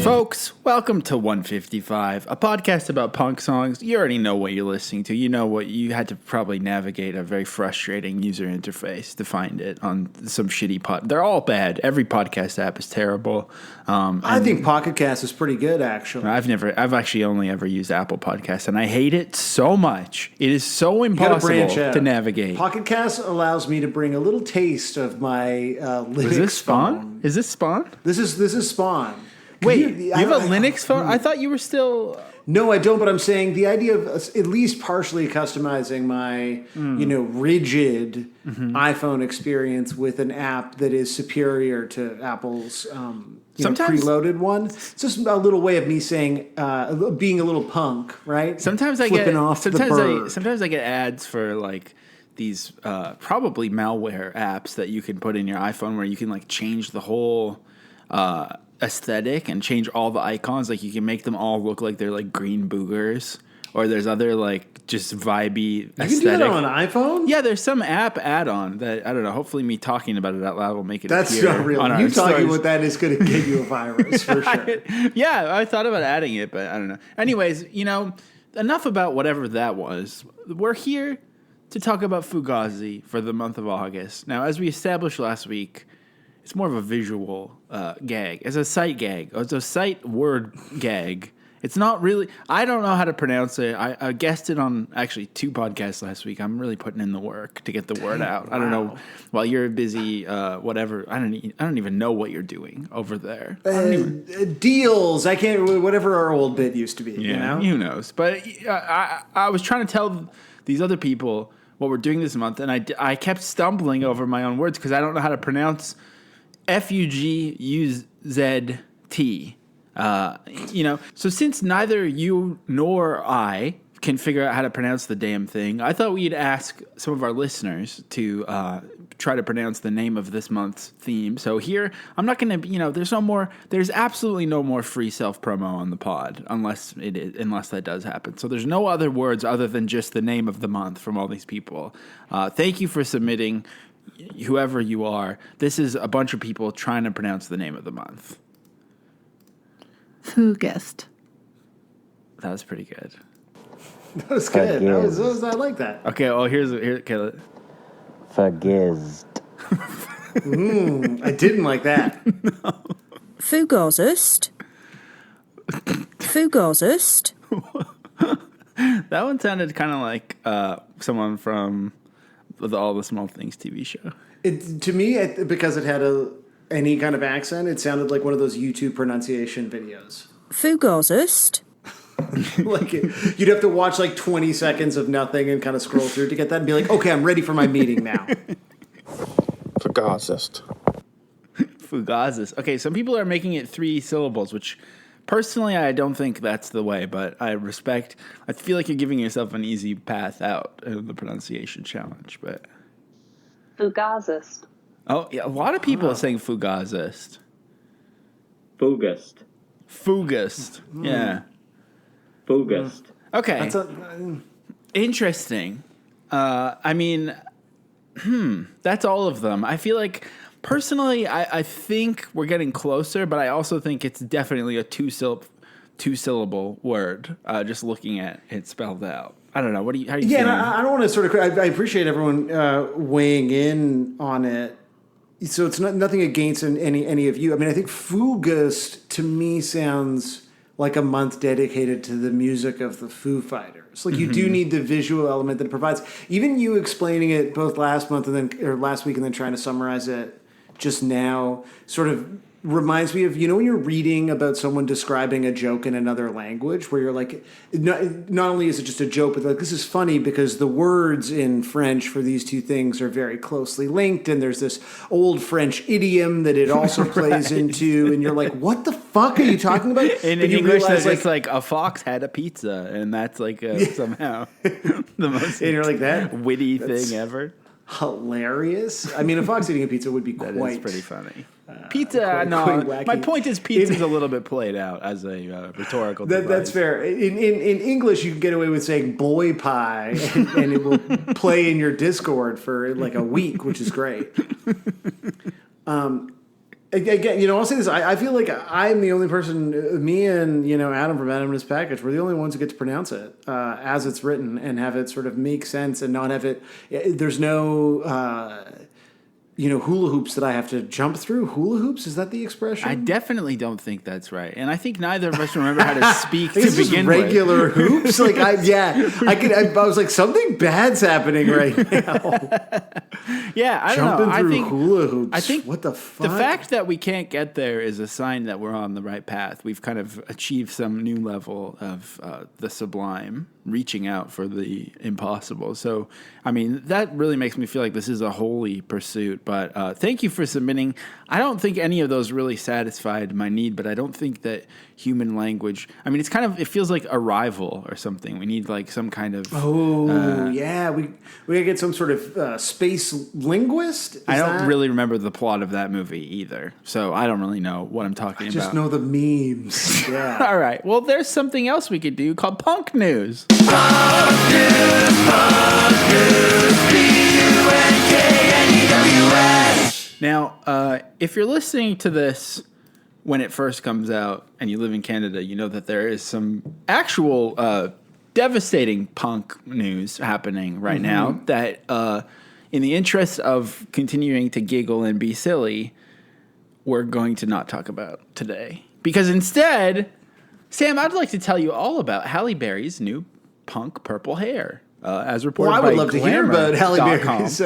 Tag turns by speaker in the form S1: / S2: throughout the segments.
S1: Folks, welcome to 155, a podcast about punk songs. You already know what you're listening to. You know what you had to probably navigate a very frustrating user interface to find it on some shitty pod. They're all bad. Every podcast app is terrible.
S2: I think Pocket Cast is pretty good, actually.
S1: I've actually only ever used Apple Podcasts, and I hate it so much. It is so impossible to navigate.
S2: Pocket Cast allows me to bring a little taste of my Linux
S1: Is this Spawn?
S2: phone.
S1: Is this Spawn?
S2: This is Spawn.
S1: Wait, you have a Linux phone? I thought you were still...
S2: No, I don't, but I'm saying the idea of at least partially customizing my, rigid iPhone experience with an app that is superior to Apple's preloaded one. It's just a little way of me saying, being a little punk, right?
S1: Sometimes I get ads for like these probably malware apps that you can put in your iPhone where you can like change the whole aesthetic and change all the icons. Like you can make them all look like they're like green boogers, or there's other like just vibey aesthetic.
S2: You can do that on an iPhone?
S1: Yeah, there's some app add-on that, I don't know, hopefully me talking about it out loud will make it
S2: That's
S1: appear
S2: not real.
S1: on
S2: You
S1: our
S2: talking
S1: stories.
S2: with that is going to give you a virus for sure.
S1: Yeah, I thought about adding it, but I don't know. Anyways, enough about whatever that was. We're here to talk about Fugazi for the month of August. Now, as we established last week, it's more of a visual gag. It's a sight gag. It's a sight word gag. It's not really... I don't know how to pronounce it. I guessed it on actually 2 podcasts last week. I'm really putting in the work to get the word out. Wow. I don't know. While you're busy, whatever. I don't even know what you're doing over there.
S2: Deals. I can't... Whatever our old bit used to be.
S1: Yeah, who knows? But I was trying to tell these other people what we're doing this month, and I kept stumbling over my own words because I don't know how to pronounce... F-U-G-U-Z-T. So since neither you nor I can figure out how to pronounce the damn thing, I thought we'd ask some of our listeners to try to pronounce the name of this month's theme. So here, I'm not going to, there's absolutely no more free self-promo on the pod unless that does happen. So there's no other words other than just the name of the month from all these people. Thank you for submitting. Whoever you are, this is a bunch of people trying to pronounce the name of the month.
S3: Fugast.
S1: That was pretty good.
S2: That was good. I like that.
S1: Okay, well, okay.
S4: Vergisst.
S2: I didn't like that.
S3: No. Fugazist. Fugazist.
S1: That one sounded kind of like someone from the All the Small Things TV show.
S2: To me, because it had any kind of accent, it sounded like one of those YouTube pronunciation videos.
S3: Fugazist.
S2: Like you'd have to watch like 20 seconds of nothing and kind of scroll through to get that and be like, okay, I'm ready for my meeting now.
S4: Fugazist.
S1: Fugazist. Okay, some people are making it 3 syllables, which personally I don't think that's the way, but I feel like you're giving yourself an easy path out of the pronunciation challenge, but...
S5: Fugazist.
S1: Oh, yeah, a lot of people are saying Fugazist.
S4: Fugast.
S1: Yeah.
S4: Fugast.
S1: Okay. Interesting. That's all of them. I feel like, personally, I think we're getting closer, but I also think it's definitely a two-syllable word, just looking at it spelled out. I don't know. How do you feel?
S2: Yeah, I don't want to sort of... I appreciate everyone weighing in on it. So it's nothing against any of you. I mean, I think Fugast, to me, sounds like a month dedicated to the music of the Foo Fighters. Like, you do need the visual element that it provides. Even you explaining it both last week and then trying to summarize it just now sort of reminds me of, when you're reading about someone describing a joke in another language, where you're like, not only is it just a joke, but like, this is funny because the words in French for these two things are very closely linked, and there's this old French idiom that it also plays into, and you're like, what the fuck are you talking about?
S1: In English, it's like a fox had a pizza, and that's like somehow the most
S2: and you're like,
S1: witty thing ever.
S2: Hilarious. I mean, a fox eating a pizza would be
S1: That
S2: quite...
S1: is pretty funny. Pizza, quite my point is pizza's a little bit played out as a rhetorical device.
S2: That's fair. In English, you can get away with saying boy pie, and it will play in your Discord for like a week, which is great. Again, I'll say this. I feel like I'm the only person, me and, Adam from Adam and His Package, we're the only ones who get to pronounce it as it's written and have it sort of make sense and not have it. There's no, hula hoops that I have to jump through. Hula hoops? Is that the expression?
S1: I definitely don't think that's right. And I think neither of us remember how to speak to
S2: Is this
S1: begin
S2: regular
S1: with.
S2: hoops? I was like, something bad's happening right now.
S1: Yeah, I don't
S2: Jumping
S1: know.
S2: through hula hoops.
S1: I think
S2: what the fuck?
S1: The fact that we can't get there is a sign that we're on the right path. We've kind of achieved some new level of the sublime, reaching out for the impossible. So, I mean, that really makes me feel like this is a holy pursuit. But thank you for submitting. I don't think any of those really satisfied my need, but I don't think that human language. I mean, it feels like Arrival or something. We need like some kind of.
S2: Yeah, we gotta get some sort of space linguist.
S1: I don't really remember the plot of that movie either, so I don't really know what I'm talking about.
S2: Just know the memes. Yeah.
S1: All right. Well, there's something else we could do called Punk News. Now, if you're listening to this when it first comes out and you live in Canada, you know that there is some actual devastating punk news happening right now that, in the interest of continuing to giggle and be silly, we're going to not talk about today. Because instead, Sam, I'd like to tell you all about Halle Berry's new punk purple hair, as reported by
S2: I would love to hear about Halle Berry's.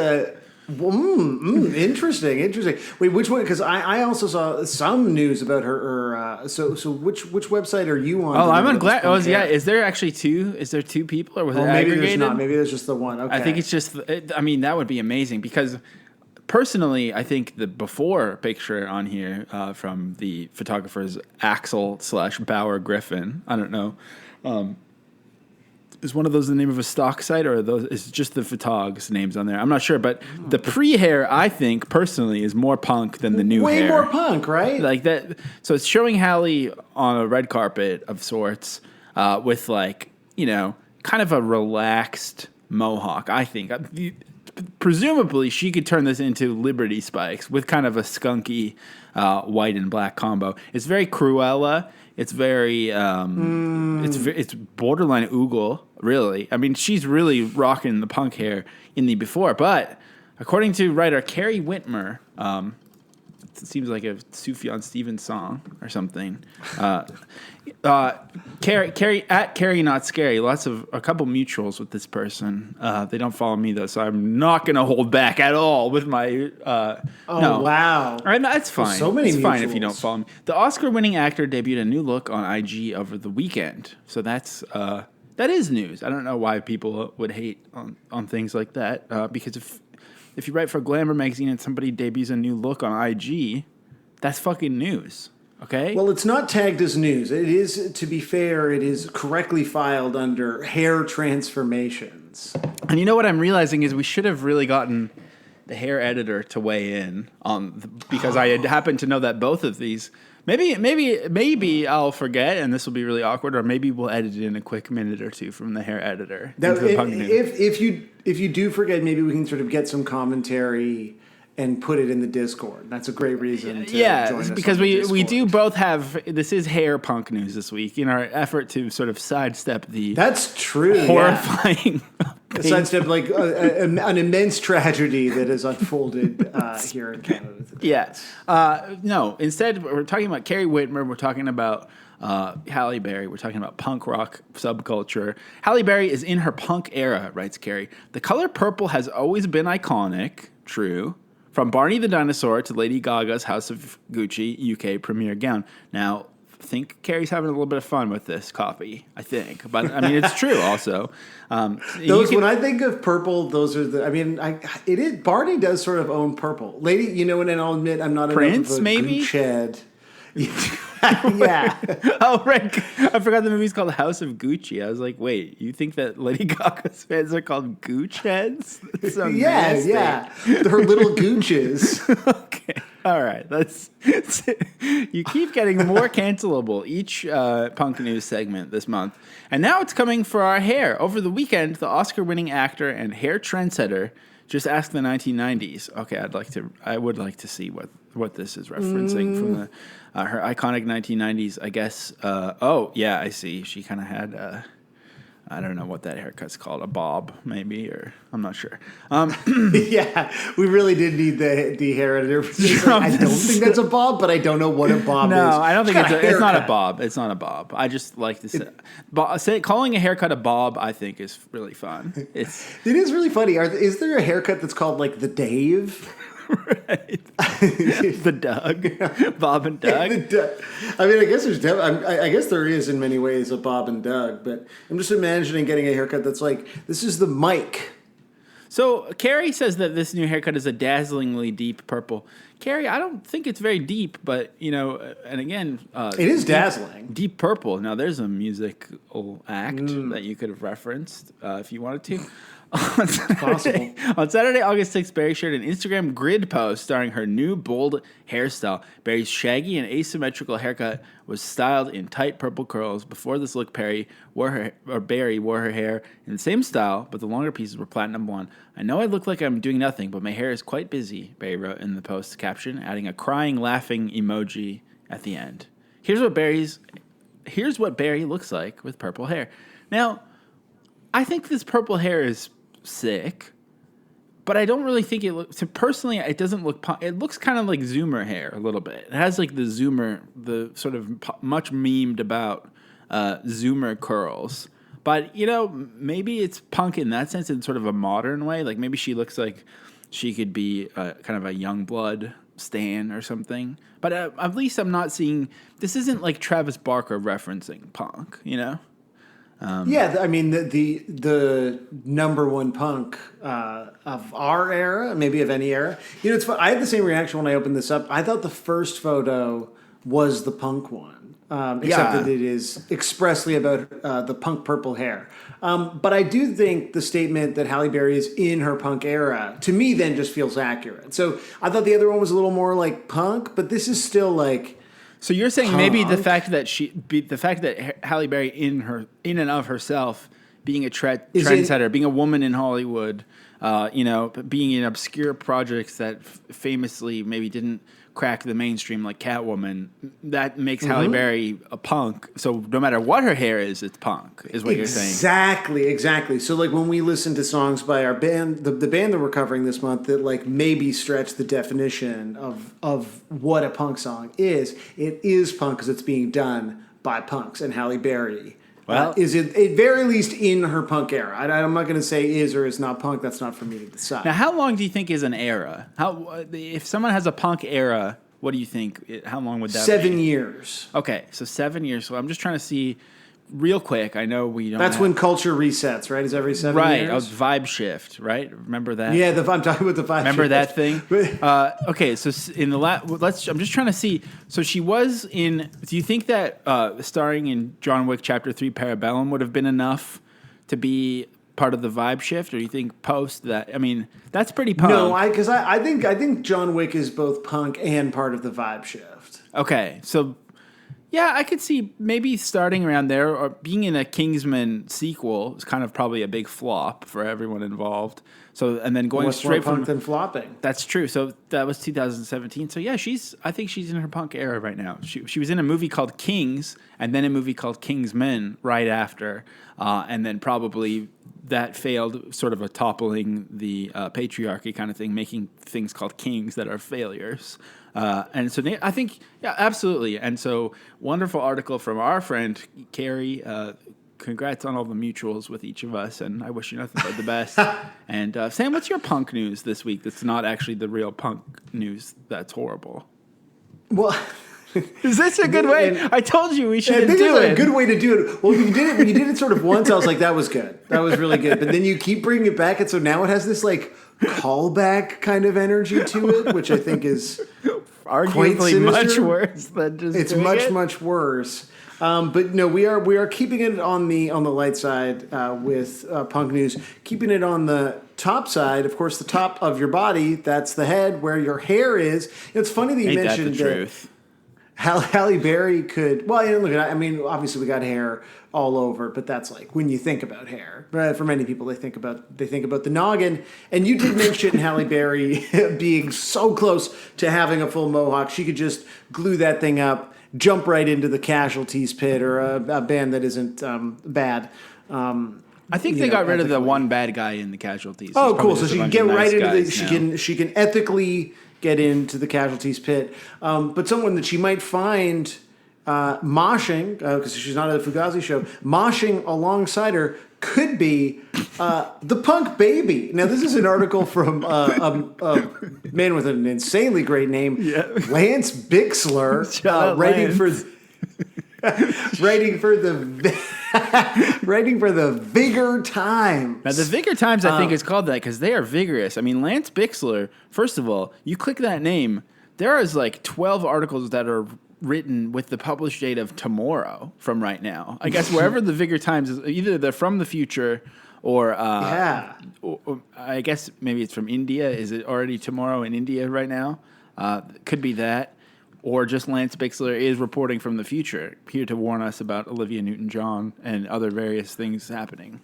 S2: Interesting. Wait, which one? Because I also saw some news about her. So which website are you on?
S1: Oh, I'm on Glad. Oh, yeah. Is there actually two? Is there two people, or was it
S2: maybe
S1: aggregated?
S2: There's not. Maybe there's just the one. Okay.
S1: I think it's just. I mean, that would be amazing because. Personally, I think the before picture on here from the photographers Axel/Bauer Griffin, I don't know, is one of those the name of a stock site or is just the photogs names on there? I'm not sure, but the pre-hair I think personally is more punk than the new hair.
S2: Way more punk, right?
S1: Like that. So it's showing Halle on a red carpet of sorts with kind of a relaxed mohawk. I think. Presumably, she could turn this into Liberty Spikes with kind of a skunky white and black combo. It's very Cruella. It's very, it's borderline Oogle, really. I mean, she's really rocking the punk hair in the before. But according to writer Carrie Whitmer, it seems like a Sufjan Stevens song or something. Carrie at Carrie Not Scary. A couple mutuals with this person. They don't follow me though, so I'm not going to hold back at all with my. No.
S2: Wow!
S1: That's fine.
S2: So many.
S1: It's
S2: mutuals.
S1: Fine if you don't follow me. The Oscar-winning actor debuted a new look on IG over the weekend, so that is news. I don't know why people would hate on things like that because if you write for Glamour magazine and somebody debuts a new look on IG, that's fucking news. Okay?
S2: Well, it's not tagged as news. It is, to be fair, it is correctly filed under hair transformations.
S1: And you know what I'm realizing is we should have really gotten the hair editor to weigh in on because I had happened to know that both of these. Maybe I'll forget, and this will be really awkward, or maybe we'll edit in a quick minute or two from the hair editor.
S2: If you do forget, maybe we can sort of get some commentary and put it in the Discord. That's a great reason to join us
S1: because
S2: on the
S1: we
S2: Discord.
S1: do both have this is hair punk news this week in our effort to sort of sidestep the
S2: that's true
S1: horrifying
S2: sidestep like an immense tragedy that has unfolded here in Canada today.
S1: Yeah. No, instead we're talking about Carrie Whitmer, we're talking about Halle Berry. We're talking about punk rock subculture. Halle Berry is in her punk era, writes Carrie. The color purple has always been iconic, true. From Barney the Dinosaur to Lady Gaga's House of Gucci UK premiere gown. Now, I think Carrie's having a little bit of fun with this copy, I think. But, I mean, it's true also.
S2: When I think of purple, those are the... I mean, it is... Barney does sort of own purple. Lady, and I'll admit I'm not
S1: Prince,
S2: enough of a
S1: maybe?
S2: Gooch head. Yeah.
S1: Oh, right. I forgot the movie's called House of Gucci. I was like, wait, you think that Lady Gaga's fans are called Gooch heads? That's so nasty.
S2: Yeah. Her little gooches.
S1: Okay. All right. You keep getting more cancelable each punk news segment this month. And now it's coming for our hair. Over the weekend, the Oscar-winning actor and hair trendsetter Just ask the 1990s. Okay, I would like to see what this is referencing from the her iconic 1990s. I guess. Oh yeah, I see. She kind of had. I don't know what that haircut's called. A bob, maybe, or I'm not sure.
S2: Yeah, we really did need the hair editor. I don't think that's a bob, but I don't know what a bob is.
S1: No, I don't think it's not a
S2: haircut.
S1: bob. It's not a bob. I just like to say calling a haircut a bob, I think, is really fun.
S2: It is really funny. Is there a haircut that's called like the Dave?
S1: Right. The Doug. Bob and Doug.
S2: I mean, I guess I guess there is in many ways a Bob and Doug, but I'm just imagining getting a haircut that's like, this is the Mike.
S1: So Carrie says that this new haircut is a dazzlingly deep purple. Carrie, I don't think it's very deep, but and again,
S2: it is dazzling.
S1: Deep purple. Now there's a musical act that you could have referenced if you wanted to. On Saturday, August 6th, Barry shared an Instagram grid post starring her new bold hairstyle. Barry's shaggy and asymmetrical haircut was styled in tight purple curls. Before this look, Barry wore her hair in the same style, but the longer pieces were platinum blonde. I know I look like I'm doing nothing, but my hair is quite busy, Barry wrote in the post's caption, adding a crying, laughing emoji at the end. Here's what Barry looks like with purple hair. Now, I think this purple hair is sick, but I don't really think it looks. So personally, it doesn't look. It looks kind of like Zoomer hair a little bit. It has like the Zoomer, the sort of much memed about Zoomer curls. But maybe it's punk in that sense, in sort of a modern way. Like maybe she looks like she could be kind of a Youngblood stan or something. But at least I'm not seeing. This isn't like Travis Barker referencing punk.
S2: Yeah, I mean the number one punk of our era, maybe of any era. It's fun. I had the same reaction when I opened this up. I thought the first photo was the punk one, except that it is expressly about the punk purple hair. But I do think the statement that Halle Berry is in her punk era, to me, then just feels accurate. So I thought the other one was a little more like punk, but this is still like.
S1: So you're saying maybe the fact that Halle Berry in and of herself being a trendsetter, being a woman in Hollywood, being in obscure projects that famously maybe didn't crack the mainstream like Catwoman, that makes Halle Berry a punk. So no matter what her hair is, it's punk, is what you're saying.
S2: Exactly. So like when we listen to songs by our band, the band that we're covering this month that like maybe stretch the definition of what a punk song is, it is punk because it's being done by punks, and Halle Berry is it at very least in her punk era. I'm not going to say is or is not punk. That's not for me to decide.
S1: Now, how long do you think is an era? If someone has a punk era, what do you think? How long would that be?
S2: 7 years.
S1: Okay, so 7 years. So I'm just trying to see real quick. I know we don't.
S2: That's when culture resets, right? Is every 7
S1: right,
S2: years?
S1: Right, vibe shift, right? Remember that?
S2: Yeah, I'm talking about the vibe
S1: Remember
S2: shift.
S1: that thing? Okay, so in the I'm just trying to see. So she was in. Do you think that starring in John Wick Chapter 3 Parabellum would have been enough to be part of the vibe shift, or do you think post that? I mean, that's pretty punk.
S2: No, because I think John Wick is both punk and part of the vibe shift.
S1: Okay, so. Yeah, I could see maybe starting around there, or being in a Kingsman sequel is kind of probably a big flop for everyone involved. So, and then going
S2: What's
S1: straight
S2: more
S1: from
S2: punk than flopping.
S1: That's true. So that was 2017. So yeah, I think she's in her punk era right now. She was in a movie called Kings, and then a movie called Kingsmen right after, and then probably that failed, sort of a toppling the patriarchy kind of thing, making things called Kings that are failures. And so I think, yeah, absolutely. And so wonderful article from our friend, Carrie. Congrats on all the mutuals with each of us, and I wish you nothing but the best. And Sam, what's your punk news this week that's not actually the real punk news that's horrible?
S2: Well,
S1: is this a good way? I told you we should do it.
S2: It's a good way to do it. Well, when you did it sort of once, I was like, that was good. That was really good. But then you keep bringing it back, and so now it has this like callback kind of energy to it, which I think is
S1: arguably much worse than just.
S2: It's much worse. But no, we are keeping it on the light side with punk news. Keeping it on the top side, of course, the top of your body. That's the head, where your hair is. It's funny that you mentioned
S1: that the truth.
S2: Halle Berry could. Well, look, I mean, obviously we got hair all over, but that's like when you think about hair. For many people, they think about the noggin. And you did mention Halle Berry being so close to having a full mohawk. She could just glue that thing up, jump right into the Casualties pit or a band that isn't bad.
S1: I think they got rid of the one bad guy in the Casualties.
S2: Oh,
S1: There's
S2: cool!
S1: probably
S2: So
S1: just
S2: she
S1: a
S2: can
S1: bunch
S2: get
S1: of nice
S2: right into the.
S1: guys
S2: She can ethically get into the Casualties pit, but someone that she might find moshing because she's not at a Fugazi show. Moshing alongside her could be the Punk Baby. Now, this is an article from a man with an insanely great name, Lance Bixler, writing for the Vigor Times.
S1: Now, the Vigor Times, I think, is called that because they are vigorous. I mean, Lance Bixler, first of all, you click that name, there is like 12 articles that are written with the published date of tomorrow from right now. I guess wherever the Vigor Times is, either they're from the future or, or I guess maybe it's from India. Is it already tomorrow in India right now? Could be that. Or just Lance Bixler is reporting from the future, here to warn us about Olivia Newton-John and other various things happening.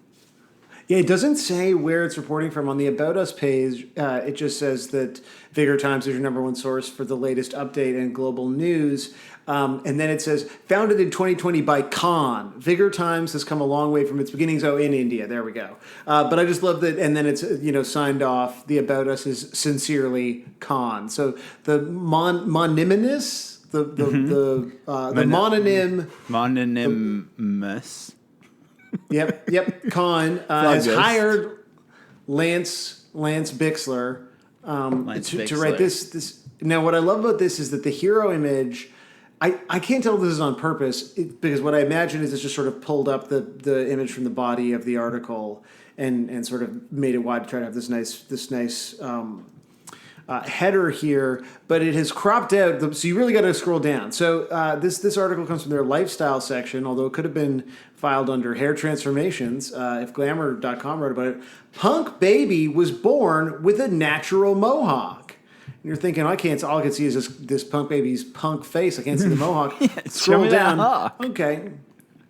S2: Yeah, it doesn't say where it's reporting from. On the About Us page, it just says that Vigor Times is your number one source for the latest update and global news. And then it says, founded in 2020 by Khan. Vigor Times has come a long way from its beginnings. Oh, in India. There we go. But I just love that. And then it's, signed off. The About Us is sincerely Khan. So the mononymous, the mononym.
S1: Mononymous.
S2: Yep. Khan has hired Lance Bixler to write this. Now, what I love about this is that the hero image, I can't tell if this is on purpose because what I imagine is it's just sort of pulled up the image from the body of the article and sort of made it wide to try to have this nice header here, but it has cropped out. So you really got to scroll down. So this article comes from their lifestyle section, although it could have been filed under hair transformations if Glamour.com wrote about it. Punk Baby was born with a natural mohawk. And you're thinking, all I can see is this Punk Baby's punk face. I can't see the mohawk. Scroll down. Okay.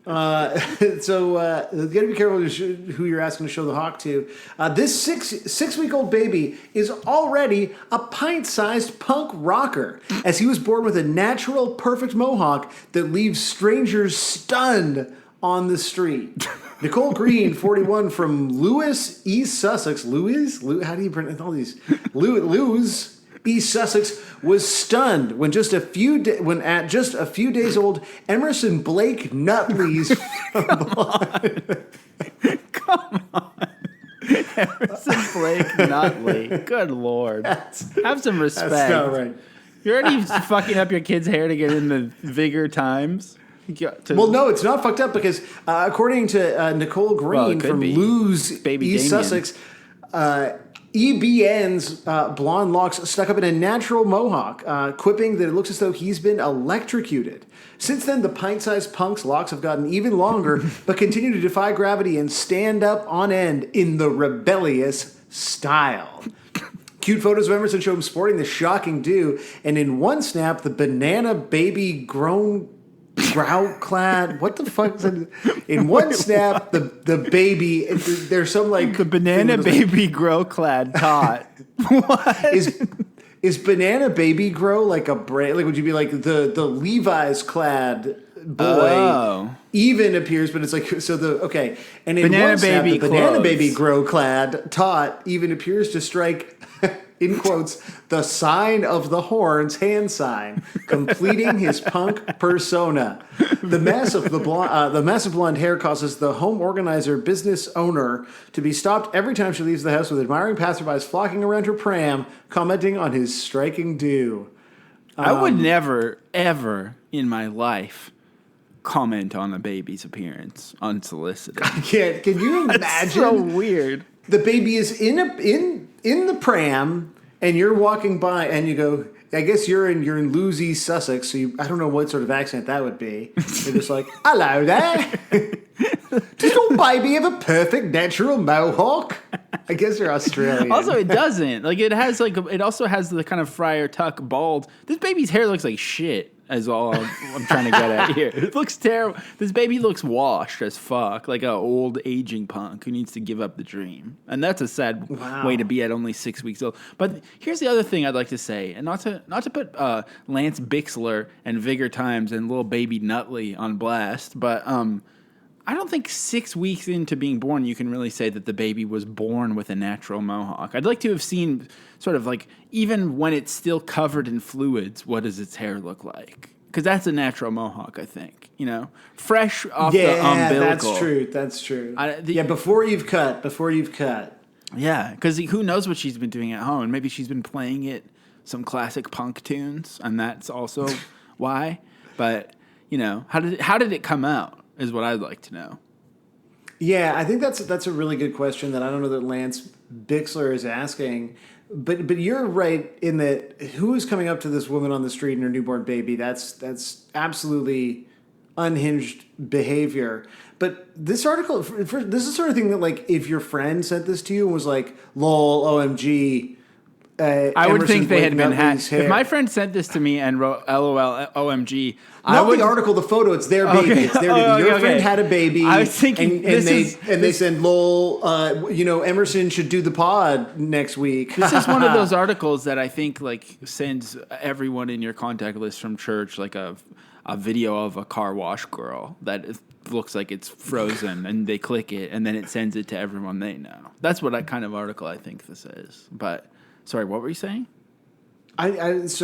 S2: So you got to be careful who you're asking to show the hawk to. This six-week-old baby is already a pint-sized punk rocker, as he was born with a natural, perfect mohawk that leaves strangers stunned on the street. Nicole Green, 41, from Lewes, East Sussex. Lewes? How do you pronounce all these? Lewes. East Sussex was stunned when at just a few days old, Emerson Blake Nutley's
S1: Come on. Emerson Blake Nutley. Good Lord. Have some respect.
S2: That's not right.
S1: You're already fucking up your kid's hair to get in the Vigor Times.
S2: Well, no, it's not fucked up because according to Nicole Green from Lewes, East Sussex, EBN's blonde locks stuck up in a natural mohawk, quipping that it looks as though he's been electrocuted. Since then, the pint-sized punk's locks have gotten even longer, but continue to defy gravity and stand up on end in the rebellious style. Cute photos of Emerson show him sporting the shocking do, and in one snap, the banana baby grown grout-clad. What the fuck is it? In one snap, the baby. There's some like
S1: the banana baby grow-clad tot. What
S2: is banana baby grow like a brand? Like, would you be like the Levi's clad boy?
S1: Oh.
S2: Even appears, but it's like so the okay. And in
S1: banana
S2: one snap,
S1: baby
S2: the banana
S1: clothes.
S2: baby grow-clad tot even appears to strike. In quotes, the sign of the horns hand sign, completing his punk persona. The massive blonde hair causes the home organizer business owner to be stopped every time she leaves the house with admiring passerbys flocking around her pram, commenting on his striking do.
S1: I would never, ever in my life comment on a baby's appearance unsolicited.
S2: Can you imagine?
S1: That's so weird.
S2: The baby is in the pram, and you're walking by, and you go, I guess you're in Lewes, Sussex, so I don't know what sort of accent that would be. You're just like, hello there. Does your baby have a perfect natural mohawk? I guess you're Australian.
S1: Also, it doesn't. Like, it also has the kind of Friar Tuck bald. This baby's hair looks like shit. is all I'm trying to get at here. It looks terrible. This baby looks washed as fuck, like an old aging punk who needs to give up the dream. And that's a sad way to be at only 6 weeks old. But here's the other thing I'd like to say, and not to put Lance Bixler and Vigor Times and little baby Nutley on blast, but I don't think 6 weeks into being born you can really say that the baby was born with a natural mohawk. I'd like to have seen sort of like, even when it's still covered in fluids, what does its hair look like? Because that's a natural mohawk, I think. You know, fresh off the umbilical.
S2: That's true. Before you've cut.
S1: Yeah, because who knows what she's been doing at home? And maybe she's been playing it some classic punk tunes, and that's also why. But you know, how did it come out? Is what I'd like to know.
S2: Yeah, I think that's a really good question that I don't know that Lance Bixler is asking. But you're right in that who is coming up to this woman on the street and her newborn baby? That's absolutely unhinged behavior. But this article, this is the sort of thing that, like, if your friend sent this to you and was like, "Lol, OMG."
S1: I would think they had been hacked. If my friend sent this to me and wrote LOL OMG,
S2: the article, the photo, it's their baby.
S1: Okay.
S2: It's their baby. Your friend had a baby.
S1: I was thinking,
S2: they said, "Lol, Emerson should do the pod next week."
S1: This is one of those articles that I think like sends everyone in your contact list from church like a video of a car wash girl that looks like it's frozen, and they click it, and then it sends it to everyone they know. That's what kind of article I think this is. But sorry, what were you saying?
S2: If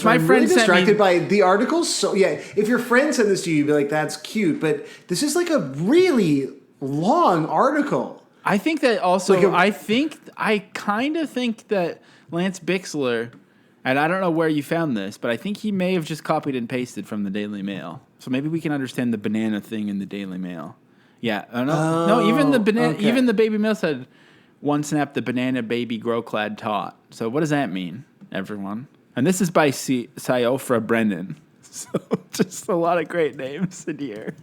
S1: my friend
S2: really distracted
S1: me
S2: by the articles, so yeah, if your friend sent this to you, you'd be like, "That's cute," but this is like a really long article.
S1: I think that also. I kind of think that Lance Bixler, and I don't know where you found this, but I think he may have just copied and pasted from the Daily Mail. So maybe we can understand the banana thing in the Daily Mail. Yeah, even the banana, even the Baby Mail said, "One snap, the banana baby grow clad tot." So what does that mean, everyone? And this is by Siofra Brennan. So just a lot of great names in here.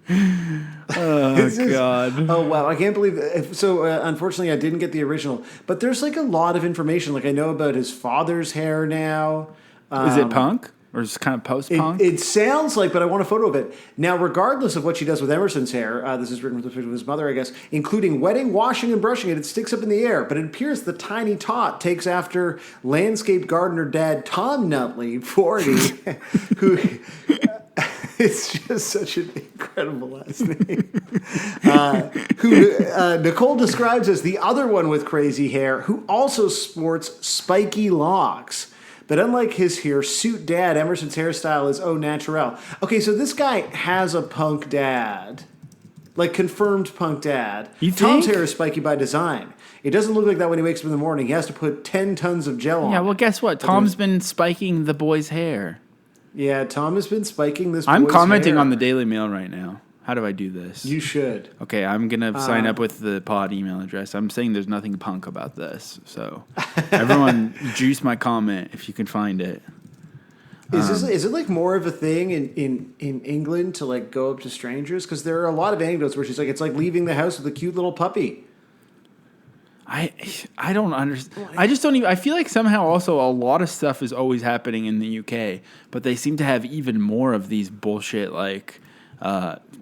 S1: God.
S2: Oh, wow. I can't believe that. So, unfortunately, I didn't get the original. But there's like a lot of information. Like, I know about his father's hair now.
S1: Is it punk? Or is it kind of post-punk?
S2: It sounds like, but I want a photo of it. Now, regardless of what she does with Emerson's hair, this is written with the picture of his mother, I guess, including wetting, washing, and brushing it, it sticks up in the air. But it appears the tiny tot takes after landscape gardener dad Tom Nutley, 40, who... It's just such an incredible last name. Who Nicole describes as the other one with crazy hair, who also sports spiky locks. But unlike his hirsute dad, Emerson's hairstyle is au naturel. Okay, so this guy has a punk dad. Like, confirmed punk dad. Tom's hair is spiky by design. It doesn't look like that when he wakes up in the morning. He has to put 10 tons of gel on.
S1: Yeah, well, guess what? Tom's been spiking the boy's hair.
S2: Yeah, Tom has been spiking this boy's hair.
S1: I'm commenting on the Daily Mail right now. How do I do this?
S2: You should.
S1: Okay, I'm going to sign up with the pod email address. I'm saying there's nothing punk about this. So everyone juice my comment if you can find it.
S2: Is it like more of a thing in England to like go up to strangers? Because there are a lot of anecdotes where she's like, it's like leaving the house with a cute little puppy.
S1: I don't understand. I just don't even. I feel like somehow also a lot of stuff is always happening in the UK, but they seem to have even more of these bullshit like,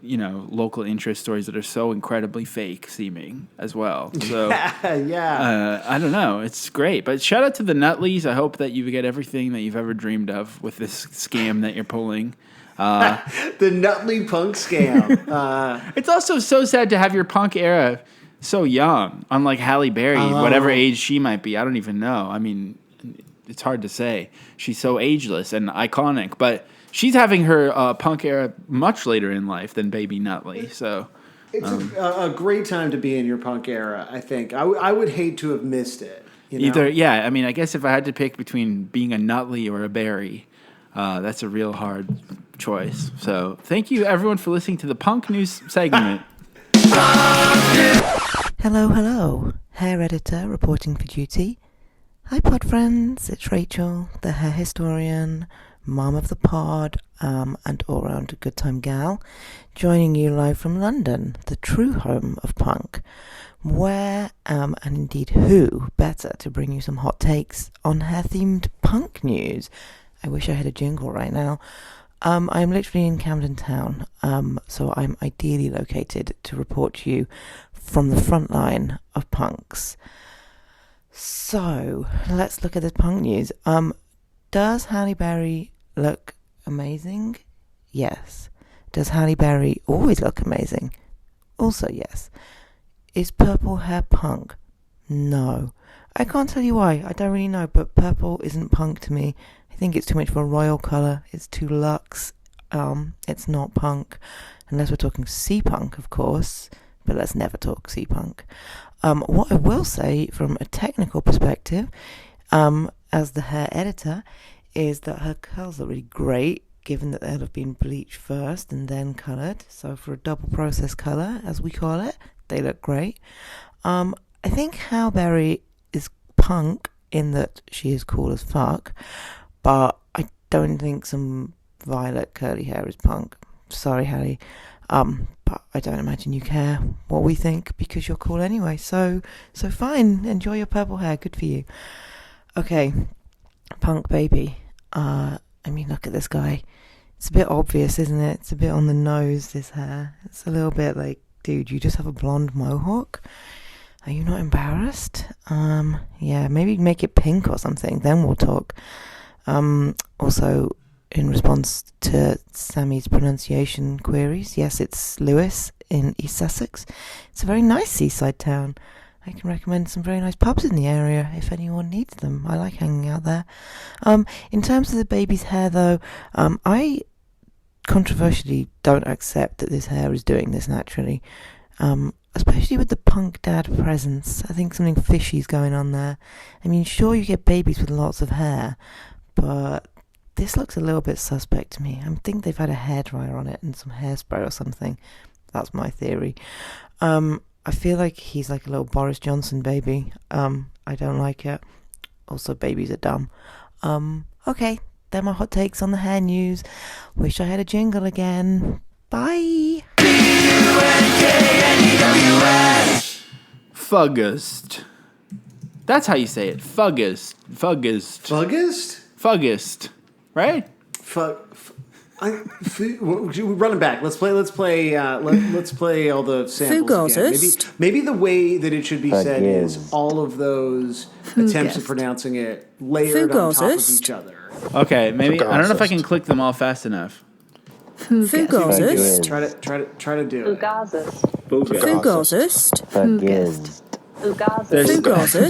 S1: local interest stories that are so incredibly fake seeming as well. So
S2: yeah,
S1: I don't know. It's great, but shout out to the Nutleys. I hope that you get everything that you've ever dreamed of with this scam that you're pulling.
S2: The Nutley punk scam.
S1: It's also so sad to have your punk era so young, unlike Halle Berry, whatever age she might be. I don't even know. I mean, it's hard to say. She's so ageless and iconic, but she's having her punk era much later in life than Baby Nutley. So
S2: it's a great time to be in your punk era, I think. I would hate to have missed it.
S1: Either, yeah. I mean, I guess if I had to pick between being a Nutley or a Berry, that's a real hard choice. So thank you, everyone, for listening to the Punk News segment.
S6: Hello, hair editor reporting for duty. Hi pod friends, it's Rachel, the hair historian, mom of the pod, and all-round good time gal, joining you live from London, the true home of punk. Where, and indeed who better to bring you some hot takes on hair-themed punk news? I wish I had a jingle right now. I'm literally in Camden Town, so I'm ideally located to report to you from the front line of punks. So, let's look at the punk news. Does Halle Berry look amazing? Yes. Does Halle Berry always look amazing? Also yes. Is purple hair punk? No. I can't tell you why, I don't really know, but purple isn't punk to me. I think it's too much of a royal colour, it's too luxe, it's not punk, unless we're talking sea punk, of course, but let's never talk sea punk. What I will say from a technical perspective, as the hair editor, is that her curls are really great, given that they'll have been bleached first and then coloured, so for a double process colour, as we call it, they look great. I think Halle Berry is punk in that she is cool as fuck, but I don't think some violet curly hair is punk. Sorry, Halle. But I don't imagine you care what we think because you're cool anyway. So fine. Enjoy your purple hair. Good for you. Okay, punk baby. I mean, look at this guy. It's a bit obvious, isn't it? It's a bit on the nose, this hair. It's a little bit like, dude, you just have a blonde mohawk? Are you not embarrassed? Yeah, maybe make it pink or something, then we'll talk. Also, in response to Sammy's pronunciation queries, yes, it's Lewis in East Sussex. It's a very nice seaside town. I can recommend some very nice pubs in the area if anyone needs them. I like hanging out there. In terms of the baby's hair, though, I controversially don't accept that this hair is doing this naturally. Especially with the punk dad presence. I think something fishy's going on there. I mean, sure, you get babies with lots of hair, but this looks a little bit suspect to me. I think they've had a hairdryer on it and some hairspray or something. That's my theory. I feel like he's like a little Boris Johnson baby. I don't like it. Also, babies are dumb. Okay, they're my hot takes on the hair news. Wish I had a jingle again. Bye!
S1: Fuggist. That's how you say it. Fuggist. Fuggist. Right?
S2: We're running back. Let's play all the samples again. Maybe the way that it should be said is all of those attempts at pronouncing it layered on top of each other.
S1: Okay, maybe I don't know if I can click them all fast enough.
S3: Fugazi.
S2: Try to do it.
S5: Fugazi.
S3: Fugazi.
S4: Fugazi.
S1: There's-
S3: Fugazi.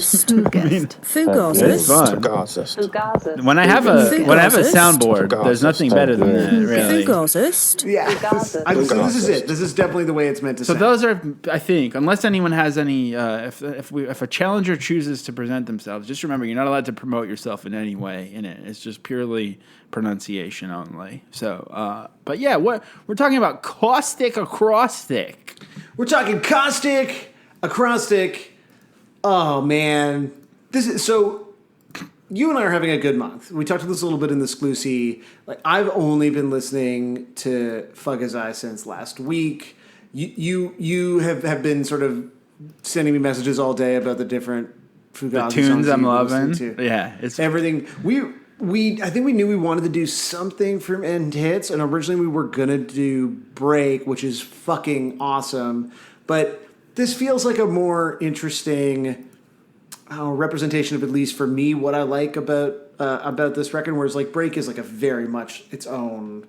S1: It's fun.
S5: Fugazi.
S1: When I have a
S3: Fugazi.
S1: soundboard, there's nothing better than that, really.
S3: Fugazi.
S2: Yeah, this is it. This is definitely the way it's meant to
S1: So
S2: sound.
S1: those are, I think, unless anyone has any, if a challenger chooses to present themselves, just remember you're not allowed to promote yourself in any way in it. It's just purely pronunciation only. So, but yeah, what we're talking about, caustic acrostic.
S2: We're talking caustic, acrostic. Oh man, this is so. You and I are having a good month. We talked about this a little bit in the Sclusy. Like, I've only been listening to Fugazi since last week. You have been sort of sending me messages all day about the different Fugazi
S1: The
S2: songs
S1: tunes I'm
S2: you've been
S1: loving.
S2: listening to.
S1: Yeah, it's
S2: Everything I think we knew we wanted to do something from End Hits, and originally we were gonna do Break, which is fucking awesome. But this feels like a more interesting representation of, at least for me, what I like about this record. Whereas like Break is like a very much its own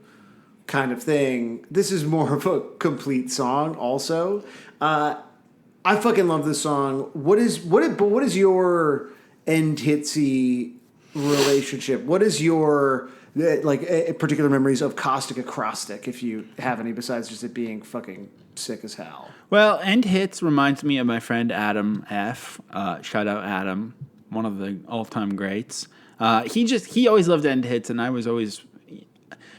S2: kind of thing. This is more of a complete song. Also, I fucking love this song. What is your End Hitsy relationship? What is your particular memories of Caustic Acrostic, if you have any, besides just it being fucking sick as hell?
S1: Well, End Hits reminds me of my friend Adam F. Shout out Adam, one of the all-time greats. He always loved End Hits, and I was always,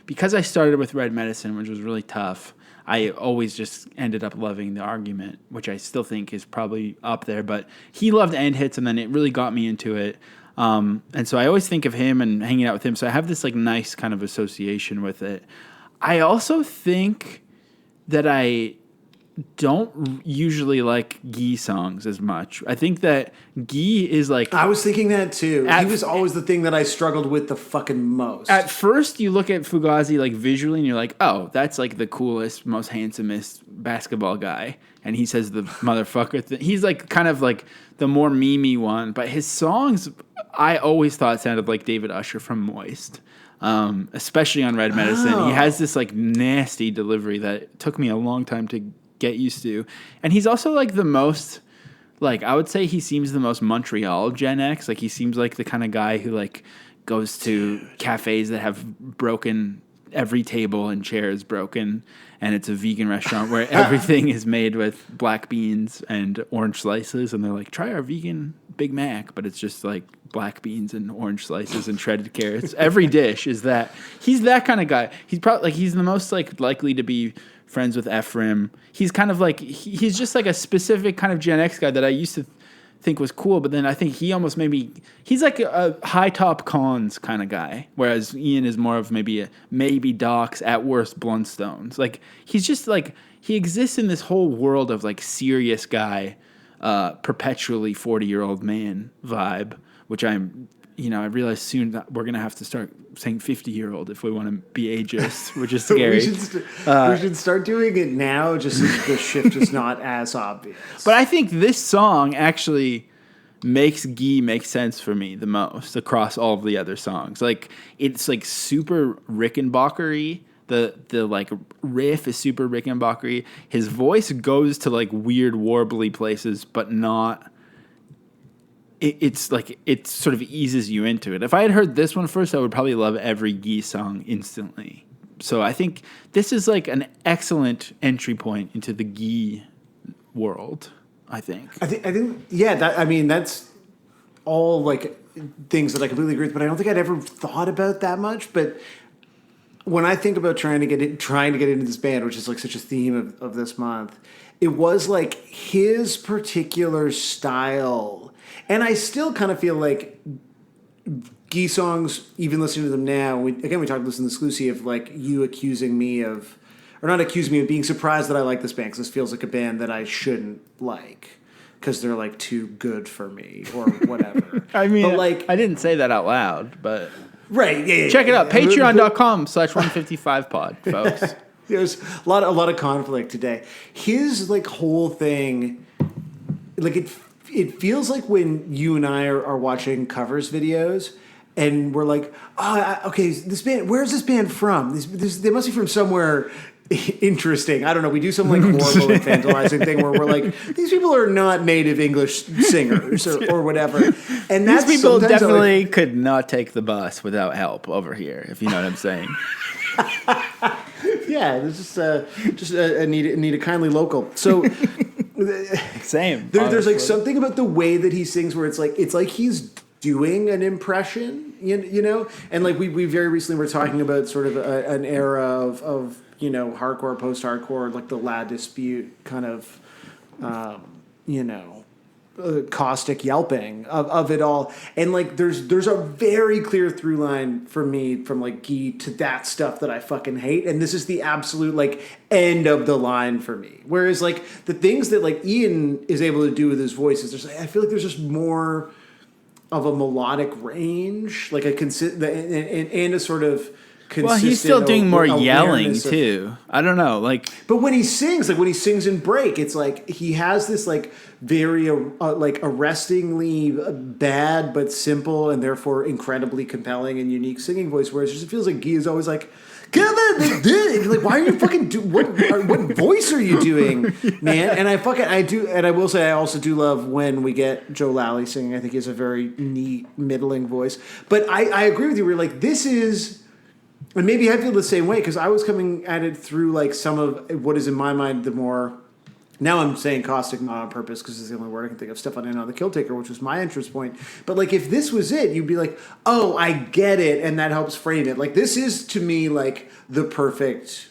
S1: because I started with Red Medicine, which was really tough, I always just ended up loving The Argument, which I still think is probably up there. But he loved End Hits, and then it really got me into it. And so I always think of him and hanging out with him. So I have this like nice kind of association with it. I also think that I don't usually like Guy songs as much. I think that Guy is like...
S2: I was thinking that too. He was always the thing that I struggled with the fucking most.
S1: At first, you look at Fugazi like visually and you're like, oh, that's like the coolest, most handsomest basketball guy. And he says the motherfucker thing. He's like kind of like the more memey one. But his songs, I always thought sounded like David Usher from Moist. Especially on Red Medicine. He has this like nasty delivery that took me a long time to get used to. And he's also like the most, like, I would say he seems the most Montreal Gen X. Like, he seems like the kind of guy who like goes to cafes that have broken, every table and chair is broken, and it's a vegan restaurant where everything is made with black beans and orange slices, and they're like, try our vegan Big Mac, but it's just like black beans and orange slices and shredded carrots. Every dish is that. He's that kind of guy. He's probably like, he's the most like likely to be friends with Ephraim. He's kind of like, he's just like a specific kind of Gen X guy that I used to think was cool, but then I think he almost he's like a high top cons kind of guy, whereas Ian is more of maybe Docs, at worst Blundstones. Like, he's just like, he exists in this whole world of like serious guy, perpetually 40-year-old man vibe, which I realize soon that we're going to have to start saying 50-year-old if we want to be ageist, which is scary.
S2: we should start doing it now, just so the shift is not as obvious.
S1: But I think this song actually makes Guy make sense for me the most across all of the other songs. Like, it's like super Rickenbacker-y. The like riff is super Rickenbacker-y. His voice goes to like weird warbly places, but not... It's like, it sort of eases you into it. If I had heard this one first, I would probably love every Guy song instantly. So I think this is like an excellent entry point into the Guy world, I think.
S2: I think yeah, that's all like things that I completely agree with, but I don't think I'd ever thought about that much. But when I think about trying to get into this band, which is like such a theme of this month, it was like his particular style. And I still kind of feel like Guy songs, even listening to them now, we talked about this in the exclusive of like you accusing me of, or not accusing me of being surprised that I like this band, because this feels like a band that I shouldn't like because they're like too good for me or whatever.
S1: I mean,
S2: but like,
S1: I didn't say that out loud, but
S2: right, yeah,
S1: check it out, patreon.com/155pod, folks.
S2: There's a lot of conflict today. His like whole thing, like it feels like when you and I are watching covers videos and we're like, okay, this band, where's this band from? They must be from somewhere interesting. I don't know. We do some like horrible infantilizing thing where we're like, these people are not native English singers or whatever. And that's
S1: these people definitely could not take the bus without help over here, if you know what I'm saying.
S2: Yeah, this is just need a kindly local. So
S1: same.
S2: There's like something about the way that he sings where it's like he's doing an impression, you know, and like we very recently were talking about sort of an era of hardcore, post-hardcore, like the La Dispute kind of caustic yelping of it all, and like there's a very clear through line for me from like Guy to that stuff that I fucking hate, and this is the absolute like end of the line for me. Whereas like the things that like Ian is able to do with his voice is I feel like there's just more of a melodic range, like a and a sort of consistent. Well,
S1: he's still doing more yelling too. I don't know, like.
S2: But when he sings in Break, it's like he has this like very like arrestingly bad but simple and therefore incredibly compelling and unique singing voice. Whereas it feels like Guy is always like, come on, like, why are you fucking what voice are you doing, man? And I do, and I will say I also do love when we get Joe Lally singing. I think he has a very neat middling voice. But I agree with you. We're like, this is. And maybe I feel the same way because I was coming at it through like some of what is in my mind the more. Now I'm saying caustic not on purpose because it's the only word I can think of. Stefan in on the Kill Taker, which was my interest point. But like if this was it, you'd be like, oh, I get it, and that helps frame it. Like this is to me like the perfect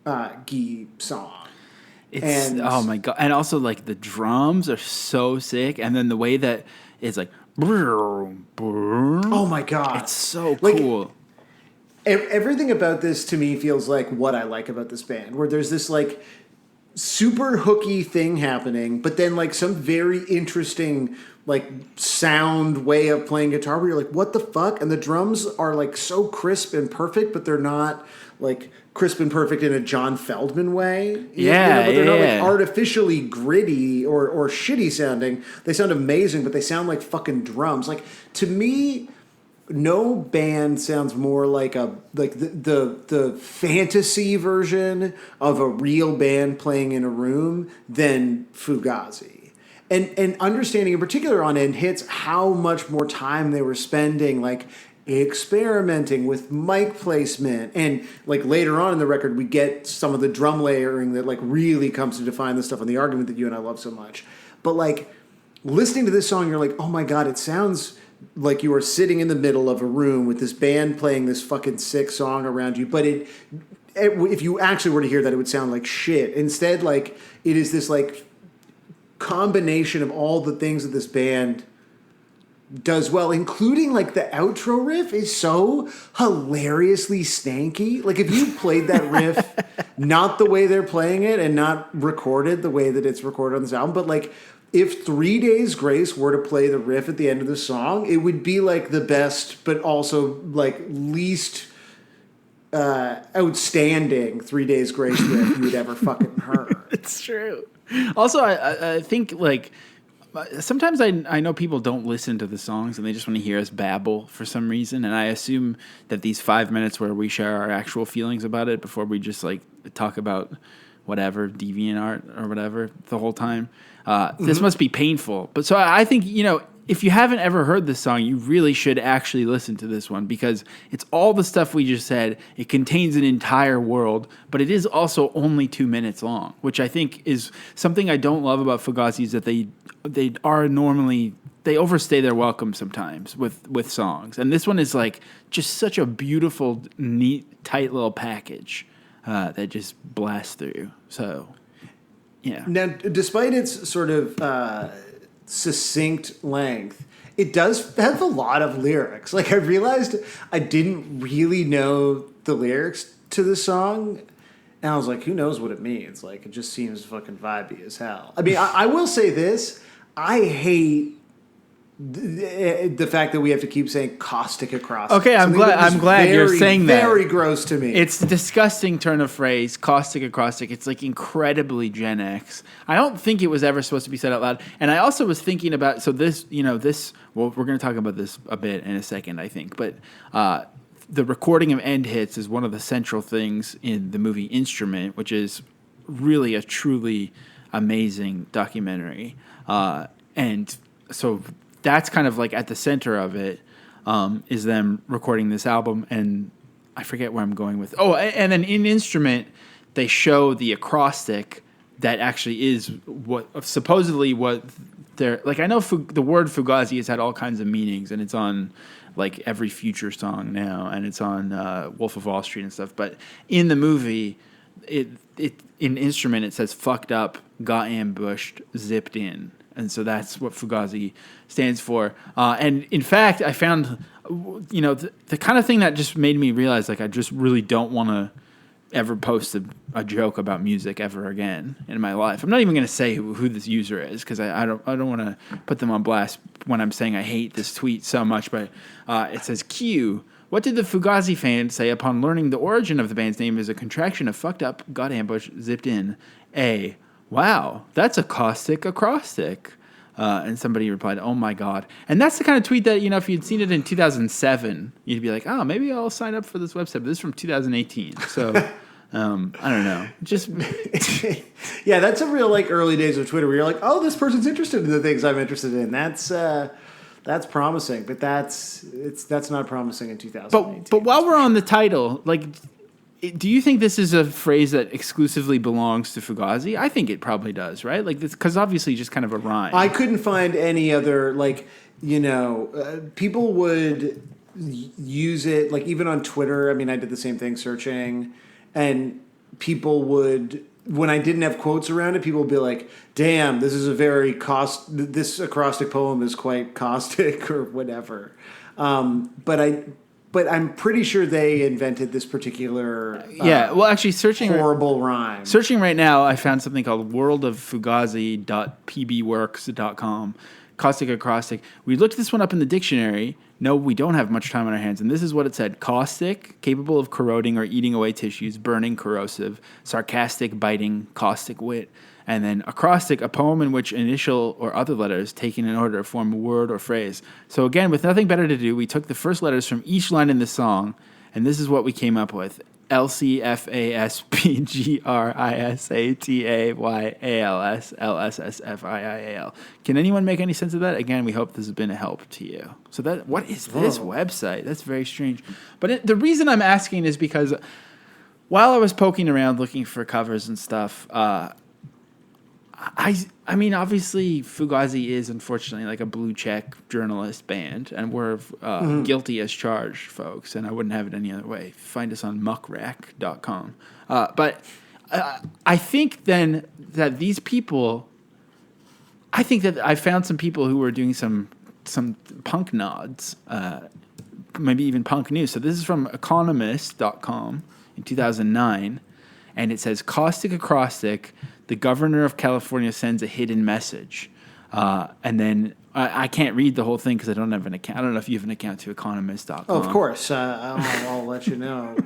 S2: Guy song.
S1: Oh my god! And also like the drums are so sick, and then the way that it's like,
S2: oh my god,
S1: it's so
S2: like,
S1: cool.
S2: Everything about this to me feels like what I like about this band, where there's this like super hooky thing happening, but then like some very interesting like sound way of playing guitar where you're like, what the fuck? And the drums are like so crisp and perfect, but they're not like crisp and perfect in a John Feldman way. But they're not like artificially gritty or shitty sounding. They sound amazing, but they sound like fucking drums. Like, to me, no band sounds more like the fantasy version of a real band playing in a room than Fugazi. And understanding in particular on End Hits how much more time they were spending like experimenting with mic placement, and like later on in the record we get some of the drum layering that like really comes to define the stuff on The Argument that you and I love so much. But like listening to this song, you're like, oh my god, it sounds like you are sitting in the middle of a room with this band playing this fucking sick song around you. But if you actually were to hear that, it would sound like shit. Instead, like it is this like combination of all the things that this band does well, including like the outro riff is so hilariously stanky. Like if you played that riff not the way they're playing it and not recorded the way that it's recorded on this album, but like if 3 Days Grace were to play the riff at the end of the song, it would be like the best but also like least outstanding 3 Days Grace riff you would ever fucking heard.
S1: It's true. Also, I think like sometimes I know people don't listen to the songs and they just want to hear us babble for some reason, and I assume that these 5 minutes where we share our actual feelings about it before we just like talk about whatever DeviantArt or whatever the whole time, this must be painful. But so I think, you know, if you haven't ever heard this song, you really should actually listen to this one because it's all the stuff we just said. It contains an entire world, but it is also only 2 minutes long, which I think is something I don't love about Fugazi, is that they overstay their welcome sometimes with songs. And this one is like just such a beautiful, neat, tight little package that just blasts through. So, yeah.
S2: Now, despite its sort of succinct length, it does have a lot of lyrics. Like I realized I didn't really know the lyrics to the song, and I was like, who knows what it means? Like it just seems fucking vibey as hell. I mean, I will say this: I hate the fact that we have to keep saying caustic acrostic.
S1: Okay, I'm glad you're saying that.
S2: Very gross to me.
S1: It's a disgusting turn of phrase, caustic acrostic. It's like incredibly Gen X. I don't think it was ever supposed to be said out loud. And I also was thinking about, so this, well, we're going to talk about this a bit in a second, I think. But the recording of End Hits is one of the central things in the movie Instrument, which is really a truly amazing documentary. And so that's kind of like at the center of it, is them recording this album. And I forget where I'm going with. Oh, and then in Instrument, they show the acrostic that actually is supposedly what they're like. I know the word Fugazi has had all kinds of meanings, and it's on like every Future song now, and it's on Wolf of Wall Street and stuff. But in the movie, in Instrument, it says "fucked up, got ambushed, zipped in." And so that's what Fugazi stands for. And in fact, I found, the kind of thing that just made me realize, like, I just really don't want to ever post a joke about music ever again in my life. I'm not even going to say who this user is because I don't want to put them on blast when I'm saying I hate this tweet so much. But it says, Q, what did the Fugazi fans say upon learning the origin of the band's name is a contraction of fucked up, got ambushed, zipped in? A, wow, that's a caustic acrostic. And somebody replied, oh my God. And that's the kind of tweet that, if you'd seen it in 2007, you'd be like, oh, maybe I'll sign up for this website. But this is from 2018. So, I don't know. Just
S2: yeah, that's a real like early days of Twitter where you're like, oh, this person's interested in the things I'm interested in. That's promising, but that's not promising in 2018.
S1: But while we're on the title, like, do you think this is a phrase that exclusively belongs to Fugazi? I think it probably does, right? Like, because obviously just kind of a rhyme.
S2: I couldn't find any other, like, people would use it, like, even on Twitter. I mean, I did the same thing searching, and people would, when I didn't have quotes around it, people would be like, damn, this is this acrostic poem is quite caustic or whatever. But but I'm pretty sure they invented this particular
S1: Well, actually,
S2: horrible rhyme.
S1: Searching right now, I found something called worldoffugazi.pbworks.com. Caustic acrostic. We looked this one up in the dictionary. No, we don't have much time on our hands. And this is what it said. Caustic, capable of corroding or eating away tissues, burning, corrosive, sarcastic, biting, caustic wit. And then acrostic, a poem in which initial or other letters taken in order form a word or phrase. So again, with nothing better to do, we took the first letters from each line in the song, and this is what we came up with. LCFASPGRISATAYALS Can anyone make any sense of that? Again, we hope this has been a help to you. So what is this website? That's very strange. But the reason I'm asking is because while I was poking around looking for covers and stuff, I mean, obviously, Fugazi is unfortunately like a blue check journalist band, and we're guilty as charged, folks, and I wouldn't have it any other way. Find us on muckrack.com. But I think then that these people, I think that I found some people who were doing some punk nods, maybe even punk news. So this is from economist.com in 2009, and it says, Caustic Acrostic, the governor of California sends a hidden message. And then I can't read the whole thing because I don't have an account. I don't know if you have an account to economist.com.
S2: Oh, of course. I'll let you know.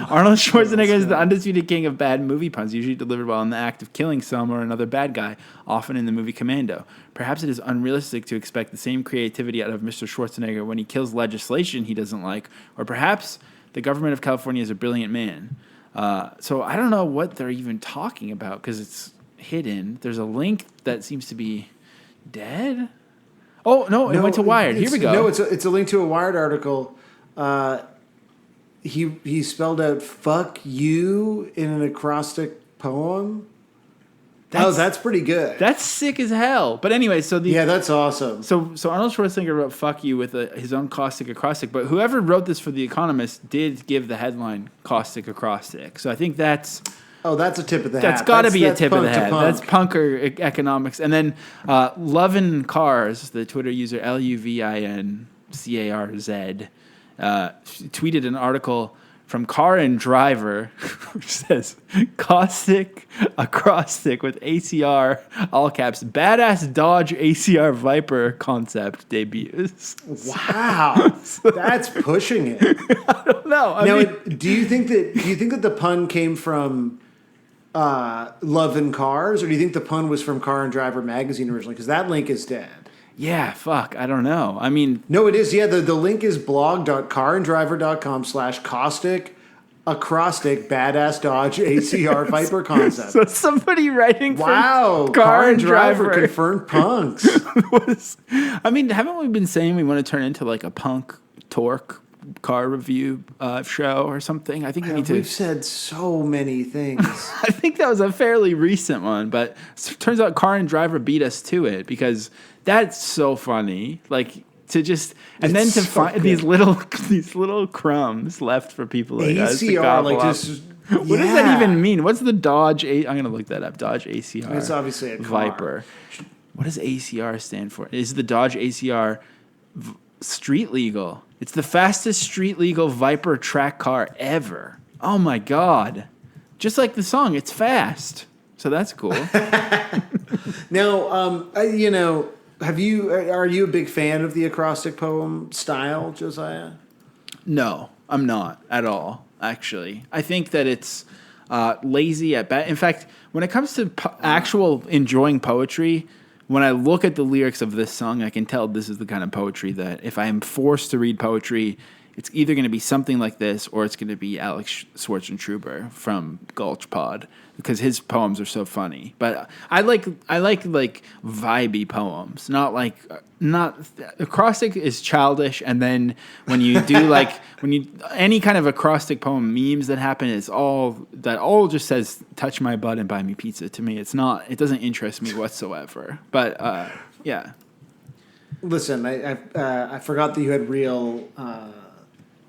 S1: Arnold Schwarzenegger is the undisputed king of bad movie puns, usually delivered while in the act of killing some or another bad guy, often in the movie Commando. Perhaps it is unrealistic to expect the same creativity out of Mr. Schwarzenegger when he kills legislation he doesn't like, or perhaps the government of California is a brilliant man. So I don't know what they're even talking about because it's hidden. There's a link that seems to be dead. Oh, no, it went to Wired. Here we go.
S2: No, it's a link to a Wired article. He spelled out "fuck you" in an acrostic poem. That's pretty good.
S1: That's sick as hell. But anyway,
S2: that's awesome.
S1: So Arnold Schwarzenegger wrote "fuck you" with his own caustic acrostic. But whoever wrote this for The Economist did give the headline "caustic acrostic." So I think that's
S2: a tip of the hat.
S1: That's got to be a tip of the hat. That's punker economics. And then Lovin Cars, the Twitter user LUVINCARZ, tweeted an article from Car and Driver, which says, Caustic Acrostic with ACR, all caps, badass Dodge ACR Viper concept debuts.
S2: Wow. That's pushing it.
S1: I don't know.
S2: Do you think that the pun came from Love and Cars, or do you think the pun was from Car and Driver magazine originally? Because that link is dead.
S1: Yeah, fuck. I don't know. I mean...
S2: No, it is. Yeah, the link is blog.caranddriver.com/caustic acrostic badass Dodge ACR Viper concept.
S1: So somebody writing
S2: wow,
S1: for Car and Driver
S2: confirmed punks.
S1: Haven't we been saying we want to turn into like a punk torque car review show or something? I think
S2: we've said so many things.
S1: I think that was a fairly recent one, but it turns out Car and Driver beat us to it because that's so funny. Like to just and then to find these little crumbs left for people like us to gobble up. What does that even mean? What's the Dodge? I'm going to look that up. Dodge ACR.
S2: It's obviously a car.
S1: Viper. What does ACR stand for? Is the Dodge ACR street legal? It's the fastest street legal Viper track car ever. Oh my God. Just like the song, it's fast. So that's cool.
S2: Now, are you a big fan of the acrostic poem style, Josiah?
S1: No, I'm not at all, actually. I think that it's lazy at best. In fact, when it comes to actual enjoying poetry, when I look at the lyrics of this song, I can tell this is the kind of poetry that if I am forced to read poetry, it's either going to be something like this or it's going to be Alex Schwarzenegger from Gulch Pod because his poems are so funny. But I like vibey poems, not acrostic is childish. And then when you do any kind of acrostic poem memes that happen, it's all just says touch my butt and buy me pizza. To me, it doesn't interest me whatsoever. But yeah.
S2: Listen, I forgot that you had real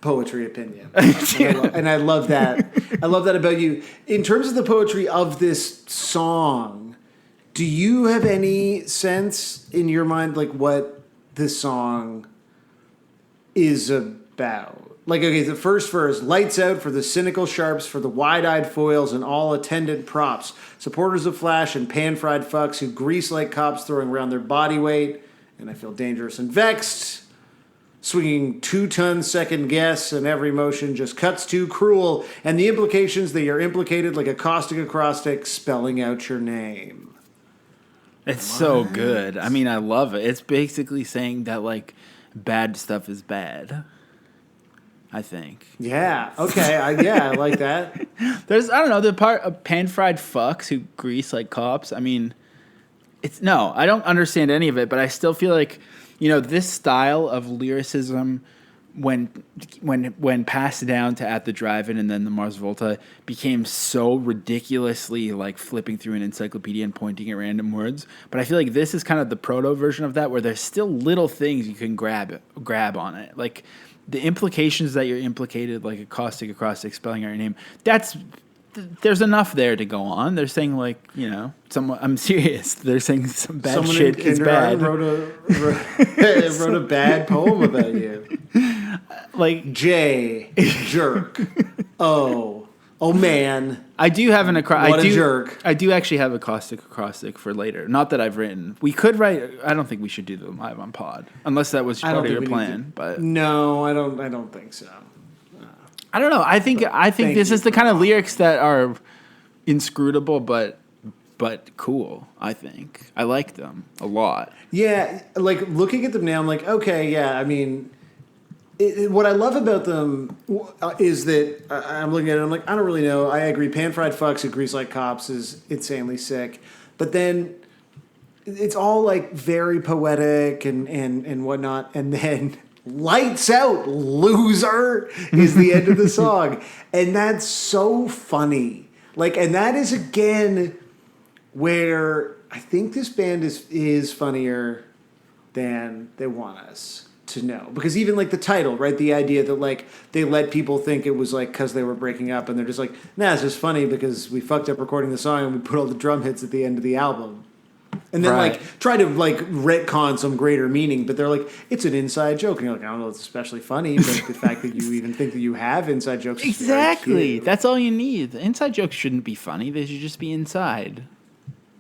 S2: poetry opinion. And I love that. I love that about you. In terms of the poetry of this song, do you have any sense in your mind like what this song is about? Like, okay, the first verse, lights out for the cynical sharps, for the wide-eyed foils and all attendant props, supporters of Flash and pan-fried fucks who grease like cops throwing around their body weight, and I feel dangerous and vexed, swinging 2-ton second guess, and every motion just cuts too cruel, and the implications that you're implicated like a caustic acrostic spelling out your name.
S1: It's so good. I mean, I love it. It's basically saying that, like, bad stuff is bad. I think.
S2: Yeah. Okay. I like that.
S1: There's, I don't know, the part of pan-fried fucks who grease like cops. I mean, I don't understand any of it, but I still feel like, this style of lyricism, when passed down to At the Drive-In and then the Mars Volta, became so ridiculously like flipping through an encyclopedia and pointing at random words. But I feel like this is kind of the proto version of that, where there's still little things you can grab on it, like the implications that you're implicated, like a caustic acrostic spelling out your name. There's enough there to go on. They're saying, like, I'm serious. They're saying some bad
S2: Someone
S1: shit
S2: in
S1: is bad.
S2: wrote a bad poem about you.
S1: Like
S2: J, jerk. Oh man.
S1: I do have an
S2: jerk.
S1: I do actually have a caustic acrostic for later. Not that I've written. We could write. I don't think we should do them live on pod, unless that was part of your plan. But
S2: no, I don't think so.
S1: I don't know. I think this is the kind of lyrics that are inscrutable, but cool. I think I like them a lot.
S2: Yeah, like looking at them now, I'm like, okay, yeah. I mean, what I love about them is that I'm looking at it, I'm like, I don't really know. I agree. Pan-fried fucks who grease like cops is insanely sick, but then it's all like very poetic and whatnot, and then lights out, loser is the end of the song, and that's so funny. Like, and that is again where I think this band is funnier than they want us to know, because even like the title, right? The idea that like they let people think it was like because they were breaking up, and they're just like, nah, it's just funny because we fucked up recording the song and we put all the drum hits at the end of the album, and then like try to like retcon some greater meaning, but they're like, it's an inside joke, and you're like, I don't know, it's especially funny, but the fact that you even think that you have inside jokes is
S1: exactly, that's all you need. The inside jokes shouldn't be funny; they should just be inside.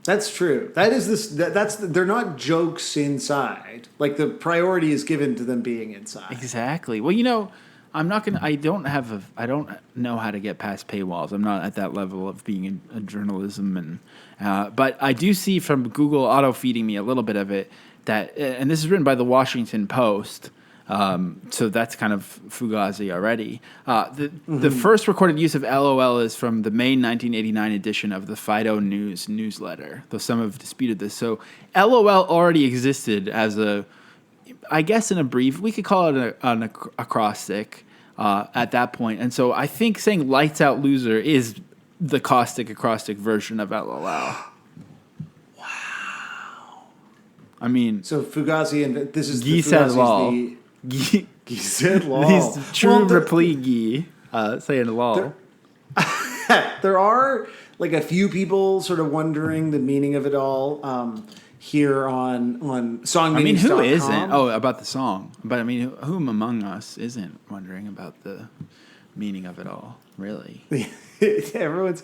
S1: That's
S2: true. That is this. They're not jokes inside. Like the priority is given to them being inside.
S1: Exactly. Well, I'm not gonna. I don't know how to get past paywalls. I'm not at that level of being in journalism, but I do see from Google auto feeding me a little bit of it that, and this is written by the Washington Post. So that's kind of Fugazi already. The first recorded use of LOL is from the May 1989 edition of the Fido News newsletter, though some have disputed this. So LOL already existed as I guess we could call it an acrostic at that point. And so I think saying lights out loser is the caustic acrostic version of LOL. Wow. I mean,
S2: so Fugazi, and this is
S1: Guy said lol.
S2: Guy said lol.
S1: He's true repli Guy saying lol.
S2: There are like a few people sort of wondering the meaning of it all here on songmeanings.com.
S1: I mean, who isn't? Oh, about the song. But I mean, whom among us isn't wondering about the meaning of it all, really?
S2: Everyone's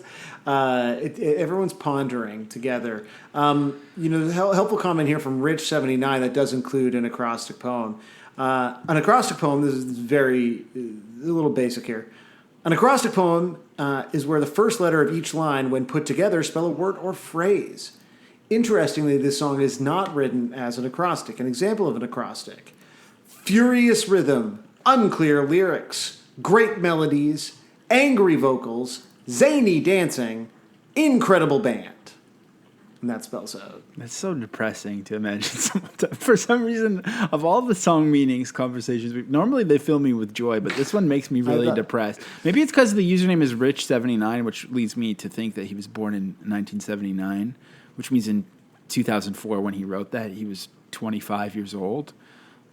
S2: pondering together. Helpful comment here from Rich79 that does include an acrostic poem. An acrostic poem, this is very, a little basic here. An acrostic poem is where the first letter of each line, when put together, spell a word or phrase. Interestingly, this song is not written as an acrostic. An example of an acrostic: furious rhythm, unclear lyrics, great melodies, angry vocals, zany dancing, incredible band. And that spells out.
S1: That's so depressing to imagine someone for some reason, of all the song meanings conversations, normally they fill me with joy, but this one makes me really depressed. Maybe it's because the username is Rich79, which leads me to think that he was born in 1979, which means in 2004 when he wrote that, he was 25 years old.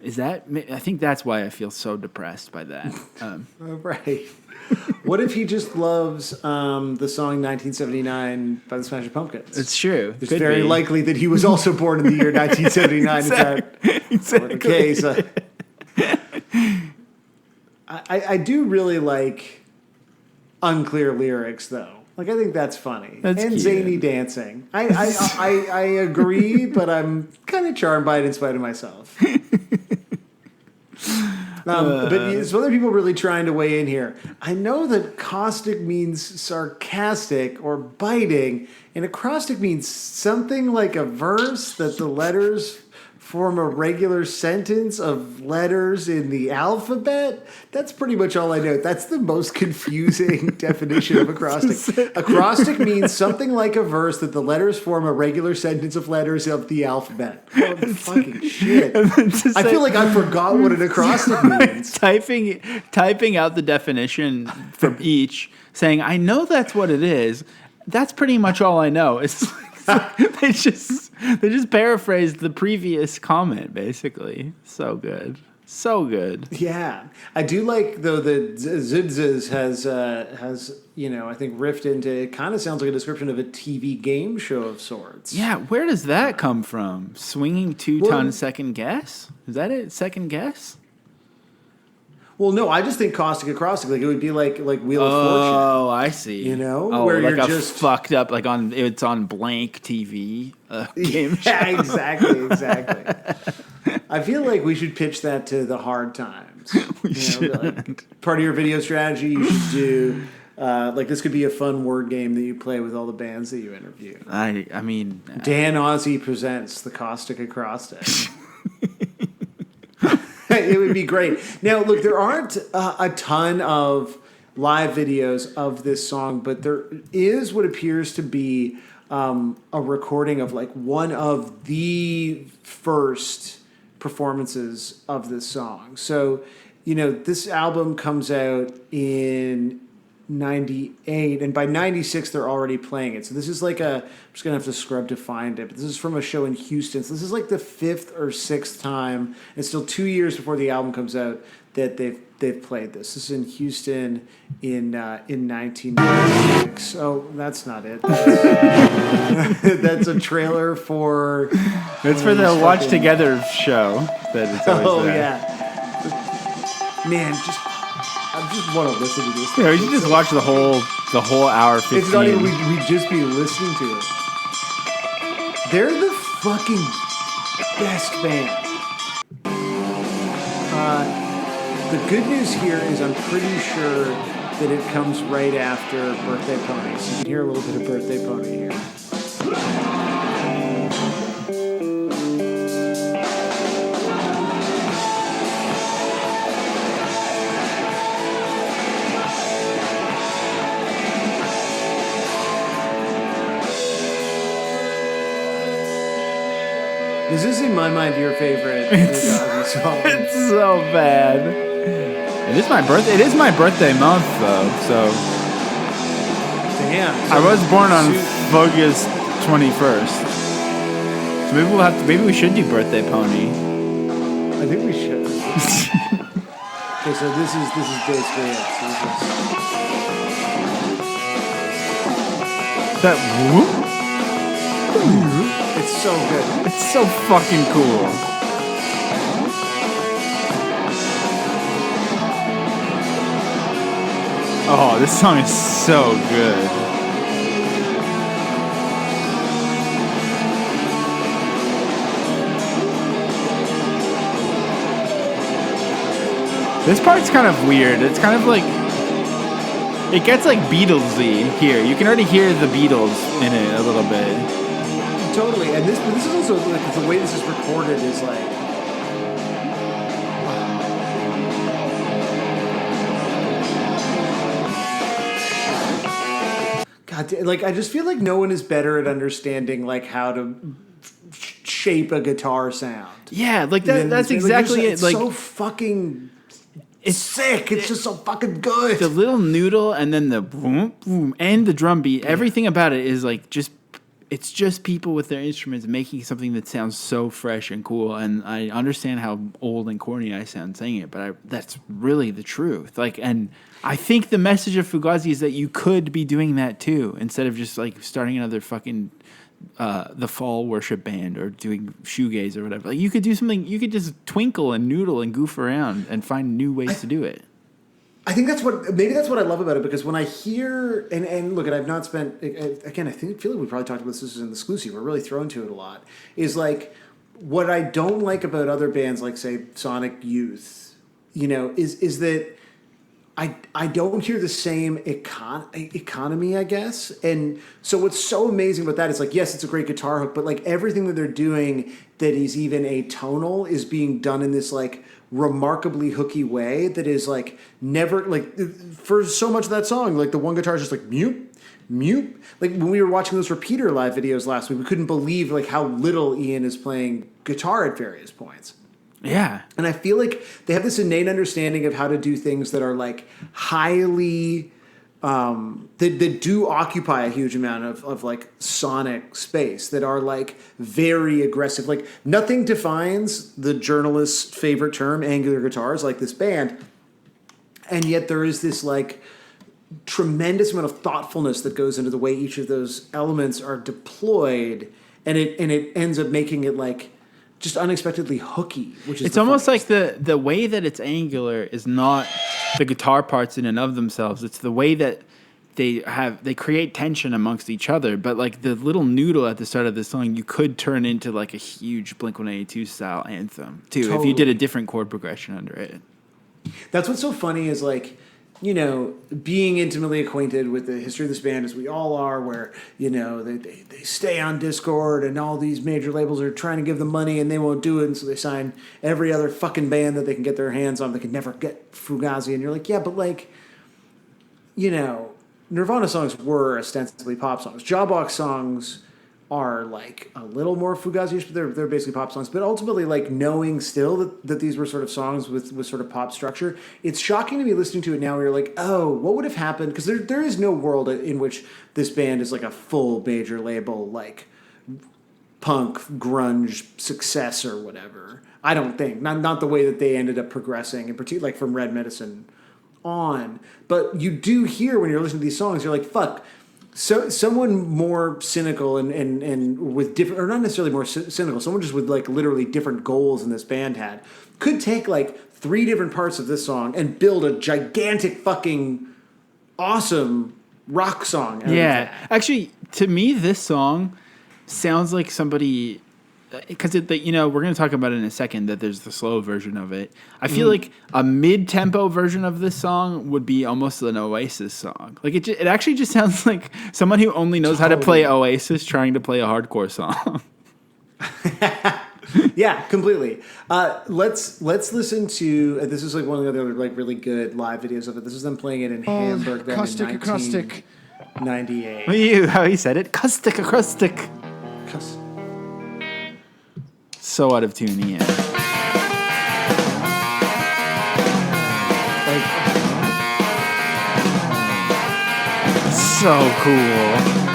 S1: I think that's why I feel so depressed by that.
S2: Right. What if he just loves the song 1979 by the Smashing Pumpkins?
S1: It's true.
S2: It's very likely that he was also born in the year 1979. Exactly.
S1: Is that
S2: the case? I do really like unclear lyrics, though. Like, I think that's funny.
S1: That's
S2: and
S1: cute.
S2: zany dancing. I agree, but I'm kind of charmed by it in spite of myself. But some other people really trying to weigh in here. I know that caustic means sarcastic or biting, and acrostic means something like a verse that the letters form a regular sentence of letters in the alphabet. That's pretty much all I know. That's the most confusing definition of acrostic. Acrostic means something like a verse that the letters form a regular sentence of letters of the alphabet. Oh, fucking shit. I feel like I forgot what an acrostic means.
S1: Typing out the definition for each, saying, I know that's what it is. That's pretty much all I know. It's they just paraphrased the previous comment, basically. So good. So good.
S2: Yeah. I do like, though, that Zidzes has I think riffed into, it kind of sounds like a description of a TV game show of sorts.
S1: Yeah, where does that come from? Swinging 2-ton second guess? Is that it? Second guess?
S2: Well, no, I just think caustic acrostic, like it would be like Wheel of Fortune.
S1: Oh, I see.
S2: You know,
S1: oh,
S2: where
S1: like
S2: you're
S1: a
S2: just
S1: fucked up, like it's on blank TV game show.
S2: Yeah, exactly. I feel like we should pitch that to the hard times.
S1: We should.
S2: Like, part of your video strategy, you should do. Like this could be a fun word game that you play with all the bands that you interview.
S1: I mean,
S2: Dan Ozzie presents the caustic acrostic. It would be great. Now, look, there aren't a ton of live videos of this song, but there is what appears to be a recording of like one of the first performances of this song. So, this album comes out in 98, and by 96 they're already playing it. So this is like I'm just gonna have to scrub to find it, but this is from a show in Houston. So this is like the 5th or 6th time, and still 2 years before the album comes out, that they've played this. This is in Houston in 1996. Oh, that's not it. That's a trailer for.
S1: it's for the Watch Together show. That it's always there.
S2: Yeah, man, I just want to listen to this.
S1: Yeah, we should just watch the whole hour 15.
S2: It's not even, we'd just be listening to it. They're the fucking best band. The good news here is I'm pretty sure that it comes right after Birthday Pony. So you can hear a little bit of Birthday Pony here. This is, in my mind, your favorite Fugazi song.
S1: It's so bad. It is my birthday. It is my birthday month, though. So
S2: Damn.
S1: I was born on August 21st. So maybe we should do Birthday Pony.
S2: I think we should. Okay, so this is basically it. So
S1: That whoop.
S2: it's so good.
S1: It's so fucking cool. Oh, this song is so good. This part's kind of weird. It's kind of like, it gets like Beatlesy here. You can already hear the Beatles in it a little bit.
S2: Totally, and this is also like the way this is recorded is like. God, like I just feel like no one is better at understanding like how to shape a guitar sound.
S1: Yeah, like that's exactly it.
S2: It's
S1: Like
S2: so fucking. It's sick. It's just so fucking good.
S1: the little noodle and then the boom, boom, and the drum beat. Everything about it is like it's just people with their instruments making something that sounds so fresh and cool. And I understand how old and corny I sound saying it, but that's really the truth. Like, and I think the message of Fugazi is that you could be doing that too, instead of just like starting another fucking the fall worship band or doing shoegaze or whatever. Like, you could do something. You could just twinkle and noodle and goof around and find new ways to do it.
S2: I think that's what I love about it, because when I hear and look, and I've not spent again, I feel like we probably talked about this in the exclusive. We're really thrown to it a lot. Is like what I don't like about other bands, like say Sonic Youth, is that I don't hear the same economy, I guess. And so what's so amazing about that is like, yes, it's a great guitar hook, but like everything that they're doing that is even atonal is being done in this like remarkably hooky way that is like never like for so much of that song, like the one guitar is just like mute. Like when we were watching those Repeater live videos last week, we couldn't believe like how little Ian is playing guitar at various points.
S1: Yeah.
S2: And I feel like they have this innate understanding of how to do things that are like highly, that do occupy a huge amount of like sonic space, that are like very aggressive. Like nothing defines the journalist's favorite term, angular guitars, like this band. And yet there is this like tremendous amount of thoughtfulness that goes into the way each of those elements are deployed. And it ends up making it like, just unexpectedly hooky, which is
S1: it's almost like the way that it's angular is not the guitar parts in and of themselves. It's the way that they create tension amongst each other. But like the little noodle at the start of the song, you could turn into like a huge Blink-182 style anthem too, if you did a different chord progression under it.
S2: That's what's so funny is like, being intimately acquainted with the history of this band, as we all are, where, they stay on Discord and all these major labels are trying to give them money and they won't do it. And so they sign every other fucking band that they can get their hands on. They can never get Fugazi. And you're like, yeah, but like, Nirvana songs were ostensibly pop songs. Jawbox songs are like a little more Fugazi-ish, but they're basically pop songs. But ultimately, like knowing still that these were sort of songs with sort of pop structure, it's shocking to me listening to it now where you're like, oh, what would have happened? Because there is no world in which this band is like a full major label, like punk, grunge success or whatever. I don't think. Not the way that they ended up progressing, in particular, like from Red Medicine on. But you do hear when you're listening to these songs, you're like, fuck, so someone more cynical and with different, or not necessarily more cynical, someone just with like literally different goals than this band had, could take like 3 different parts of this song and build a gigantic fucking awesome rock song.
S1: Yeah. Actually, to me, this song sounds like somebody, because we're going to talk about it in a second, that there's the slow version of it. I feel like a mid-tempo version of this song would be almost an Oasis song. Like it actually just sounds like someone who only knows how to play Oasis trying to play a hardcore song.
S2: Yeah, completely. Let's listen to this is like one of the other like really good live videos of it. This is them playing it in Hamburg then in
S7: Acrostic.
S2: 1998.
S1: How he said it? Caustic, acrostic. So out of tune, Ian. So cool.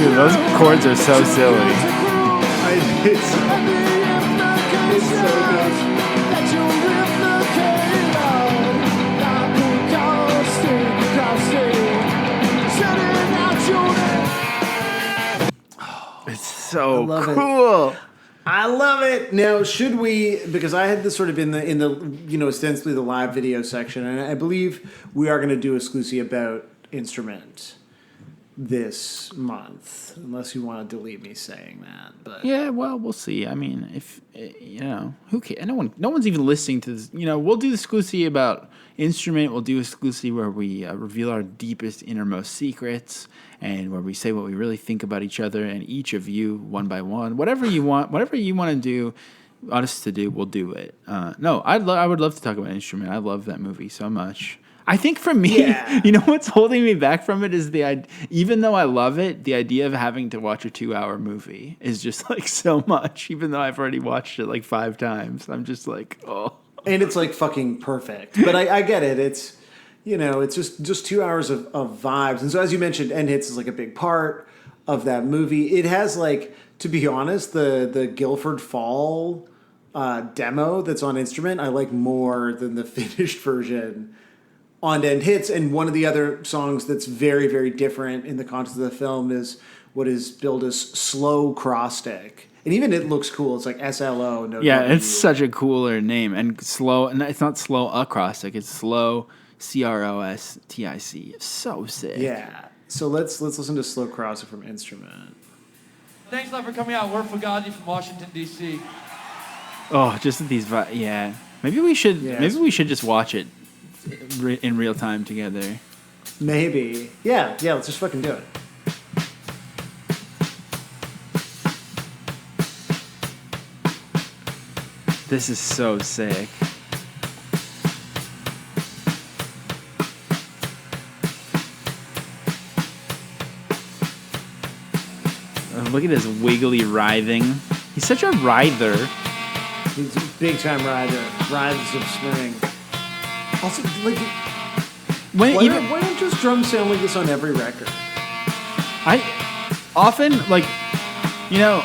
S1: Dude, those chords are so silly.
S2: It's so good.
S1: It's so cool.
S2: I love it. Now, should we? Because I had this sort of in the ostensibly the live video section, and I believe we are going to do a exclusive about instrument this month, unless you want to delete me saying that. But
S1: yeah, well, we'll see. I mean, if who cares? No one's even listening to this. We'll do the exclusive about instrument. We'll do a exclusive where we reveal our deepest, innermost secrets, and where we say what we really think about each other and each of you one by one. Whatever you want to do, us to do, we'll do it. No, I would love to talk about instrument. I love that movie so much. I think for me, what's holding me back from it is even though I love it, the idea of having to watch a 2-hour movie is just like so much, even though I've already watched it like 5 times. I'm just like, oh.
S2: And it's like fucking perfect. But I get it. It's, it's just 2 hours of vibes. And so as you mentioned, End Hits is like a big part. of that movie. It has like, to be honest, the Guilford Fall demo that's on Instrument I like more than the finished version on End Hits. And one of the other songs that's very, very different in the context of the film is what is billed as Slow Acrostic. And even it looks cool. It's like SLO. No
S1: Yeah,
S2: W.
S1: it's such a cooler name. And slow, and it's not Slow Acrostic, it's Slow Crostic. So sick.
S2: Yeah. So let's listen to Slow Acrostic from Instrument.
S7: Thanks a lot for coming out. We're Fugazi from Washington, D.C.
S1: Oh, just these yeah. Maybe we should just watch it in real time together.
S2: Maybe. Yeah, let's just fucking do it.
S1: This is so sick. Look at his wiggly writhing. He's such a writher.
S2: He's a big time rider. Writhes of spring. Also, like, why don't just drums sound like this on every record?
S1: I often, like, you know,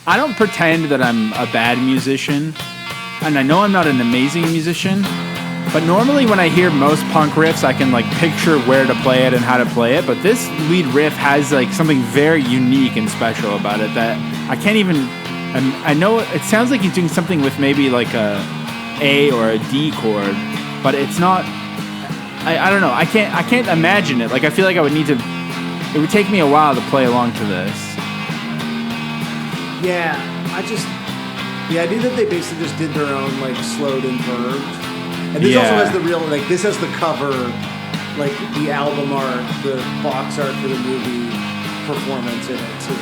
S1: I don't pretend that I'm a bad musician, and I know I'm not an amazing musician, but normally when I hear most punk riffs, I can, like, picture where to play it and how to play it, but this lead riff has, like, something very unique and special about it that I can't even, and I know it sounds like he's doing something with maybe, like, a A or a D chord, but it's not, I don't know, I can't imagine it. Like, I feel like it would take me a while to play along to this.
S2: Yeah, the idea that they basically just did their own, like, slowed and verbed. And this also has the real, like, this has the cover, like, the album art, the box art for the movie performance in it, too.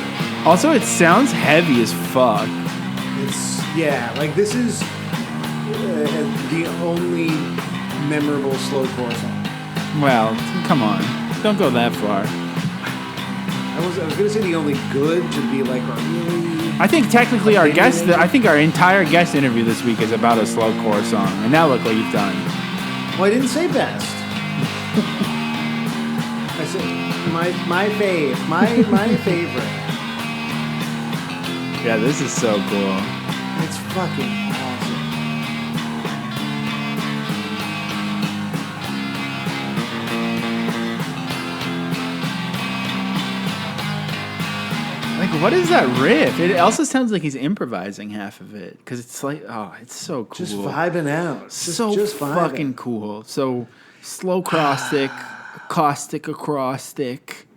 S1: Also, it sounds heavy as fuck.
S2: Like, this is the only memorable slowcore song.
S1: Well, come on. Don't go that far.
S2: I was going to say the only good to be, like, a really...
S1: I think technically our entire guest interview this week is about a slowcore song, and now look what you've done.
S2: Well, I didn't say best. I said my favorite.
S1: Yeah, this is so cool.
S2: It's fucking awesome.
S1: Like, what is that riff? It also sounds like he's improvising half of it, because it's like, oh, it's so cool.
S2: Just vibing out.
S1: Just fucking cool. So, slow Caustic, Caustic Acrostic,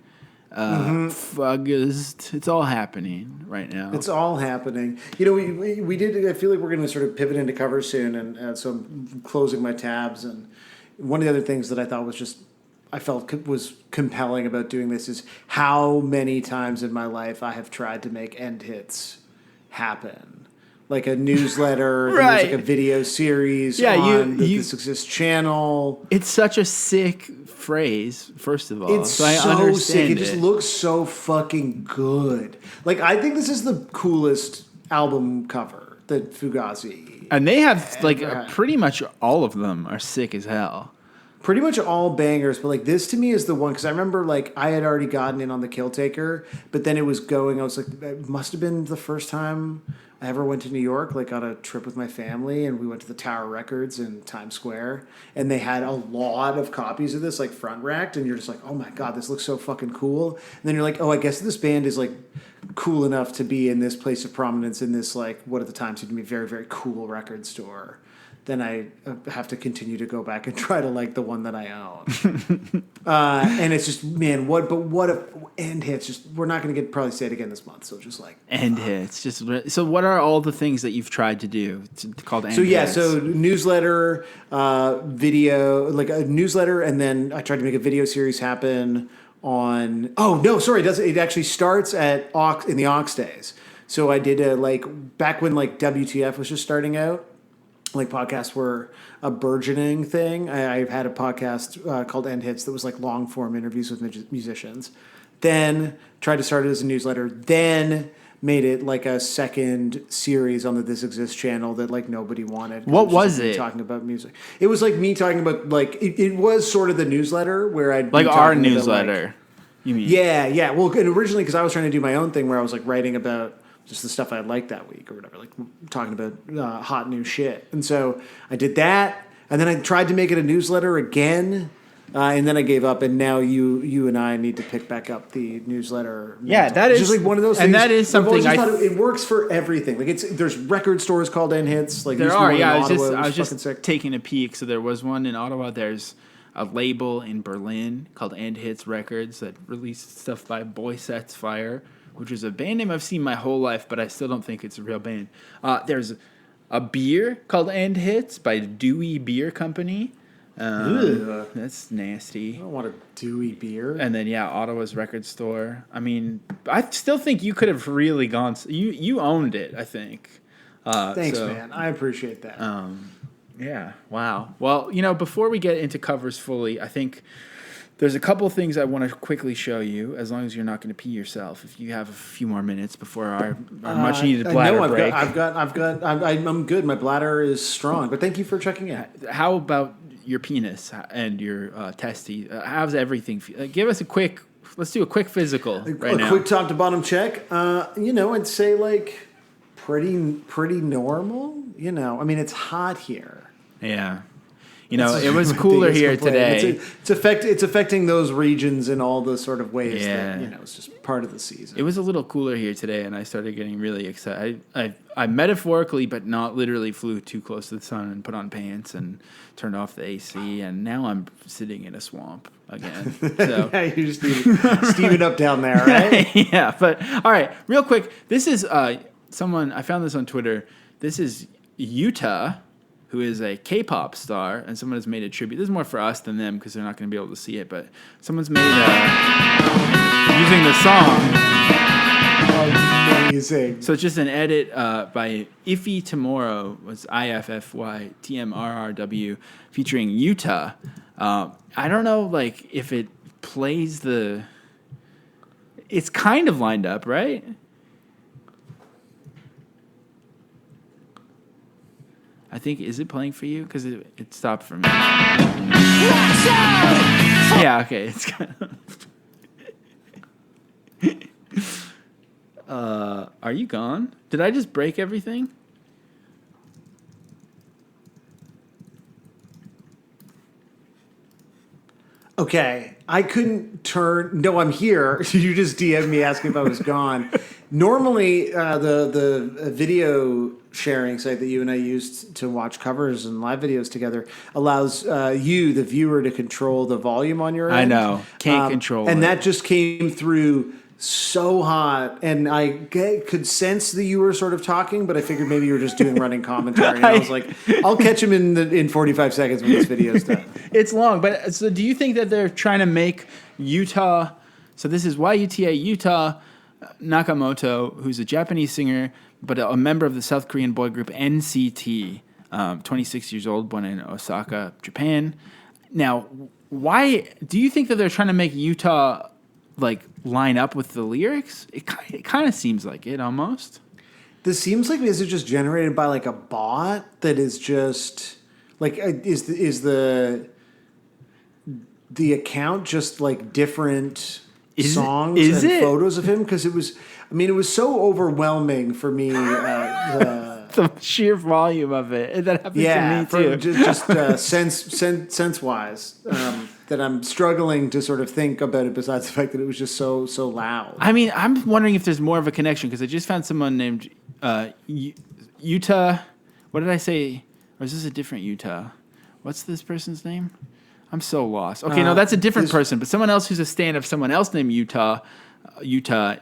S1: Fugazi. It's all happening right now.
S2: It's all happening. You know, we did. I feel like we're going to sort of pivot into covers soon, and so I'm closing my tabs. And one of the other things that I thought I felt was compelling about doing this is how many times in my life I have tried to make end hits happen. Like a newsletter,
S1: right.
S2: There's like a video series on the This Exists channel.
S1: It's such a sick phrase, first of all.
S2: It's
S1: so I
S2: so
S1: understand
S2: sick. It just looks so fucking good. Like, I think this is the coolest album cover that Fugazi.
S1: And they have, like, pretty much all of them are sick as hell.
S2: Pretty much all bangers, but like this to me is the one because I remember like I had already gotten in on the Kill Taker, but then it was going. I was like, it must have been the first time I ever went to New York, like on a trip with my family, and we went to the Tower Records in Times Square, and they had a lot of copies of this like front racked, and you're just like, oh my god, this looks so fucking cool. And then you're like, oh, I guess this band is like cool enough to be in this place of prominence in this like what at the time seemed to be a very, very cool record store. Then I have to continue to go back and try to like the one that I own. And it's just, man, what a end hits. Just, we're not going to probably say it again this month. So just like
S1: end hits. So what are all the things that you've tried to do called end hits?
S2: So newsletter, video, like a newsletter. And then I tried to make a video series happen on, it actually starts in the Aux days. So I did back when like WTF was just starting out. Like podcasts were a burgeoning thing. I've had a podcast called End Hits that was like long form interviews with musicians. Then tried to start it as a newsletter. Then made it like a second series on the This Exists channel that like nobody wanted.
S1: What was it?
S2: Talking about music. It was like me talking about like it was sort of the newsletter where I'd
S1: like
S2: be
S1: our
S2: talking
S1: newsletter.
S2: about,
S1: You mean?
S2: Yeah. Well, and originally, because I was trying to do my own thing where I was like writing about just the stuff I liked that week or whatever, like talking about hot new shit. And so I did that, and then I tried to make it a newsletter again, and then I gave up. And now you and I need to pick back up the newsletter.
S1: Yeah, that
S2: it's
S1: is
S2: just like one of those things.
S1: and that is
S2: I've always
S1: something
S2: just thought it works for everything. Like there's record stores called N Hits. Like
S1: there are. Yeah, I was
S2: fucking
S1: just
S2: sick.
S1: taking a peek. So there was one in Ottawa. There's a label in Berlin called And Hits Records that released stuff by Boy Sets Fire, which is a band name I've seen my whole life, but I still don't think it's a real band. There's a beer called And Hits by Dewey Beer Company. That's nasty.
S2: I don't want a Dewey beer.
S1: And then Ottawa's record store. I mean, I still think you could have really gone. You owned it, I think.
S2: Thanks, man. I appreciate that.
S1: Yeah. Wow. Well, before we get into covers fully, I think there's a couple of things I want to quickly show you, as long as you're not going to pee yourself, if you have a few more minutes before our much needed bladder break.
S2: I'm good. My bladder is strong, but thank you for checking in.
S1: How about your penis and your testy? How's everything feel? Give us let's do a quick physical right now.
S2: A quick top to bottom check. I'd say like pretty normal. I mean, it's hot here.
S1: Yeah. It was cooler here today.
S2: It's affecting those regions in all the sort of ways that, it's just part of the season.
S1: It was a little cooler here today, and I started getting really excited. I metaphorically, but not literally, flew too close to the sun and put on pants and turned off the AC, and now I'm sitting in a swamp again. So.
S2: You're just steaming up down there, right?
S1: Yeah, but all right, real quick. This is someone, I found this on Twitter. This is Utah, who is a K-pop star, and someone has made a tribute. This is more for us than them because they're not going to be able to see it, but someone's made using the song.
S2: Amazing.
S1: So it's just an edit by Iffy Tomorrow, was IFFYTMRRW, featuring Utah. I don't know, if it plays the... It's kind of lined up, right? I think, is it playing for you? Because it stopped for me. Yeah, okay. It's kind of... are you gone? Did I just break everything?
S2: Okay, I couldn't turn... No, I'm here. You just DM'd me asking if I was gone. Normally, the video sharing site that you and I used to watch covers and live videos together allows you, the viewer, to control the volume on your end.
S1: I know. Can't control
S2: and
S1: it.
S2: that just came through so hot, and I could sense that you were sort of talking, but I figured maybe you were just doing running commentary. And I was like, I'll catch him in 45 seconds when this video's done.
S1: It's long, but so do you think that they're trying to make Utah... So this is YUTA Utah Nakamoto, who's a Japanese singer, but a member of the South Korean boy group NCT, 26 years old, born in Osaka, Japan. Now, why do you think that they're trying to make Utah line up with the lyrics? It kind of seems like it almost.
S2: This seems like is it just generated by a bot that is just is the account just different songs and photos of him? Because it was so overwhelming for me.
S1: The sheer volume of it. That happens to me too.
S2: Just sense wise, that I'm struggling to sort of think about it. Besides the fact that it was just so loud.
S1: I mean, I'm wondering if there's more of a connection because I just found someone named Utah. What did I say? Or is this a different Utah? What's this person's name? I'm so lost. Okay, no, that's a different person, but someone else who's a stand of someone else named Utah. Utah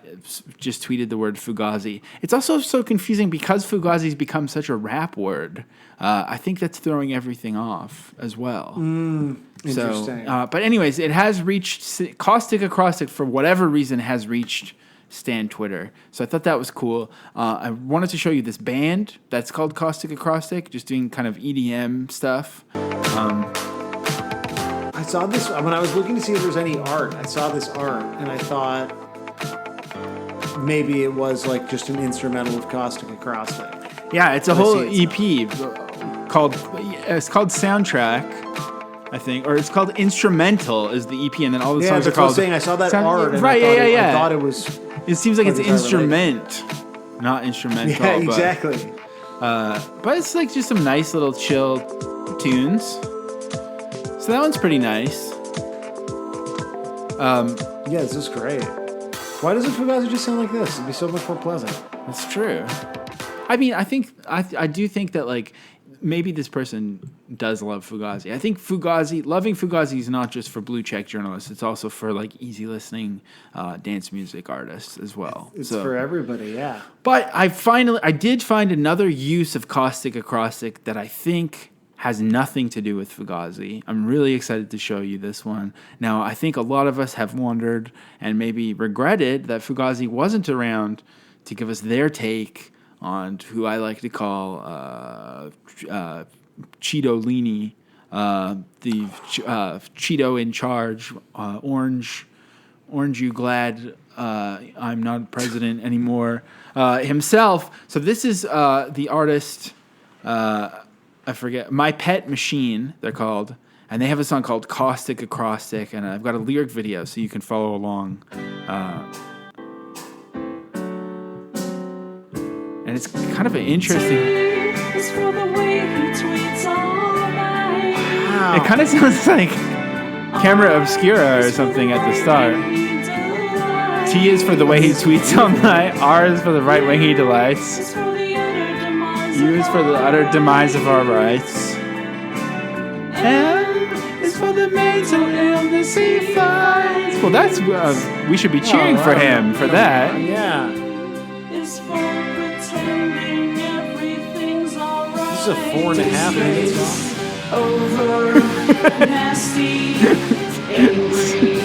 S1: just tweeted the word Fugazi. It's also so confusing because Fugazi's become such a rap word. I think that's throwing everything off as well.
S2: Interesting.
S1: But anyways, it has reached Caustic Acrostic for whatever reason has reached Stan Twitter. So I thought that was cool. I wanted to show you this band that's called Caustic Acrostic, just doing kind of EDM stuff.
S2: I saw this when I was looking to see if there's any art. I saw this art and I thought maybe it was just an instrumental of Caustic Acrostic.
S1: Yeah, it's a whole EP called Soundtrack. I think, or it's called Instrumental is the EP, and then all the songs are
S2: that's what I
S1: called.
S2: was saying. I saw that
S1: Sound-
S2: art, and
S1: right?
S2: I thought it was.
S1: It seems like it's
S2: Like it's
S1: instrument, not instrumental.
S2: Yeah, exactly.
S1: But it's like just some nice little chill tunes. So that one's pretty nice.
S2: Yeah, this is great. Why doesn't Fugazi just sound like this? It'd be so much more pleasant.
S1: That's true. I mean, I do think that like maybe this person does love Fugazi. I think loving Fugazi is not just for blue check journalists. It's also for like easy listening dance music artists as well.
S2: It's for everybody, yeah.
S1: But I did find another use of Caustic Acrostic that I think has nothing to do with Fugazi. I'm really excited to show you this one. Now, I think a lot of us have wondered and maybe regretted that Fugazi wasn't around to give us their take on who I like to call Cheeto Leany, the Cheeto in charge, orange you glad I'm not president anymore himself. So this is the artist, I forget, My Pet Machine, they're called. And they have a song called Caustic Acrostic, and I've got a lyric video so you can follow along. And it's kind of an interesting... It kind of sounds like Camera Obscura or something at the start. T is for the way he tweets all night. R is for the right way he delights. U is for the utter demise of our rights. M is for the maids who illness he finds. Well, that's we should be cheering for him for that.
S2: Yeah.
S8: Is for pretending everything's alright.
S2: This is a 4.5 minute song.
S8: Over nasty, angry,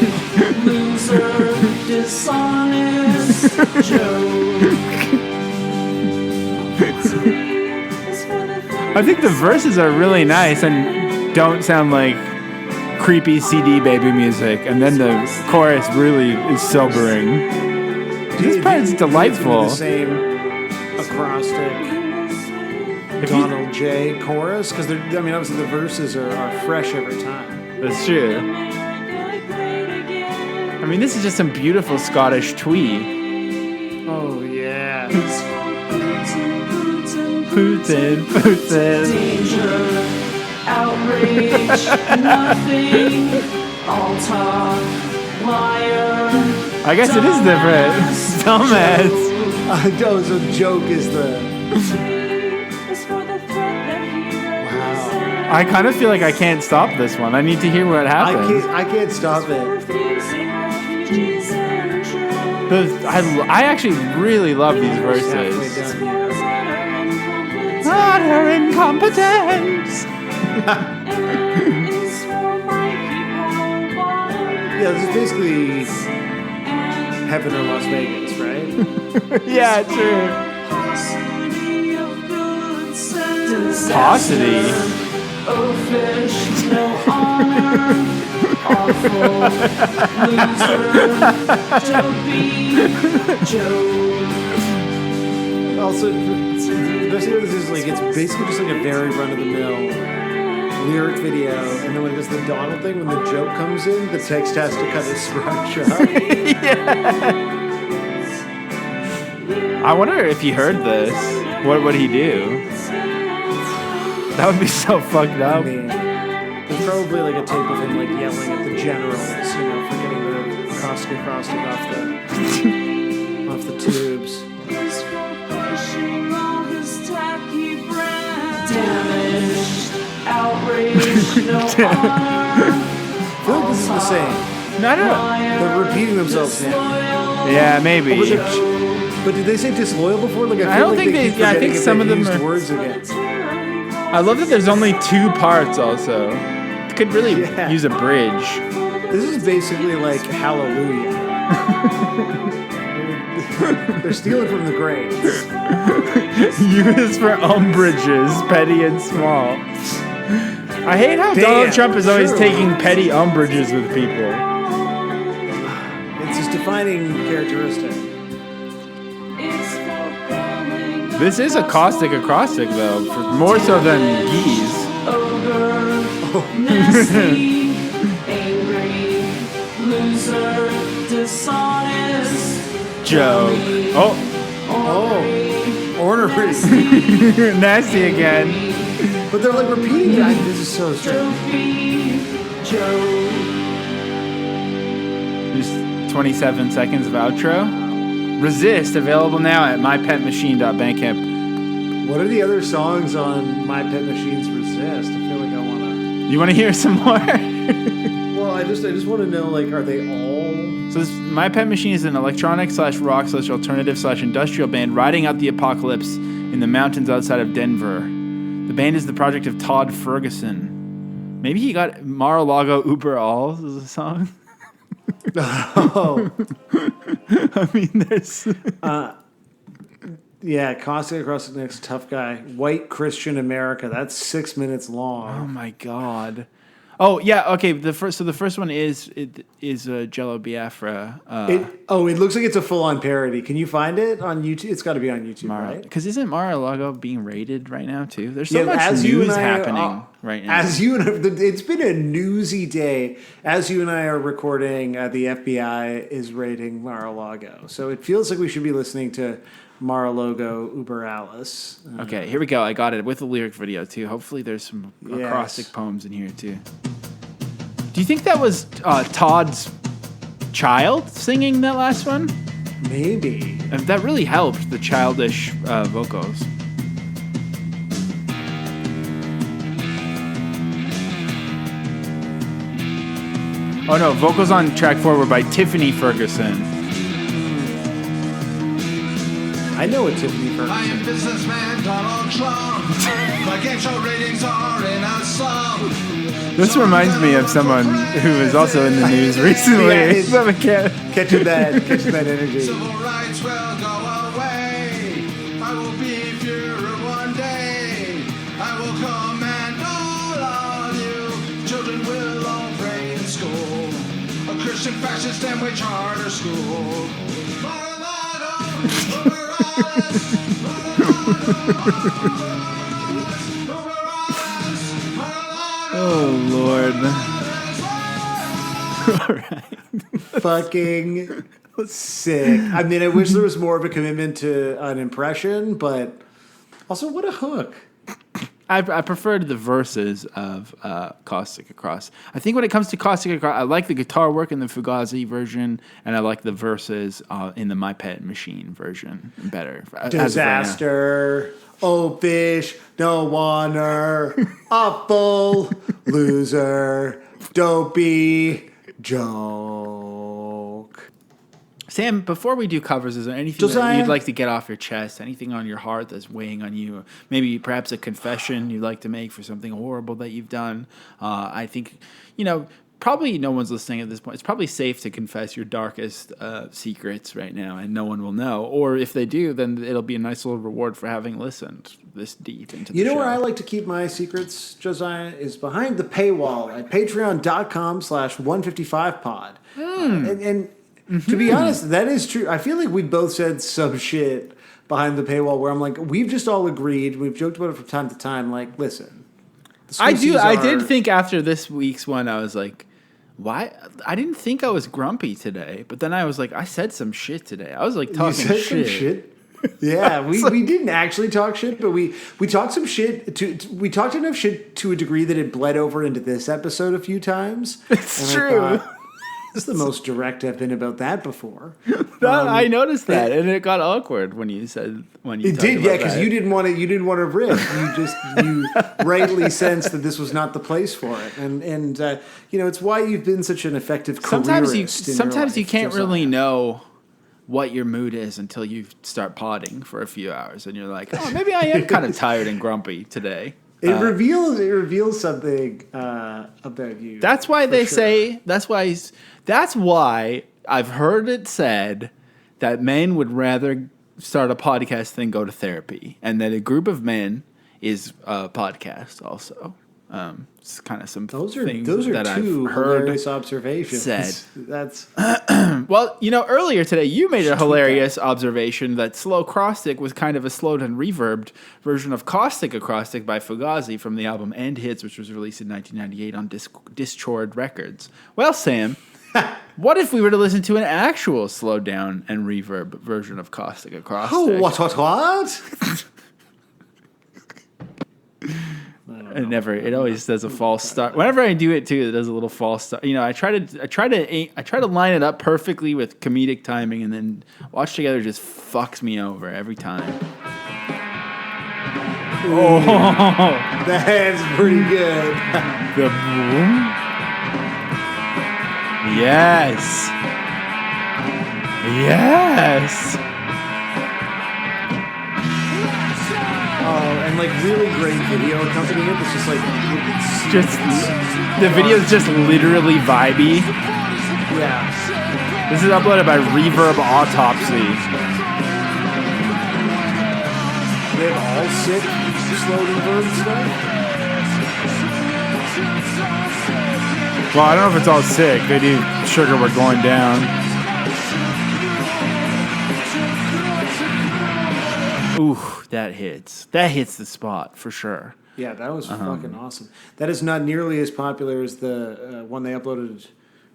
S8: loser, dishonest joke.
S1: I think the verses are really nice and don't sound like creepy CD baby music, and then the chorus really is sobering. This part is delightful.
S2: The same acrostic Donald J chorus, because obviously the verses are fresh every time.
S1: That's true. I mean, this is just some beautiful Scottish twee.
S2: Oh yeah.
S1: Putin.
S8: Danger, outrage, nothing, all talk, liar.
S1: I guess it is different. Dumbass.
S2: So joke is the... Wow.
S1: I kind of feel like I can't stop this one. I need to hear what happens.
S2: I can't stop it.
S1: I actually really love these verses. Utter incompetence.
S2: Yeah, this is basically Heaven or Las Vegas, right?
S1: Yeah, true. Paucity.
S8: Oh, fish, no honor, awful, loser, dopey, joke.
S2: Also, the best thing about this is like it's basically just like a very run-of-the-mill lyric video, and then when it does the Donald thing, when the joke comes in, the text has to kind of scrunch up.
S1: Yeah. I wonder if he heard this. What would he do? That would be so fucked up.
S2: I mean, there's probably like a tape of him like yelling at the generals, for getting the Caustic Acrostic off the tubes.
S8: Damaged, outraged, no honor.
S2: I feel like this is the same.
S1: No, I don't know.
S2: They're repeating themselves now.
S1: Yeah, maybe.
S2: But did they say disloyal before? Like
S1: I don't think they. Yeah, I think some of them are.
S2: Words again.
S1: I love that there's only 2 parts. Also, it could really use a bridge.
S2: This is basically like Hallelujah. They're stealing from the grave.
S1: Used for umbrages, petty and small. I hate how Donald Trump is always taking petty umbrages with people.
S2: It's his defining characteristic.
S1: This is a Caustic Acrostic, though, more so than Geese.
S8: Nasty, angry, loser, dishonest,
S1: Joke. Oh,
S2: Ornery.
S1: nasty again.
S2: But they're like repeating it. This is so strange.
S8: dopey, Joe.
S1: Just 27 seconds of outro. Resist, available now at mypetmachine.bandcamp.
S2: What are the other songs on My Pet Machine's Resist? I feel like I want to.
S1: You want to hear some more?
S2: Well, I just want to know, like, are they all?
S1: So My Pet Machine is an electronic/rock/alternative/industrial band riding out the apocalypse in the mountains outside of Denver. The band is the project of Todd Ferguson. Maybe he got Mar-a-Lago Uber Alls as a song.
S2: Oh,
S1: I mean, there's...
S2: yeah, Caustic, Acrostic, next tough guy. White Christian America. That's 6 minutes
S1: Oh
S2: long.
S1: my god. Oh yeah, okay. The first one is Jello Biafra.
S2: It looks like it's a full-on parody. Can you find it on YouTube? It's got to be on YouTube, right?
S1: Because isn't Mar-a-Lago being raided right now too? There's so much
S2: as you
S1: news
S2: and I
S1: happening right now.
S2: As you and it's been a newsy day. As you and I are recording, the FBI is raiding Mar-a-Lago. So it feels like we should be listening to Mar-a-Lago Uber Alice.
S1: Okay, here we go. I got it with the lyric video too. Hopefully, there's some acrostic poems in here too. Do you think that was Todd's child singing that last one?
S2: Maybe.
S1: That really helped the childish vocals. Oh no, vocals on track 4 were by Tiffany Ferguson.
S2: I know what Tiffany Ferguson.
S9: I am businessman Donald Trump. My game show ratings are in a slump.
S1: This reminds me of someone who was also in the news recently.
S2: Catching that energy.
S9: Civil rights will go away. I will be Führer one day. I will command all of you. Children will all pray in school. A Christian fascist and way charter school.
S1: Oh Lord. All right.
S2: Fucking sick. I mean, I wish there was more of a commitment to an impression, but also what a hook.
S1: I preferred the verses of Caustic Across. I think when it comes to Caustic Across, I like the guitar work in the Fugazi version, and I like the verses in the My Pet Machine version better.
S2: Disaster. Oh, fish. No water. Awful. Loser. Dopey. Joke.
S1: Sam, before we do covers, is there anything that
S2: Josiah?
S1: you'd like to get off your chest? Anything on your heart that's weighing on you? Maybe perhaps a confession you'd like to make for something horrible that you've done? I think, probably no one's listening at this point. It's probably safe to confess your darkest secrets right now, and no one will know. Or if they do, then it'll be a nice little reward for having listened this deep into the show.
S2: You know where I like to keep my secrets, Josiah, is behind the paywall at patreon.com/155pod. And to be honest, that is true. I feel like we both said some shit behind the paywall where I'm like, we've just all agreed, we've joked about it from time to time, like, listen.
S1: I did think after this week's one, I was like, why? I didn't think I was grumpy today, but then I was like, I said some shit today. I was like talking
S2: you said
S1: shit.
S2: Some shit? Yeah, we didn't actually talk shit, but we talked some shit. We talked enough shit to a degree that it bled over into this episode a few times.
S1: It's true.
S2: This is the most direct I've been about that before.
S1: I noticed that, and it got awkward when you said
S2: it did, yeah, because you didn't want to rip. You rightly sensed that this was not the place for it, and it's why you've been such an effective careerist.
S1: Sometimes you can't really know what your mood is until you start podding for a few hours, and you're like, oh, maybe I am kind of tired and grumpy today.
S2: It reveals something about you.
S1: That's why they say. That's why I've heard it said that men would rather start a podcast than go to therapy, and that a group of men is a podcast also. It's kind of some
S2: those are
S1: things
S2: two
S1: that I've heard
S2: hilarious observations.
S1: said.
S2: That's
S1: Well, Well, earlier today you made a hilarious observation that slow Acrostic was kind of a slowed and reverbed version of Caustic Acrostic by Fugazi from the album End Hits, which was released in 1998 on Discord Records. Well, Sam, what if we were to listen to an actual slowed down and reverb version of Caustic Acrostic?
S2: Oh, what?
S1: It always does a false start. Whenever I do it too, it does a little false start. I try to line it up perfectly with comedic timing, and then Watch Together just fucks me over every time.
S2: Oh, that's pretty good.
S1: The boom. Yes.
S2: And really great video accompaniment. It's just
S1: the video's just literally vibey.
S2: Yeah.
S1: This is uploaded by Reverb Autopsy.
S2: They have all sick slow reverb stuff.
S1: Well, I don't know if it's all sick. They do Sugar We're Going Down. Ooh, that hits. That hits the spot for sure.
S2: Yeah, that was fucking awesome. That is not nearly as popular as the one they uploaded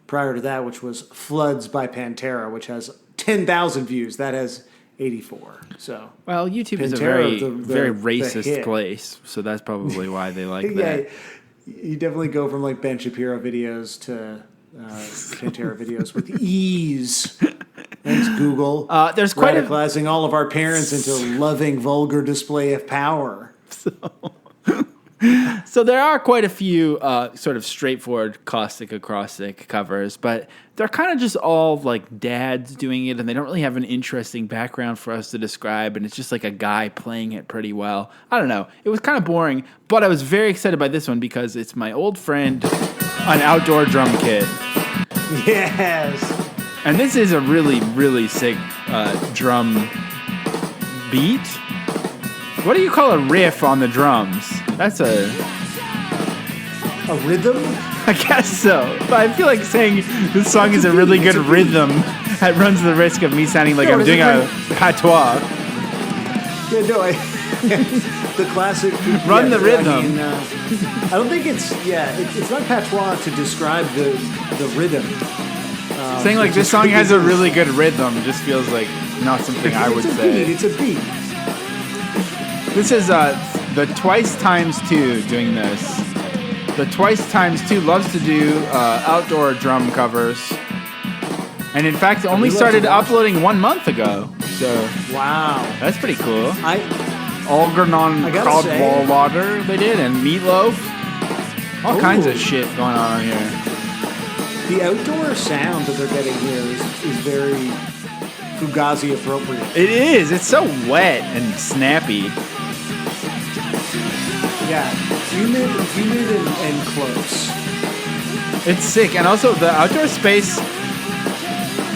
S2: prior to that, which was Floods by Pantera, which has 10,000 views. That has 84. So,
S1: well, YouTube is a
S2: Pantera,
S1: very racist place, so that's probably why they like that.
S2: You definitely go from Ben Shapiro videos to Pantera videos with ease. Thanks, Google.
S1: There's quite
S2: radicalizing all of our parents into loving vulgar display of power.
S1: So there are quite a few sort of straightforward Caustic Acrostic covers, but they're kind of just all dads doing it, and they don't really have an interesting background for us to describe, and it's just a guy playing it pretty well. I don't know. It was kind of boring, but I was very excited by this one because it's my old friend, an outdoor drum kit.
S2: Yes.
S1: And this is a really, really sick drum beat. What do you call a riff on the drums? That's a
S2: rhythm?
S1: I guess so. But I feel like saying this song is a really good rhythm. It runs the risk of me sounding like I'm doing a patois.
S2: Yeah, no, the classic...
S1: Run the rhythm.
S2: I mean, I don't think it's not patois to describe the rhythm.
S1: Saying this song has a really good rhythm just feels like not something I would say.
S2: It's a beat.
S1: This is the Twice Times 2 doing this. The Twice Times 2 loves to do outdoor drum covers. And in fact, only started uploading 1 month ago. So
S2: wow. That's
S1: pretty cool. Algernon Caldwell Water they did, and Meatloaf. All kinds of shit going on here.
S2: The outdoor sound that they're getting here is very Fugazi appropriate.
S1: It is. It's so wet and snappy.
S2: Yeah, humid and close.
S1: It's sick, and also the outdoor space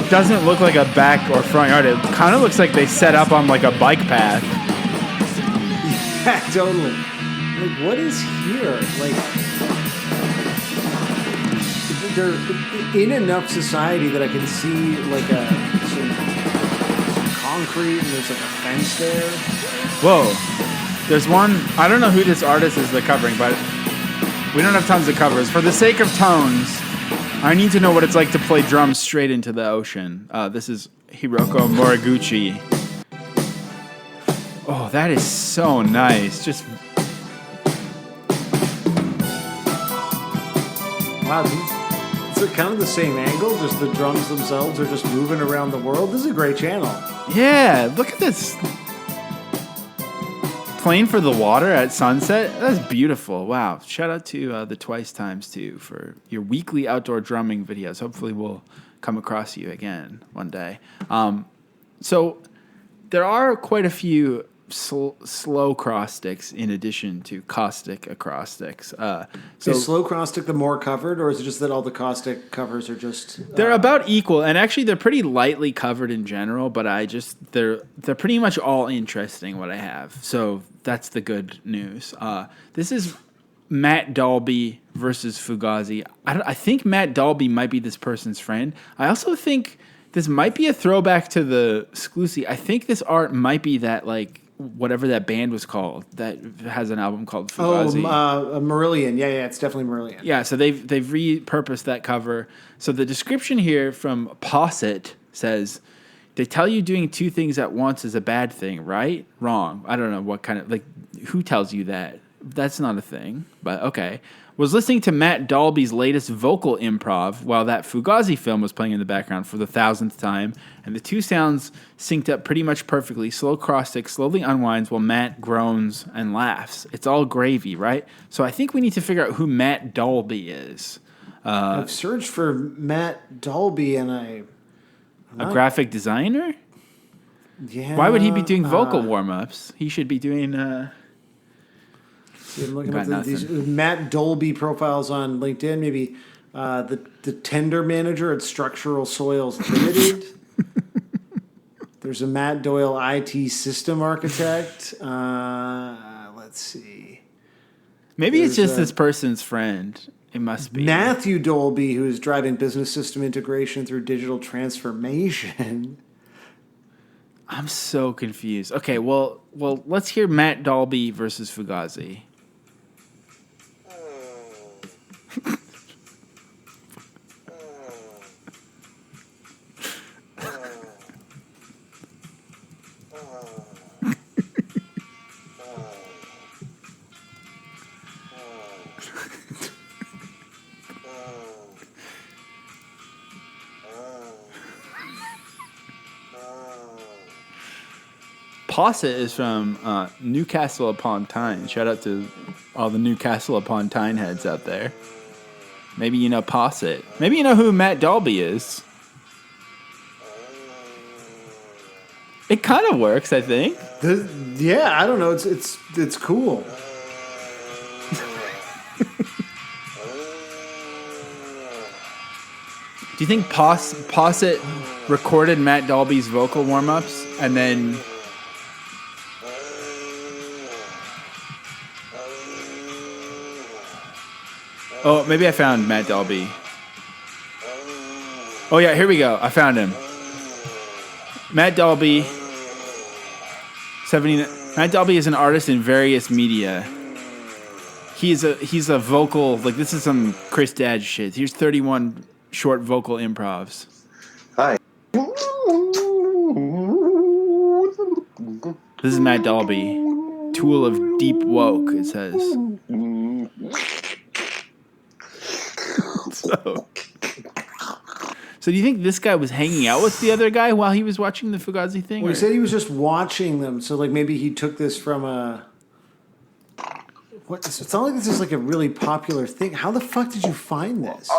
S1: doesn't look like a back or front yard. It kind of looks like they set up on a bike path.
S2: Yeah, totally. What is here? They're in enough society that I can see some concrete and there's a fence there.
S1: Whoa. There's one, I don't know who this artist is they're covering, but we don't have tons of covers. For the sake of tones, I need to know what it's like to play drums straight into the ocean. This is Hiroko Moriguchi. Oh, that is so nice. Just...
S2: Wow, it's kind of the same angle, just the drums themselves are just moving around the world. This is a great channel.
S1: Yeah, look at this. Playing for the water at sunset. That's beautiful. Wow. Shout out to the Twice Times 2 for your weekly outdoor drumming videos. Hopefully we'll come across you again one day. So there are quite a few slow Acrostics in addition to Caustic Acrostics. So
S2: is slow Caustic the more covered, or is it just that all the Caustic covers are just...
S1: They're about equal, and actually they're pretty lightly covered in general, but they're pretty much all interesting what I have. So that's the good news. This is Matt Dalby versus Fugazi. I think Matt Dalby might be this person's friend. I also think This might be a throwback to the Sclusy. I think this art might be that, like, whatever that band was called that has an album called Fugazi.
S2: Marillion. Yeah, it's definitely Marillion.
S1: Yeah, so they've repurposed that cover. So the description here from Posset says, they tell you doing two things at once is a bad thing, right? Wrong. I don't know what kind of, like, who tells you that? That's not a thing, but okay. Was listening to Matt Dalby's latest vocal improv while that Fugazi film was playing in the background for the 1,000th time, and the two sounds synced up pretty much perfectly. Slow Acrostic slowly unwinds while Matt groans and laughs. It's all gravy, right? So I think we need to figure out who Matt Dalby is.
S2: I've searched for Matt Dalby, and
S1: a graphic designer?
S2: Yeah.
S1: Why would he be doing vocal warm-ups? He should be doing...
S2: I'm looking at these Matt Dolby profiles on LinkedIn. Maybe the tender manager at Structural Soils Limited. There's a Matt Doyle IT system architect. Let's see.
S1: Maybe it's just this person's friend. It must be
S2: Matthew Dolby, who is driving business system integration through digital transformation.
S1: I'm so confused. Okay, well, let's hear Matt Dalby versus Fugazi. Posset is from Newcastle upon Tyne. Shout out to all the Newcastle upon Tyne heads out there. Maybe you know Posset. Maybe you know who Matt Dalby is. It kind of works, I think.
S2: Yeah, I don't know. It's cool.
S1: Do you think Posset recorded Matt Dalby's vocal warm-ups and then... Oh, maybe I found Matt Dalby. Oh yeah, here we go. I found him. Matt Dalby. Matt Dalby is an artist in various media. He's a vocal, like, this is some Chris Dadge shit. Here's 31 short vocal improvs.
S10: Hi.
S1: This is Matt Dalby. Tool of deep woke, it says. So do you think this guy was hanging out with the other guy while he was watching the Fugazi thing?
S2: Well, he said he was just watching them. So, like, maybe he took this from a... What? It's not like this is, like, a really popular thing. How the fuck did you find this?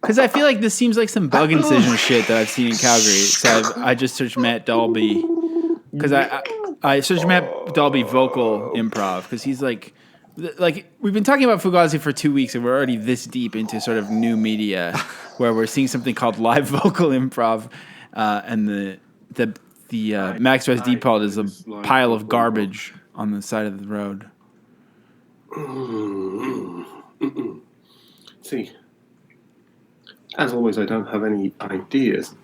S1: Because I feel like this seems like some bug incision shit that I've seen in Calgary. So I just searched Matt Dalby. Because I searched Matt Dalby vocal improv. Because he's like, we've been talking about Fugazi for 2 weeks, and we're already this deep into sort of new media, where we're seeing something called live vocal improv, and the Max Res Depot is a pile of garbage on the side of the road.
S10: See, as always, I don't have any ideas.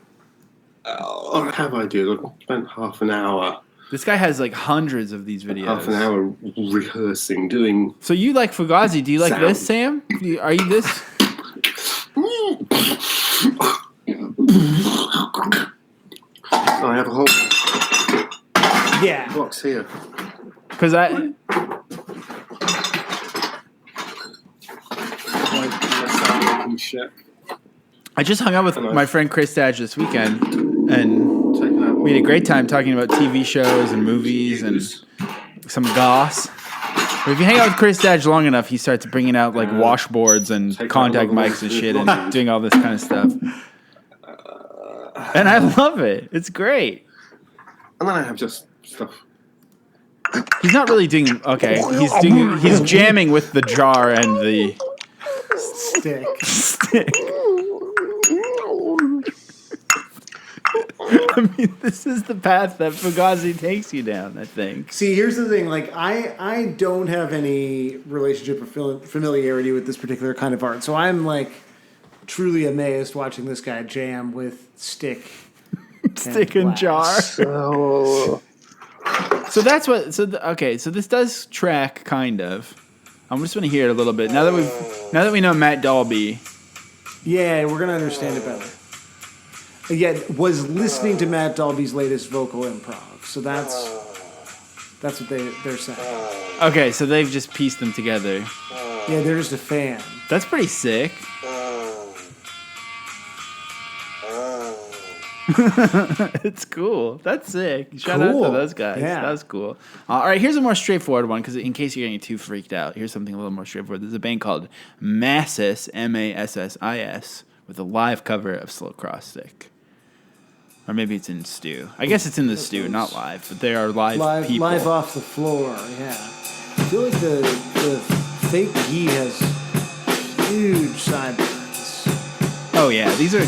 S10: I have ideas. I've spent half an hour.
S1: This guy has like hundreds of these videos.
S10: Half an hour rehearsing, doing...
S1: So you like Fugazi. Do you like this, Sam? Are you this?
S10: I have a whole
S2: Yeah.
S10: box here.
S1: Because I just hung out with my friend Chris Dadge this weekend, and we had a great time talking about TV shows and movies and some goss. But if you hang out with Chris Dadge long enough, he starts bringing out like washboards and contact mics and shit and doing all this kind of stuff. And I love it. It's great.
S10: And then I have just stuff.
S1: He's not really doing okay. He's jamming with the jar and the
S2: Stick.
S1: I mean, this is the path that Fugazi takes you down, I think.
S2: See, here's the thing. Like, I don't have any relationship or familiarity with this particular kind of art. So I'm like, truly amazed watching this guy jam with stick.
S1: Stick and jar.
S10: So
S1: So that's what. So this does track kind of. I'm just going to hear it a little bit now that we know Matt Dalby.
S2: Yeah, we're gonna understand it better. Yeah, was listening to Matt Dalby's latest vocal improv. So that's what they're saying.
S1: Okay, so they've just pieced them together.
S2: Yeah, they're just a fan.
S1: That's pretty sick. It's cool. That's sick. Shout out to those guys.
S2: Yeah.
S1: That was cool. All right, here's a more straightforward one because in case you're getting too freaked out, here's something a little more straightforward. There's a band called Massis, Massis, with a live cover of Slow Acrostic. Or maybe it's in Stew. I guess it's in the Stew, not live, but they are live people.
S2: Live off the floor, yeah. I feel like the fake ghee has huge sideburns.
S1: Oh yeah, these are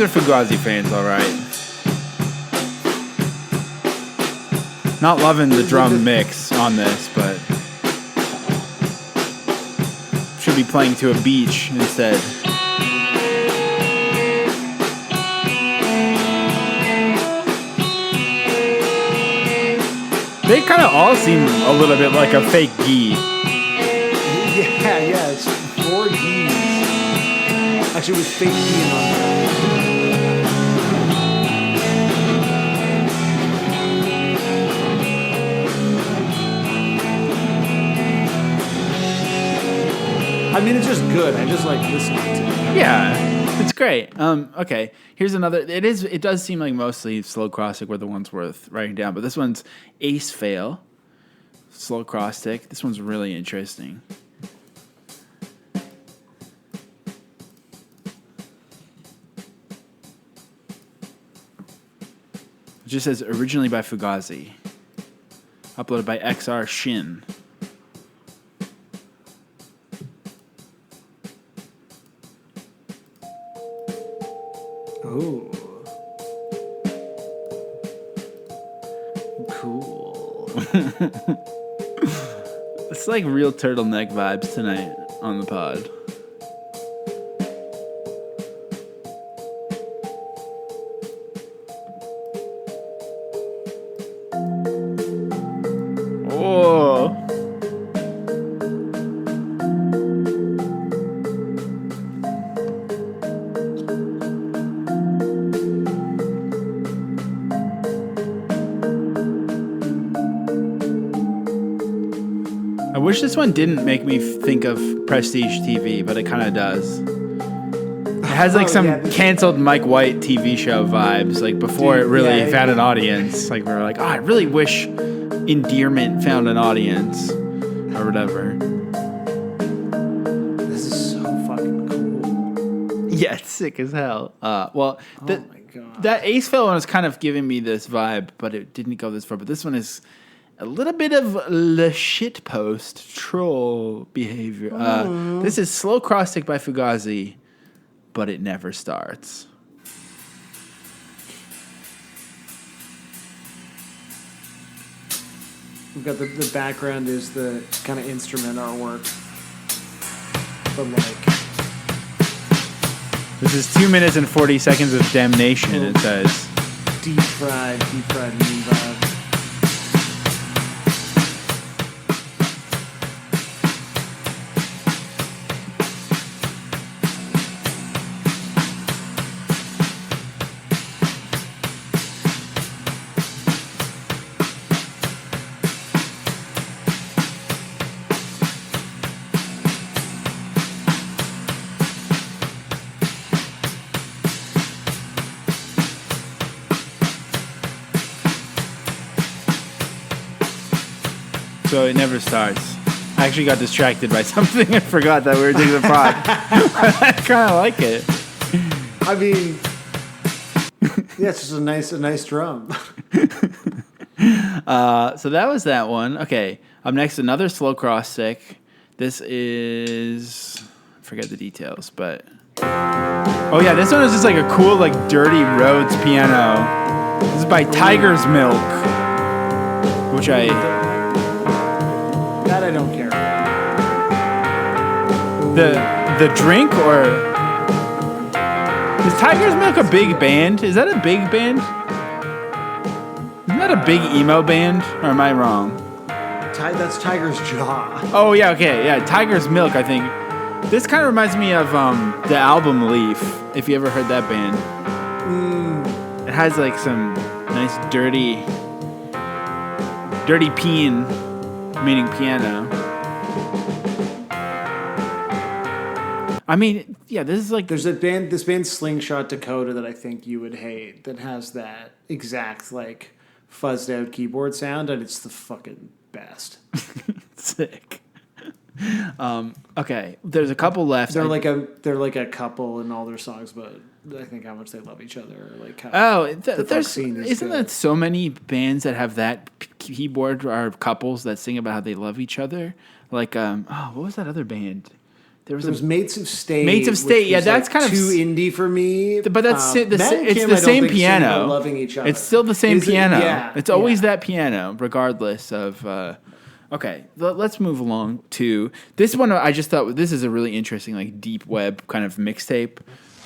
S1: Fugazi fans, all right. Not loving the drum mix on this, but should be playing to a beach instead. They kind of all seem a little bit like a fake ghee.
S2: Yeah, it's 4 gees. Actually, with fake ghee on there. I mean, it's just good. I just like listening to it.
S1: Yeah, it's great. Okay, here's another. It does seem like mostly Slow Acrostic were the ones worth writing down, but this one's Ace Fail, Slow Acrostic. This one's really interesting. It just says originally by Fugazi, uploaded by XR Shin.
S2: Oh. Cool.
S1: It's like real turtleneck vibes tonight on the pod. Oh. I wish this one didn't make me think of Prestige TV, but it kind of does. It has like some canceled Mike White TV show vibes, like before it really found an audience. Like we were like, oh, I really wish Endearment found an audience or whatever.
S2: This is so fucking cool.
S1: Yeah, it's sick as hell.
S2: Oh my god.
S1: That Ace Fail one was kind of giving me this vibe, but it didn't go this far. But this one is a little bit of le shitpost troll behavior. This is Slow Acrostic by Fugazi, but it never starts.
S2: We've got the background is the kind of instrument artwork. But like...
S1: This is 2 minutes and 40 seconds of damnation, it says.
S2: Deep fried mean vibe.
S1: So it never starts. I actually got distracted by something and forgot that we were doing the pod. I kind of like it.
S2: I mean, yeah, it's just a nice drum.
S1: So that was that one. Okay, up next, another Slow Acrostic. This is... I forget the details, but... Oh yeah, this one is just like a cool, like, Dirty Rhodes piano. This is by Tiger's Milk, which
S2: That I don't care about.
S1: the drink or is Tiger's Milk a big band? Is that a big band? Isn't that a big emo band? Or am I wrong?
S2: That's Tiger's Jaw.
S1: Oh yeah, okay, yeah. Tiger's Milk, I think. This kind of reminds me of the album Leaf. If you ever heard that band, it has like some nice dirty peen, meaning piano. I mean, yeah, this is like
S2: there's this band Slingshot Dakota that I think you would hate that has that exact like fuzzed out keyboard sound, and it's the fucking best.
S1: Sick. Okay, there's a couple left.
S2: They're like a couple in all their songs, but I think how much they love each other. Like how
S1: isn't that so many bands that have that keyboard are couples that sing about how they love each other? Like what was that other band? There was Mates of State. Mates of State, yeah, that's like kind of
S2: too indie for me.
S1: But that's it's the same piano. Loving each other. It's still the same piano. Yeah, it's always that piano, regardless of. Okay, let's move along to this one. I just thought this is a really interesting, like deep web kind of mixtape.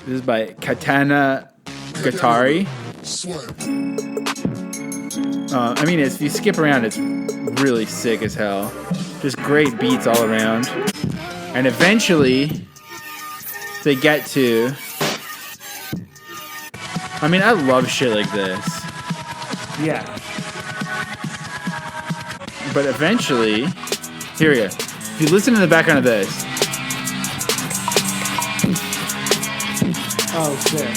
S1: This is by Katana Gatari. I mean, if you skip around, it's really sick as hell. Just great beats all around. And eventually, they get to... I mean, I love shit like this.
S2: Yeah.
S1: But eventually... Here we go. If you listen to the background of this...
S2: Oh, shit.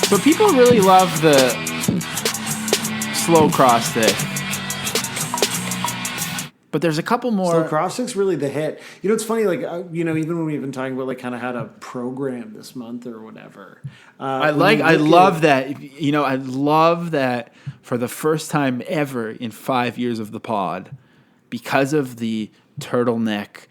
S1: So people really love the... slow cross stick. But there's a couple more.
S2: Slow cross stick's really the hit. You know, it's funny, like, even when we've been talking about, like, kind of how to program this month or whatever. I
S1: love that for the first time ever in 5 years of the pod, because of the turtleneck,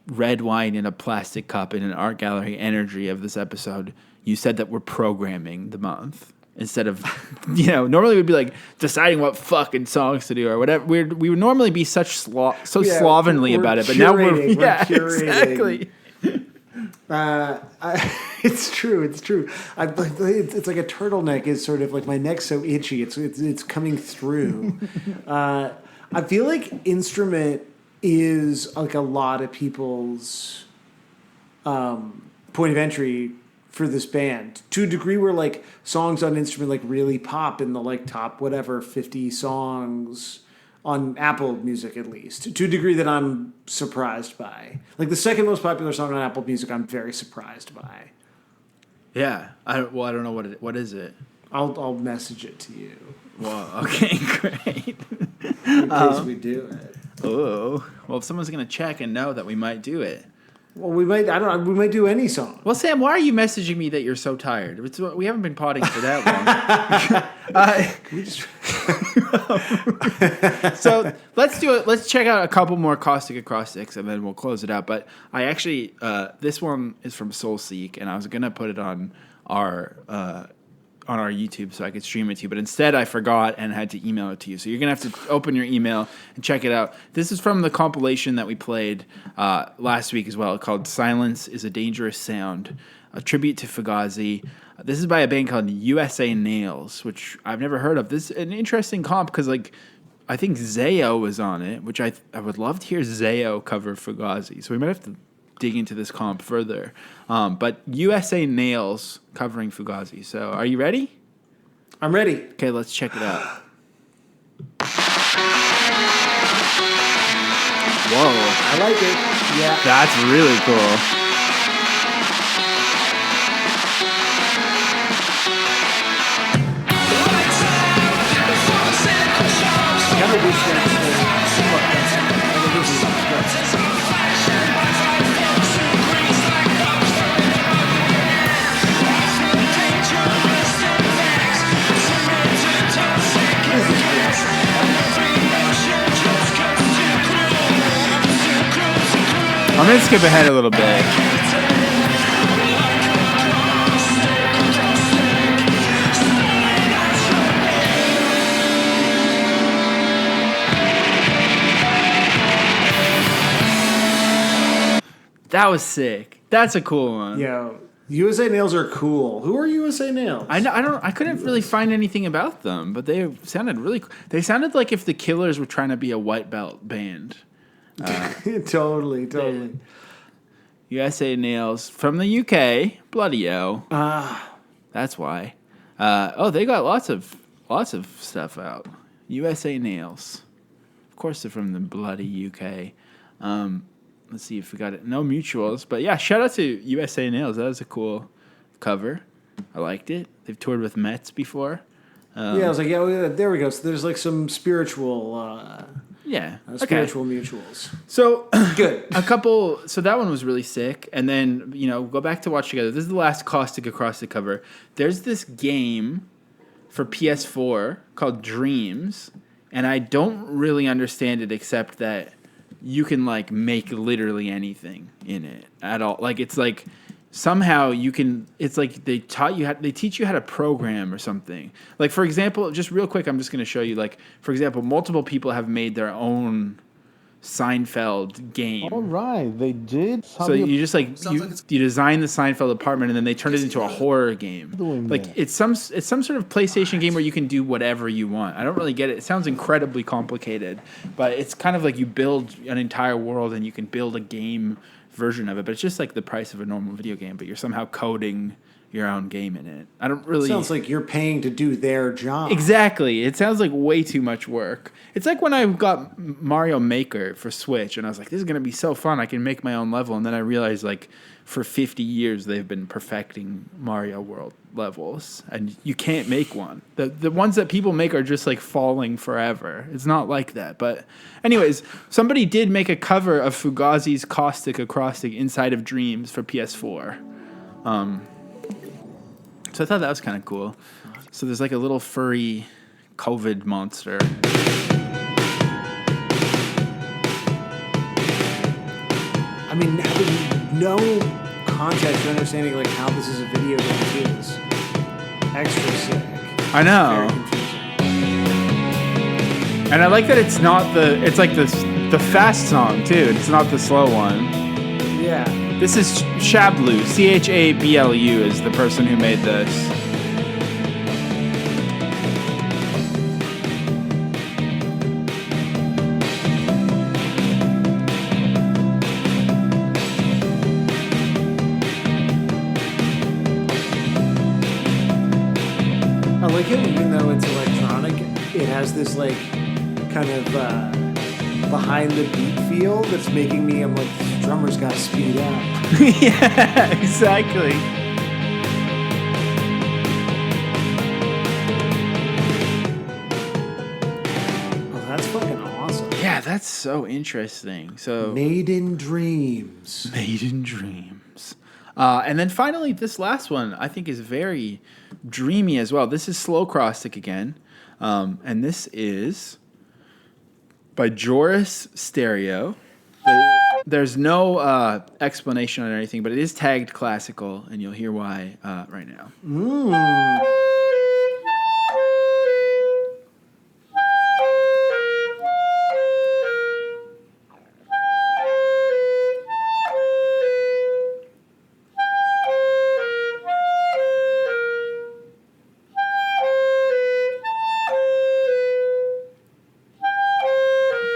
S1: red wine in a plastic cup in an art gallery energy of this episode, you said that we're programming the month. Instead of, normally we'd be like deciding what fucking songs to do or whatever. We would normally be slovenly about it, but now we're curating.
S2: Exactly. It's true. It's like a turtleneck is sort of like my neck's so itchy. It's coming through. I feel like instrument is like a lot of people's point of entry for this band, to a degree where like songs on instrument like really pop in the like top 50 songs on Apple Music, at least to a degree that I'm surprised by. Like the second most popular song on Apple Music, I'm very surprised by.
S1: Yeah, I don't know what is it.
S2: I'll message it to you.
S1: Well, okay, great.
S2: In case we do it.
S1: Oh, well, if someone's gonna check and know that we might do it.
S2: Well, we might do any song.
S1: Well, Sam, why are you messaging me that you're so tired? We haven't been potting for that long. So let's do it. Let's check out a couple more Caustic Acrostics, and then we'll close it out. But I actually, this one is from Soulseek, and I was gonna put it on our YouTube so I could stream it to you, but instead I forgot and had to email it to you. So you're going to have to open your email and check it out. This is from the compilation that we played last week as well, called Silence is a Dangerous Sound, a tribute to Fugazi. This is by a band called USA Nails, which I've never heard of. This is an interesting comp because like I think Zayo was on it, which I would love to hear Zayo cover Fugazi. So we might have to dig into this comp further. But USA Nails covering Fugazi. So are you ready?
S2: I'm ready.
S1: Okay, let's check it out. Whoa.
S2: I like it. Yeah.
S1: That's really cool.
S2: I kind of wish that
S1: I'm going to skip ahead a little bit. That was sick. That's a cool one.
S2: Yeah. USA Nails are cool. Who are USA Nails?
S1: I couldn't really find anything about them, but they sounded really cool. They sounded like if the Killers were trying to be a white belt band.
S2: Totally.
S1: USA Nails from the UK. Bloody-o. That's why. They got lots of stuff out. USA Nails. Of course they're from the bloody UK. Let's see if we got it. No mutuals, but yeah, shout out to USA Nails. That was a cool cover. I liked it. They've toured with Mets before.
S2: I was like, there we go. So there's like some spiritual, spiritual mutuals.
S1: So
S2: good.
S1: So that one was really sick. And then, go back to watch together. This is the last Caustic Acrostic cover. There's this game for PS4 called Dreams, and I don't really understand it except that you can like make literally anything in it at all. Like it's like somehow you can. It's like they teach you how to program or something. Like for example, just real quick, I'm just going to show you. Like for example, multiple people have made their own Seinfeld game.
S11: All right, they did.
S1: So you just you design the Seinfeld apartment and then they turn it into a horror game. Like it's some sort of PlayStation game where you can do whatever you want. I don't really get it. It sounds incredibly complicated, but it's kind of like you build an entire world and you can build a game version of it. But it's just like the price of a normal video game, but you're somehow coding your own game in it. I don't really...
S2: Sounds like you're paying to do their job.
S1: Exactly. It sounds like way too much work. It's like when I got Mario Maker for Switch, and I was like, this is going to be so fun. I can make my own level. And then I realized, like, for 50 years, they've been perfecting Mario World levels, and you can't make one. The ones that people make are just, like, falling forever. It's not like that. But anyways, somebody did make a cover of Fugazi's Caustic Acrostic Inside of Dreams for PS4. So I thought that was kind of cool. So there's like a little furry COVID monster.
S2: I mean, having no context or understanding like how this is a video game is extra sick.
S1: I know. And I like that it's like the fast song too. It's not the slow one.
S2: Yeah.
S1: This is Chablu. Chablu is the person who made this.
S2: I like it, even though it's electronic, it has this like kind of behind the beat feel that's making me, I'm like, this drummer's got to speed up.
S1: Yeah, exactly.
S2: Oh, that's fucking awesome.
S1: Yeah, that's so interesting. So
S2: Made in Dreams.
S1: And then finally, this last one I think is very dreamy as well. This is Slow Caustic again. And this is by Joris Stereo. There's no explanation on anything, but it is tagged classical, and you'll hear why right now.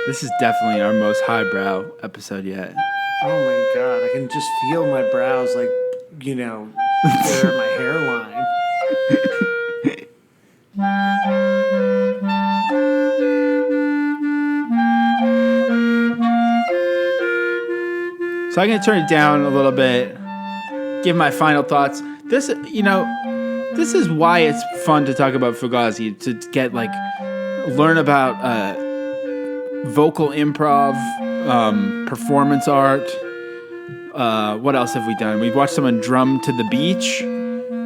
S1: This is definitely our most highbrow episode yet.
S2: Oh my god, I can just feel my brows like, there at my hairline.
S1: So I'm going to turn it down a little bit, give my final thoughts. This is why it's fun to talk about Fugazi, to get learn about vocal improv, performance art. What else have we done? We've watched someone drum to the beach.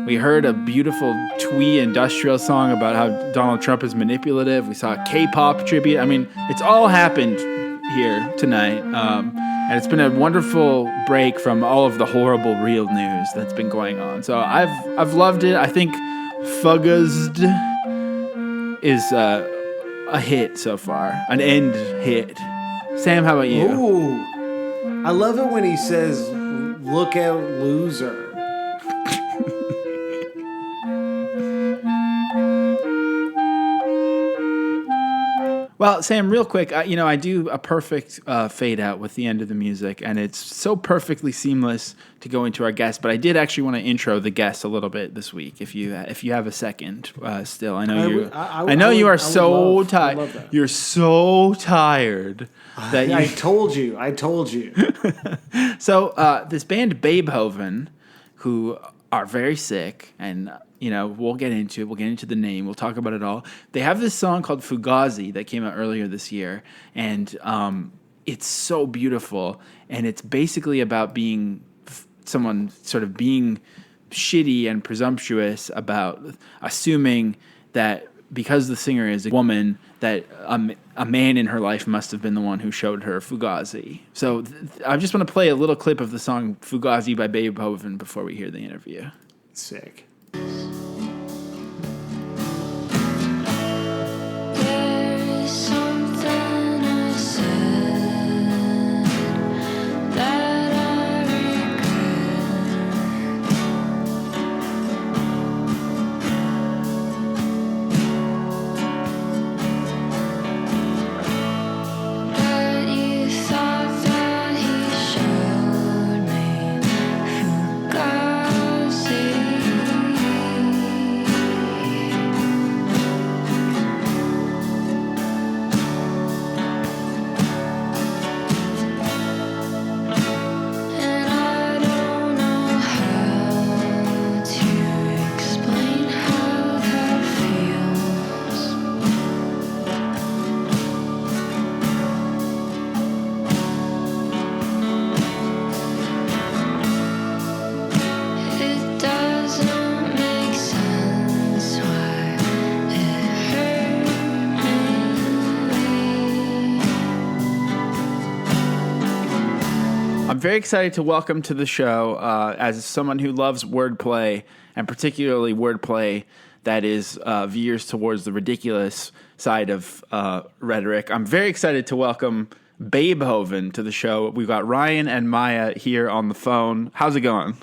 S1: We heard a beautiful twee industrial song about how Donald Trump is manipulative. We saw a K-pop tribute. I mean, it's all happened here tonight. And it's been a wonderful break from all of the horrible real news that's been going on. So I've loved it. I think Fugazi is a hit so far, an end hit. Sam, how about you?
S2: Ooh, I love it when he says Look out, loser.
S1: Well, Sam, real quick, I do a perfect fade out with the end of the music, and it's so perfectly seamless to go into our guest. But I did actually want to intro the guest a little bit this week, if you have a second. Still, I know you are so tired. You're so tired that
S2: I told you.
S1: So this band Babehoven, who are very sick, and we'll get into it. We'll get into the name. We'll talk about it all. They have this song called Fugazi that came out earlier this year, and it's so beautiful. And it's basically about being someone sort of being shitty and presumptuous about assuming that because the singer is a woman, that a man in her life must have been the one who showed her Fugazi. So I just want to play a little clip of the song Fugazi by Babehoven before we hear the interview.
S2: Sick.
S1: I'm very excited to welcome to the show, as someone who loves wordplay, and particularly wordplay that is veers towards the ridiculous side of rhetoric. I'm very excited to welcome Babehoven to the show. We've got Ryan and Maya here on the phone. How's it going?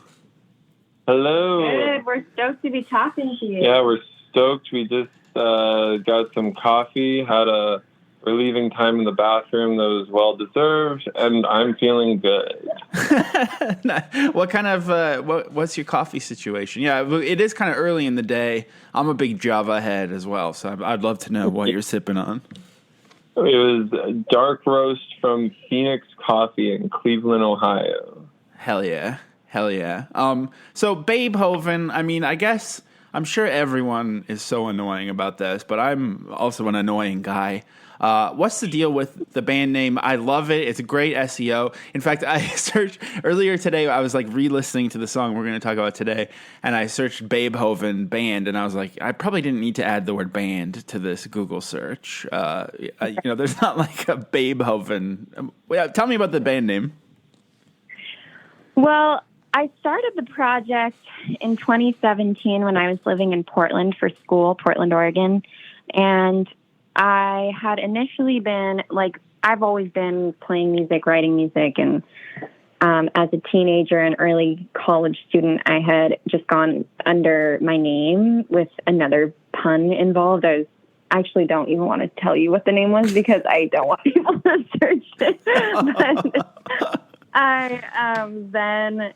S11: Hello.
S5: Good. We're stoked to be talking to you.
S11: Yeah, we're stoked. We just got some coffee, had a relieving time in the bathroom that was well deserved, and I'm feeling good.
S1: What kind of what's your coffee situation? Yeah, it is kind of early in the day. I'm a big Java head as well, so I'd love to know what you're sipping on.
S11: It was dark roast from Phoenix Coffee in Cleveland, Ohio.
S1: Hell yeah. So Babehoven, I mean, I guess I'm sure everyone is so annoying about this, but I'm also an annoying guy. What's the deal with the band name? I love it. It's a great SEO. In fact, I searched earlier today. I was like re-listening to the song we're going to talk about today, and I searched Babehoven band, and I was like, I probably didn't need to add the word band to this Google search. There's not like a Babehoven. Tell me about the band name.
S5: Well, I started the project in 2017 when I was living in Portland for school, Portland, Oregon, and I had initially been, I've always been playing music, writing music, and as a teenager and early college student, I had just gone under my name with another pun involved. I actually don't even want to tell you what the name was because I don't want people to search it. But I then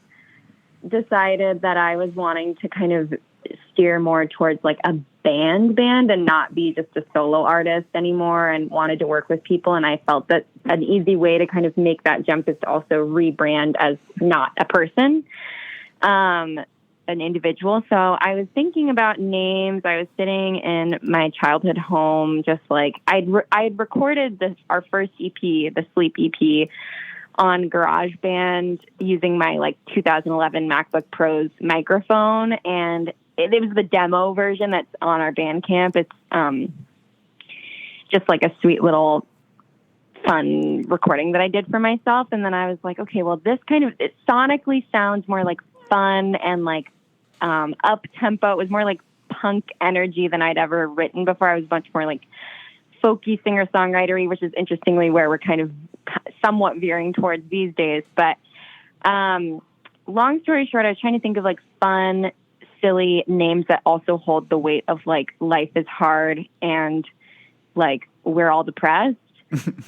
S5: decided that I was wanting to kind of steer more towards like a band and not be just a solo artist anymore, and wanted to work with people. And I felt that an easy way to kind of make that jump is to also rebrand as not a person, an individual. So I was thinking about names. I was sitting in my childhood home, just like I'd recorded our first EP, the Sleep EP, on GarageBand using my 2011 MacBook Pro's microphone, and it was the demo version that's on our Bandcamp. It's just like a sweet little fun recording that I did for myself. And then I was like, okay, well, this it sonically sounds more like fun and up tempo. It was more like punk energy than I'd ever written before. I was much more like folky singer-songwritery, which is interestingly where we're kind of somewhat veering towards these days. But long story short, I was trying to think of like fun, silly names that also hold the weight of like life is hard and like we're all depressed.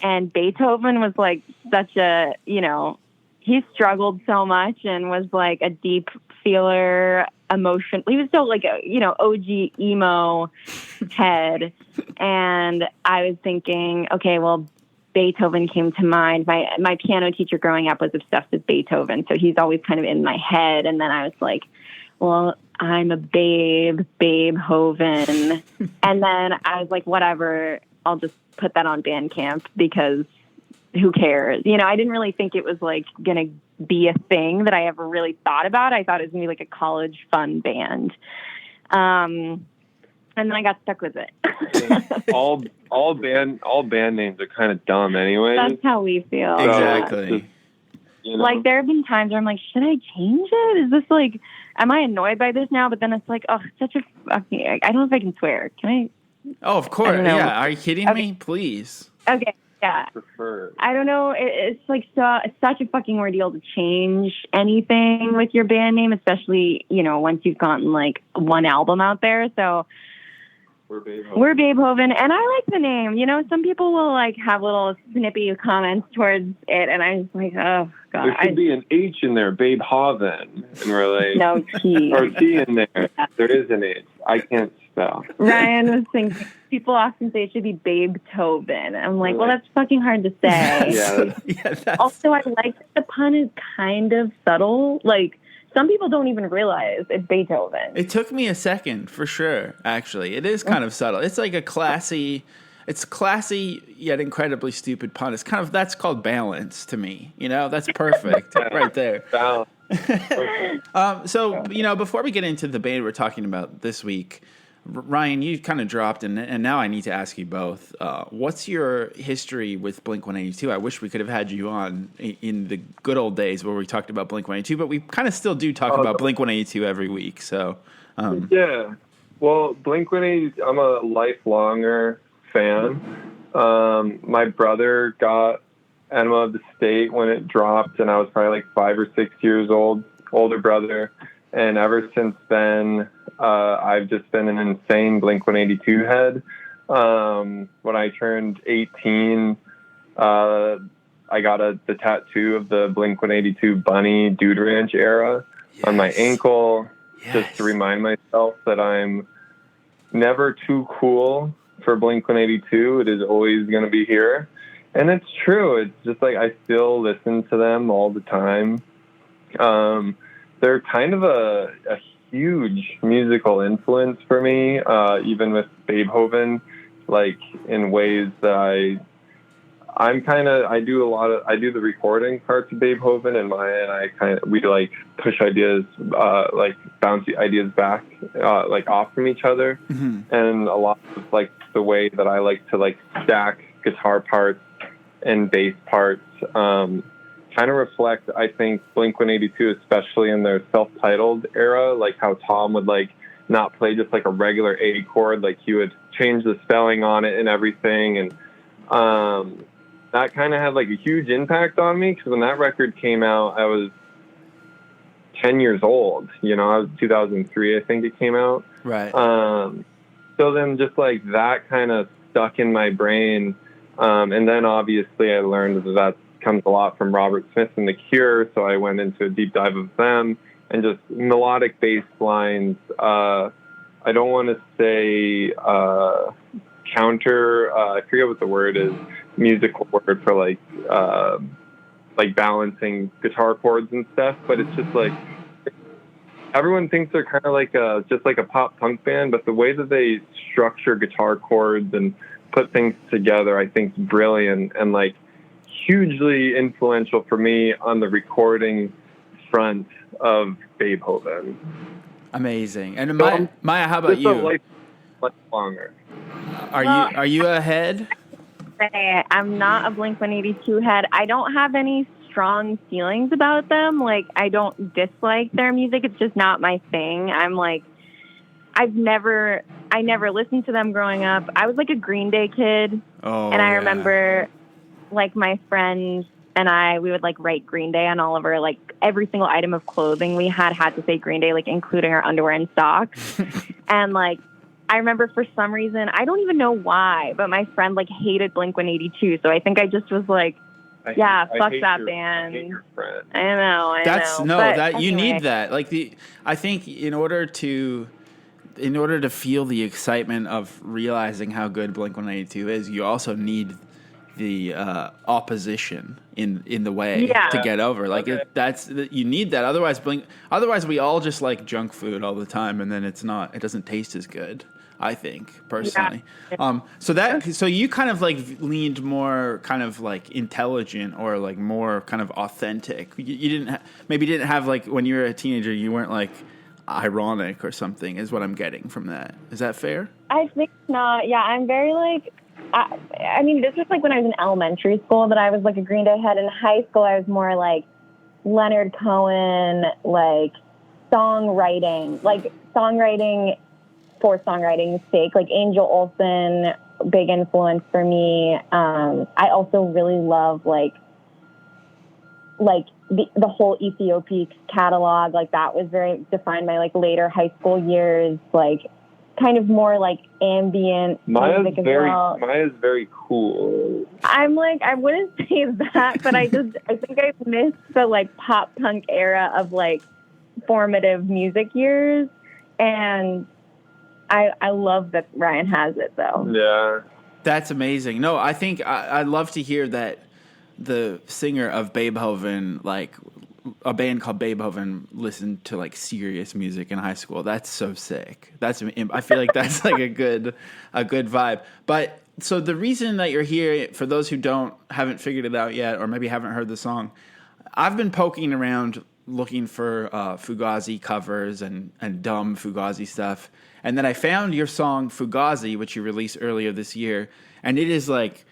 S5: And Beethoven was like such a, he struggled so much and was like a deep feeler emotion. He was so like a, OG emo head. And I was thinking, okay, well, Beethoven came to mind. My piano teacher growing up was obsessed with Beethoven, so he's always kind of in my head. And then I was like, well, I'm a Babehoven. And then I was like, whatever, I'll just put that on Bandcamp because who cares? I didn't really think it was like going to be a thing that I ever really thought about. I thought it was going to be like a college fun band. And then I got stuck with it.
S11: all band names are kind of dumb anyway.
S5: That's how we feel.
S1: Exactly.
S5: Like there have been times where I'm like, should I change it? Is this like, am I annoyed by this now? But then it's like, oh, such a fucking, I don't know if I can swear. Can I?
S1: Oh, of course. Yeah. Are you kidding me? Please.
S5: Okay. Yeah. I don't know. It's like such a fucking ordeal to change anything with your band name, especially, once you've gotten like one album out there. So we're Babehoven. And I like the name. Some people will like have little snippy comments towards it. And I'm just like, oh, God.
S11: There should be an H in there, Babehoven. And we're like,
S5: no T.
S11: Or T in there. Yeah. There is an H. I can't spell.
S5: Ryan was thinking, people often say it should be Babehoven. I'm like, well, that's fucking hard to say. Also, I like that the pun is kind of subtle. Like, some people don't even realize it's Beethoven.
S1: It took me a second, for sure, actually. It is kind of subtle. It's like classy yet incredibly stupid pun. It's that's called balance to me. That's perfect right there.
S11: Balance.
S1: So, before we get into the band we're talking about this week, Ryan, you kind of dropped, and now I need to ask you both. What's your history with Blink-182? I wish we could have had you on in the good old days where we talked about Blink-182, but we kind of still do talk about Blink-182 every week. So,
S11: yeah. Well, Blink-182, I'm a lifelonger fan. My brother got Enema of the State when it dropped, and I was probably like 5 or 6 years old, older brother. And ever since then, I've just been an insane Blink-182 head. When I turned 18, I got the tattoo of the Blink-182 Bunny Dude Ranch era on my ankle, just to remind myself that I'm never too cool for Blink-182. It is always going to be here. And it's true. It's just like I still listen to them all the time. They're kind of a huge musical influence for me, even with Babehoven, like in ways that I do the recording parts of Beethoven, and we like push ideas, like bounce ideas back, like off from each other. Mm-hmm. And a lot of like the way that I like to like stack guitar parts and bass parts, kind of reflect, I think, Blink-182, especially in their self-titled era, like how Tom would like not play just like a regular A chord, like he would change the spelling on it and everything. And that kind of had like a huge impact on me, because when that record came out, I was 10 years old. I was 2003, I think it came out.
S1: Right.
S11: So then just like that kind of stuck in my brain. And then obviously I learned that comes a lot from Robert Smith and The Cure, so I went into a deep dive of them, and just melodic bass lines. I don't want to say counter, I forget what the word is, musical word for like balancing guitar chords and stuff, but it's just like, everyone thinks they're kind of like just like a pop punk band, but the way that they structure guitar chords and put things together, I think, is brilliant, and like hugely influential for me on the recording front of Babehoven.
S1: Amazing. And Maya, how about you?
S11: Much longer.
S1: Are you a head?
S5: I'm not a Blink-182 head. I don't have any strong feelings about them. Like, I don't dislike their music. It's just not my thing. I'm like, I never listened to them growing up. I was like a Green Day kid. And I remember like my friend we would like write Green Day on all of our, like, every single item of clothing we had to say Green Day, like including our underwear and socks. And like, I remember for some reason, I don't even know why, but my friend like hated Blink-182. So I think I just was like, fuck that band. I know.
S1: That you need that. Like I think in order to feel the excitement of realizing how good Blink-182 is, you also need the opposition in the way to get over. Like you need that. Otherwise we all just like junk food all the time, and then it doesn't taste as good, I think, personally. So you kind of like leaned more kind of like intelligent or like more kind of authentic. You didn't have like, when you were a teenager, you weren't like ironic or something, is what I'm getting from that. Is that fair?
S5: I think not. Yeah, I'm very like, I mean, this was like when I was in elementary school that I was like a Green Day head. In high school, I was more like Leonard Cohen, like songwriting for songwriting's sake, like Angel Olsen, big influence for me. I also really love like the whole Ethiopia catalog. Like that was very defined my like later high school years, like kind of more like ambient music as well.
S11: Maya's very cool.
S5: I'm like, I wouldn't say that, but I think I missed the like pop punk era of like formative music years, and I love that Ryan has it though.
S11: Yeah,
S1: that's amazing. No, I think I'd love to hear that the singer of Babehoven, like a band called Babehoven, listened to like serious music in high school. That's so sick. I feel like that's like a good vibe. But so the reason that you're here, for those who haven't figured it out yet, or maybe haven't heard the song, I've been poking around looking for Fugazi covers and dumb Fugazi stuff. And then I found your song Fugazi, which you released earlier this year. And it is like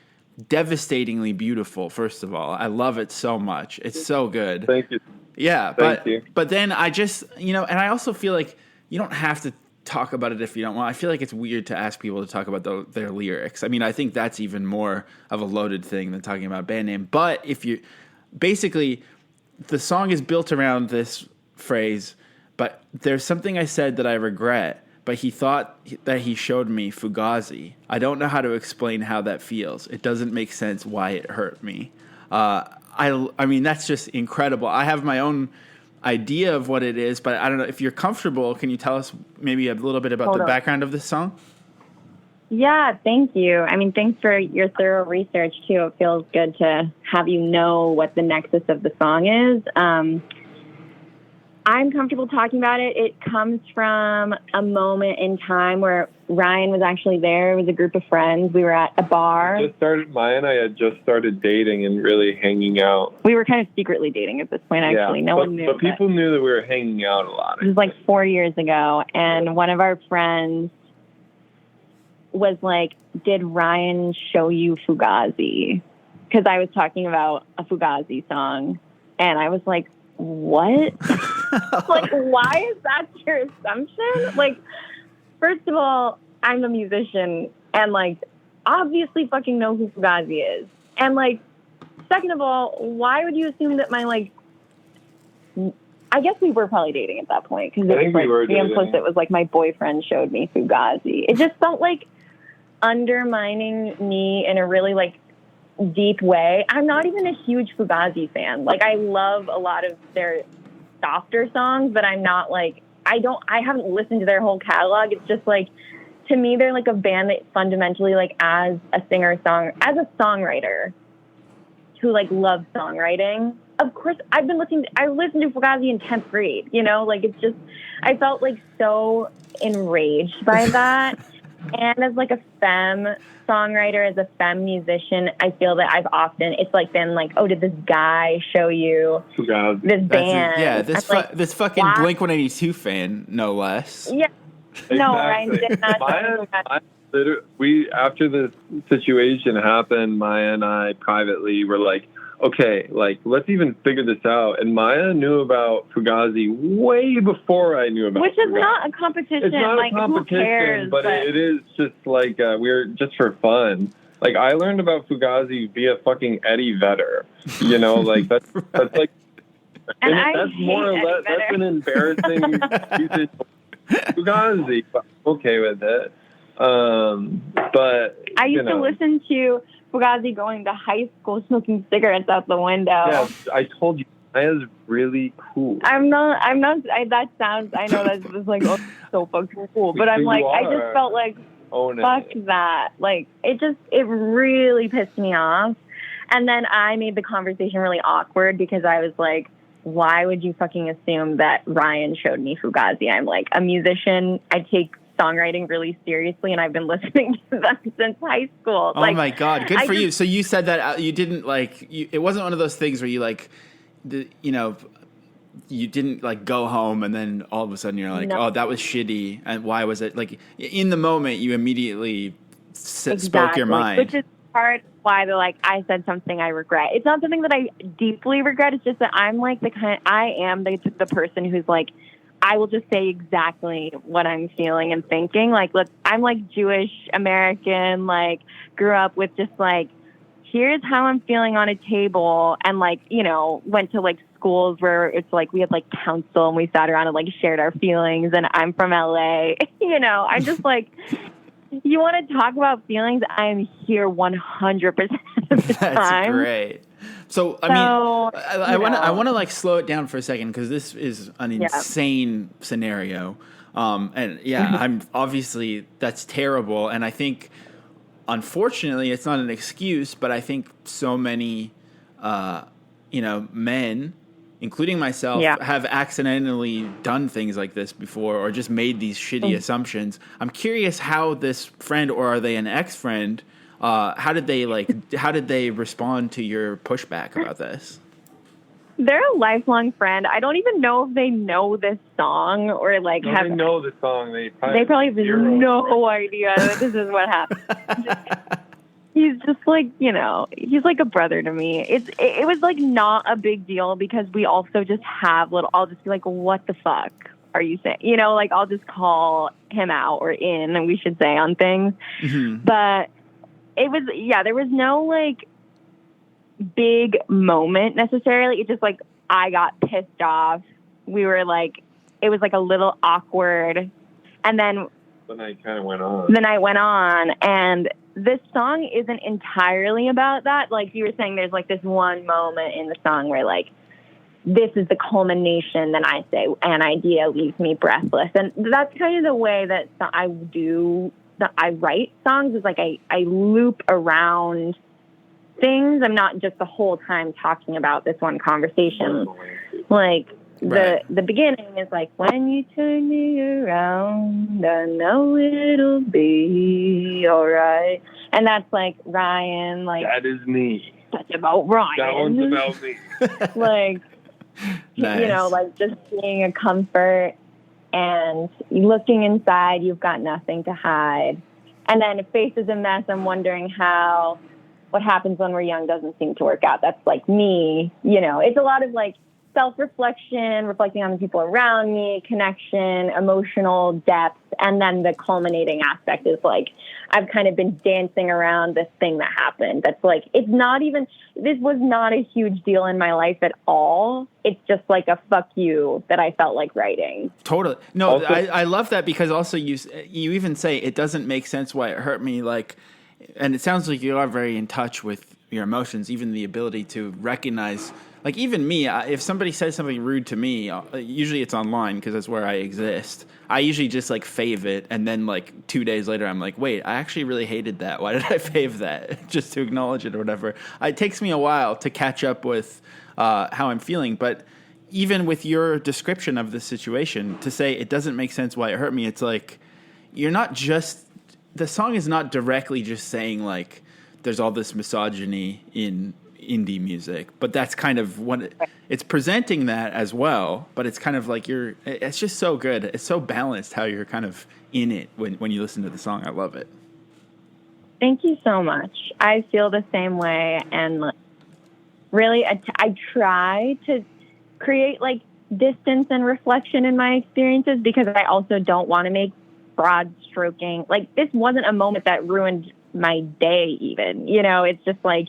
S1: devastatingly beautiful, first of all. I love it so much. It's so good.
S11: Thank you.
S1: Yeah,
S11: Thank you.
S1: But then I just, and I also feel like you don't have to talk about it if you don't want. I feel like it's weird to ask people to talk about their lyrics. I mean, I think that's even more of a loaded thing than talking about band name. But basically, the song is built around this phrase, but there's something I said that I regret, but he thought that he showed me Fugazi. I don't know how to explain how that feels. It doesn't make sense why it hurt me. I mean, that's just incredible. I have my own idea of what it is, but I don't know. If you're comfortable, can you tell us maybe a little bit about the background of this song?
S5: Yeah, thank you. I mean, thanks for your thorough research, too. It feels good to have you know what the nexus of the song is. I'm comfortable talking about it. It comes from a moment in time where Ryan was actually there. It was a group of friends. We were at a bar.
S11: Maya and I had just started dating and really hanging out.
S5: We were kind of secretly dating at this point, actually. No one knew.
S11: But people knew that we were hanging out a lot.
S5: It was like 4 years ago. And one of our friends was like, did Ryan show you Fugazi? Because I was talking about a Fugazi song. And I was like, what? Like, why is that your assumption? Like, first of all, I'm a musician and, like, obviously fucking know who Fugazi is. And, like, second of all, why would you assume that my, like, I guess we were probably dating at that point because it was like the implicit was like my boyfriend showed me Fugazi. It just felt like undermining me in a really, like, deep way. I'm not even a huge Fugazi fan. Like, I love a lot of their softer songs, but I'm not like, I haven't listened to their whole catalog. It's just like, to me, they're like a band that fundamentally, like, as a songwriter who, like, loves songwriting. Of course, I listened to Fugazi in 10th grade, like, it's just, I felt like so enraged by that. And as like a femme songwriter, as a femme musician, I feel that it's like been like, oh, did this guy show you this band?
S1: This fucking Blink-182 fan, no less.
S5: Yeah.
S11: Exactly.
S5: No, Ryan did not.
S11: After the situation happened, Maya and I privately were like, okay, like, let's even figure this out. And Maya knew about Fugazi way before I knew about
S5: Which is Fugazi. Not a competition.
S11: It's not
S5: like,
S11: a competition,
S5: who cares?
S11: but it is just like, we're just for fun. Like, I learned about Fugazi via fucking Eddie Vedder. You know, like, that's like...
S5: And
S11: that's more or less... That's an embarrassing usage of Fugazi. But I'm okay with it. But...
S5: I used to listen to Fugazi going to high school smoking cigarettes out the window.
S11: Yeah, I told you. Maya's really cool.
S5: I'm not, that sounds, I know that's just like, oh, so fucking cool. But I'm like, I just felt like, fuck that. Like, it really pissed me off. And then I made the conversation really awkward because I was like, why would you fucking assume that Ryan showed me Fugazi? I'm like a musician. I take songwriting really seriously, and I've been listening to them since high school.
S1: Oh my God. Good for you. So you said that you didn't it wasn't one of those things where you you didn't like go home and then all of a sudden you're like, oh, that was shitty. And why was it like in the moment you immediately spoke your mind?
S5: Which is part why they're like, I said something I regret. It's not something that I deeply regret. It's just that I'm like I am the person who's like, I will just say exactly what I'm feeling and thinking. Like, look, I'm like Jewish American, like grew up with just like, here's how I'm feeling on a table, and like, you know, went to like schools where it's like we had like counsel and we sat around and like shared our feelings, and I'm from LA. You know, I'm just like, you want to talk about feelings, I'm here 100% of the time.
S1: That's great. So I mean, I want to like slow it down for a second because this is an insane scenario, and I'm obviously that's terrible, and I think unfortunately it's not an excuse, but I think so many, men, including myself, have accidentally done things like this before or just made these shitty assumptions. I'm curious how this friend, or are they an ex-friend? How did they respond to your pushback about this?
S5: They're a lifelong friend. I don't even know if they know this song or like
S11: they know the song. They
S5: probably have no idea that this is what happened. He's just like, he's like a brother to me. It was like not a big deal because we also just have I'll just be like, what the fuck are you saying? Like I'll just call him out or in, and we should say on things. Mm-hmm. But it was, there was no like big moment necessarily. It's just like I got pissed off. We were like, it was like a little awkward. And then
S11: the night kind of went on.
S5: The night went on. And this song isn't entirely about that. Like you were saying, there's like this one moment in the song where like, this is the culmination. Then I say, an idea leaves me breathless. And that's kind of the way that I write songs, is like I loop around things. I'm not just the whole time talking about this one conversation. Like the beginning is like, when you turn me around, I know it'll be all right. And that's like Ryan, like
S11: that is me.
S5: That's about Ryan.
S11: That one's about me.
S5: Like
S1: nice.
S5: Like just being a comfort. And looking inside, you've got nothing to hide. And then if face is a mess, I'm wondering what happens when we're young doesn't seem to work out. That's like me, it's a lot of like self-reflection, reflecting on the people around me, connection, emotional depth. And then the culminating aspect is like, I've kind of been dancing around this thing that happened. That's like, this was not a huge deal in my life at all. It's just like a fuck you that I felt like writing.
S1: Totally. No, I love that because also you even say it doesn't make sense why it hurt me. Like, and it sounds like you are very in touch with your emotions, even the ability to recognize, like even me, if somebody says something rude to me, usually it's online because that's where I exist. I usually just like fave it, and then like 2 days later, I'm like, wait, I actually really hated that. Why did I fave that? Just to acknowledge it or whatever. It takes me a while to catch up with how I'm feeling, but even with your description of the situation, to say it doesn't make sense why it hurt me, it's like the song is not directly just saying like there's all this misogyny in indie music, but that's kind of what it's presenting that as well. But it's kind of like it's just so good. It's so balanced how you're kind of in it when you listen to the song. I love it.
S5: Thank you so much. I feel the same way. And really, I try to create like distance and reflection in my experiences because I also don't want to make broad stroking. Like, this wasn't a moment that ruined my day even, you know? It's just like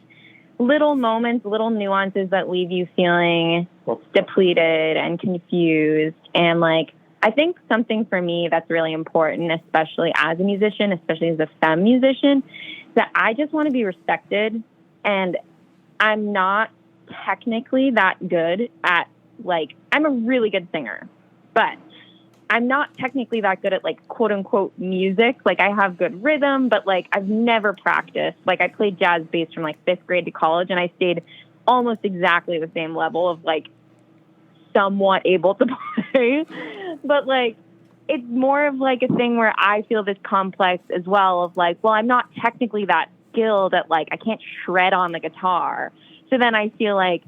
S5: little moments, little nuances that leave you feeling depleted and confused. And like, I think something for me that's really important, especially as a musician, especially as a femme musician, is that I just want to be respected. And I'm not technically that good at, like, I'm a really good singer, but I'm not technically that good at, like, quote unquote music. Like, I have good rhythm, but like, I've never practiced. Like, I played jazz bass from like 5th grade to college, and I stayed almost exactly the same level of like somewhat able to play. But like, it's more of like a thing where I feel this complex as well of like, well, I'm not technically that skilled at, like, I can't shred on the guitar. So then I feel like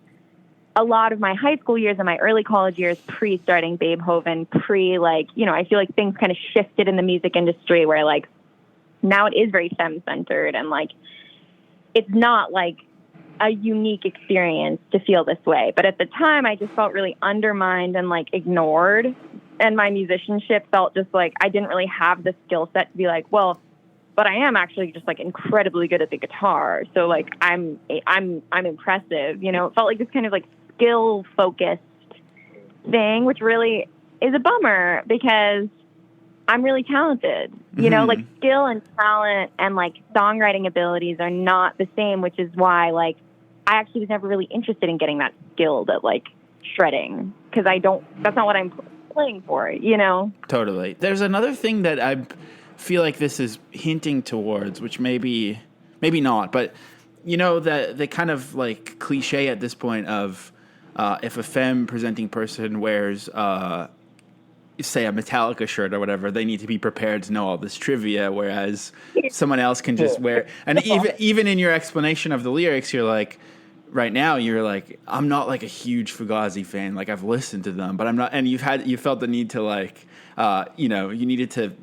S5: a lot of my high school years and my early college years, pre-starting Babehoven, like, you know, I feel like things kind of shifted in the music industry where like now it is very femme-centered, and like it's not like a unique experience to feel this way. But at the time, I just felt really undermined and like ignored, and my musicianship felt just like I didn't really have the skill set to be like, well, but I am actually just like incredibly good at the guitar. So like I'm impressive, you know. It felt like this kind of like skill focused thing, which really is a bummer because I'm really talented, you know, like skill and talent and like songwriting abilities are not the same, which is why like I actually was never really interested in getting that skilled at like shredding, because that's not what I'm playing for, you know?
S1: Totally. There's another thing that I feel like this is hinting towards, which maybe not, but you know, the kind of like cliche at this point of if a femme presenting person wears say a Metallica shirt or whatever, they need to be prepared to know all this trivia, whereas someone else can just wear, and even in your explanation of the lyrics, you're like, right now you're like, I'm not like a huge Fugazi fan, like I've listened to them, but I'm not, and you felt the need to like you know, you needed to,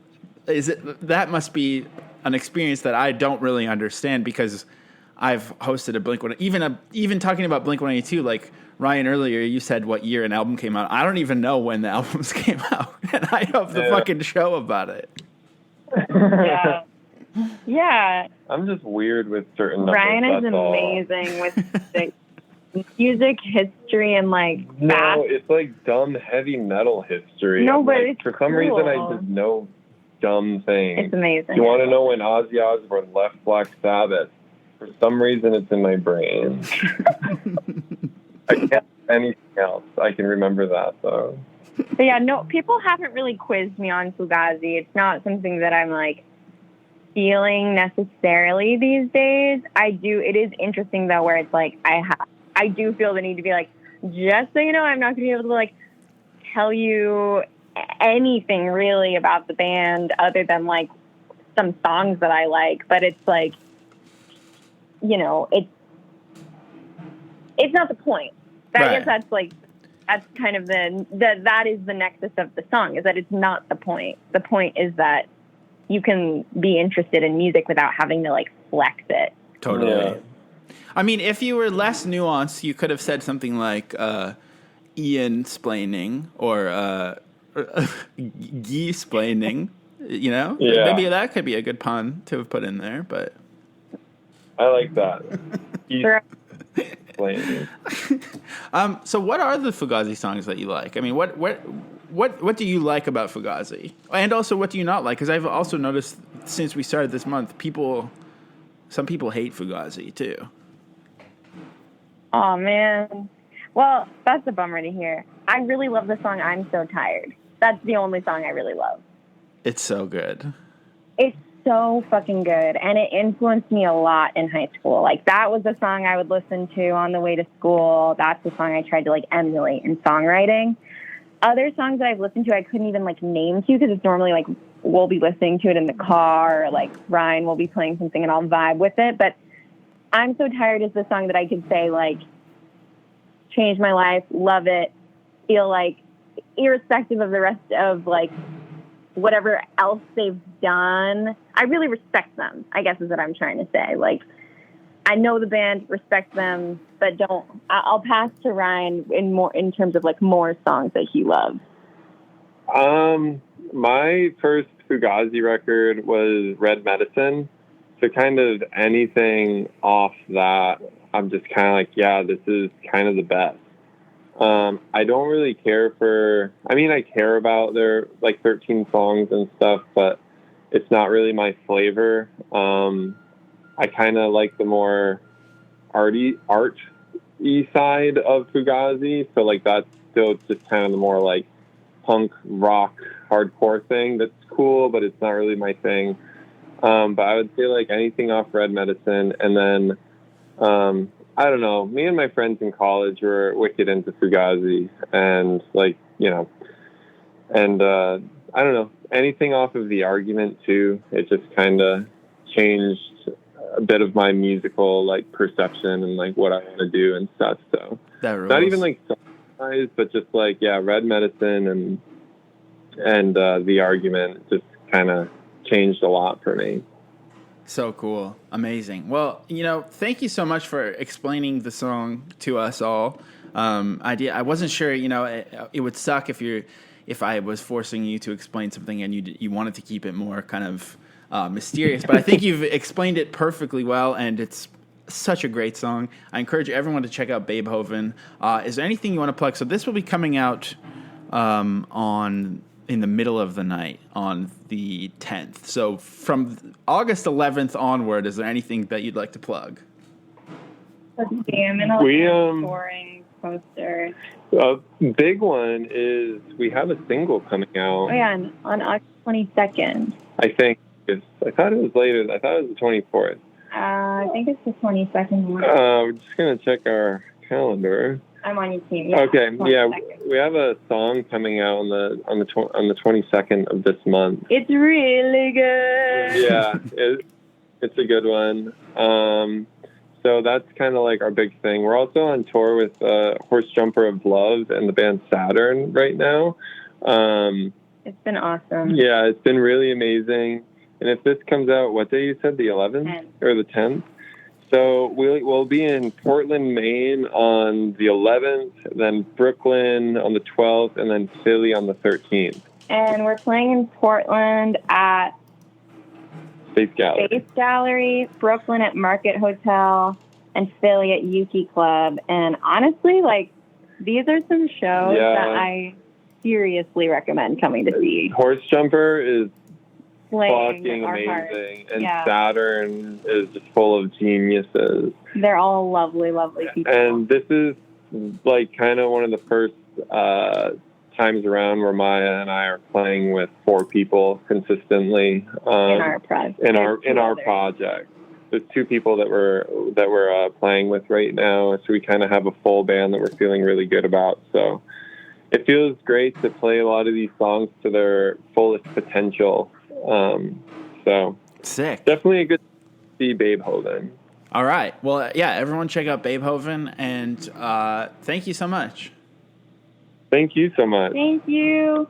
S1: that must be an experience that I don't really understand, because I've hosted a Blink-1, even talking about Blink-182, like Ryan earlier, you said what year an album came out. I don't even know when the albums came out, and I have the fucking show about it.
S5: Yeah. Yeah.
S11: I'm just weird with certain numbers.
S5: Ryan is amazing with the music history and like
S11: it's like dumb heavy metal history.
S5: No, but
S11: like,
S5: it's
S11: for some reason I just know dumb things.
S5: It's amazing.
S11: You want to know when Ozzy Osbourne left Black Sabbath? For some reason, it's in my brain. I can't do anything else. I can remember that, though.
S5: But yeah, no, people haven't really quizzed me on Fugazi. It's not something that I'm like feeling necessarily these days. It is interesting though, where it's like I do feel the need to be like, just so you know, I'm not going to be able to like tell you anything really about the band other than like some songs that I like. But it's like, you know, it's not the point. But right. I guess that's kind of that is the nexus of the song, is that it's not the point. The point is that you can be interested in music without having to like flex it.
S1: Totally. Yeah. I mean, if you were less nuanced, you could have said something like Ian-splaining or Gee-splaining, you know?
S11: Yeah.
S1: Maybe that could be a good pun to have put in there, but...
S11: I like that.
S1: So what are the Fugazi songs that you like? I mean, what do you like about Fugazi? And also, what do you not like? Because I've also noticed since we started this month, some people hate Fugazi too.
S5: Oh man. Well, that's a bummer to hear. I really love the song I'm So Tired. That's the only song I really love.
S1: It's so good.
S5: It's so fucking good, and it influenced me a lot in high school. Like, that was the song I would listen to on the way to school. That's the song I tried to like emulate in songwriting. Other songs that I've listened to I couldn't even like name to, because it's normally like we'll be listening to it in the car, or like Ryan will be playing something and I'll vibe with it. But I'm So Tired is the song that I could say like changed my life, love it, feel like irrespective of the rest of like whatever else they've done, I really respect them, I guess is what I'm trying to say. Like, I know the band, respect them, but I'll pass to Ryan in terms of like more songs that he loves.
S11: My first Fugazi record was Red Medicine. So kind of anything off that, I'm just kind of like, yeah, this is kind of the best. I don't really care for, I mean, I care about their like 13 songs and stuff, but it's not really my flavor. I kind of like the more arty side of Fugazi. So like that's still just kind of the more like punk rock hardcore thing that's cool, but it's not really my thing. But I would say like anything off Red Medicine, and then I don't know, me and my friends in college were wicked into Fugazi, and like, you know, and I don't know, anything off of The Argument too. It just kind of changed a bit of my musical like perception and like what I want to do and stuff. So not even like song-wise, but just like, yeah, Red Medicine and The Argument just kind of changed a lot for me.
S1: So cool. Amazing. Well, you know, thank you so much for explaining the song to us all. I wasn't sure, you know, it would suck if I was forcing you to explain something and you wanted to keep it more kind of mysterious, but I think you've explained it perfectly well, and it's such a great song. I encourage everyone to check out Babehoven. Is there anything you want to plug? So this will be coming out in the middle of the night on the 10th. So from August 11th onward, is there anything that you'd like to plug?
S5: Let's see. I'm in a touring poster.
S11: Big one is we have a single coming out.
S5: Oh yeah, on August 22nd.
S11: I think I thought it was later. I thought it was the 24th.
S5: I think it's the 22nd.
S11: We're just gonna check our calendar.
S5: I'm on your team. Yeah,
S11: okay,
S5: 22nd.
S11: Yeah, we have a song coming out on the 22nd of this month.
S5: It's really good.
S11: Yeah, it's a good one. So that's kind of like our big thing. We're also on tour with Horse Jumper of Love and the band Saturn right now.
S5: It's been awesome.
S11: Yeah, it's been really amazing. And if this comes out, what day you said, the 11th
S5: 10th.
S11: or the 10th? So we'll be in Portland, Maine on the 11th, then Brooklyn on the 12th, and then Philly on the 13th.
S5: And we're playing in Portland at
S11: Space Gallery,
S5: Brooklyn at Market Hotel, and Philly at Yuki Club. And honestly, like, these are some shows that I seriously recommend coming to see.
S11: Horse Jumper is
S5: fucking
S11: amazing, and Saturn is just full of geniuses.
S5: They're all lovely, lovely people.
S11: And this is like kind of one of the first times around where Maya and I are playing with 4 people consistently
S5: in our project.
S11: In our project. There's 2 people that we're playing with right now, so we kind of have a full band that we're feeling really good about. So it feels great to play a lot of these songs to their fullest potential. So
S1: sick.
S11: Definitely a good see Babehoven.
S1: All right. Well, yeah, everyone check out Babehoven, and thank you so much.
S11: Thank you so much.
S5: Thank you.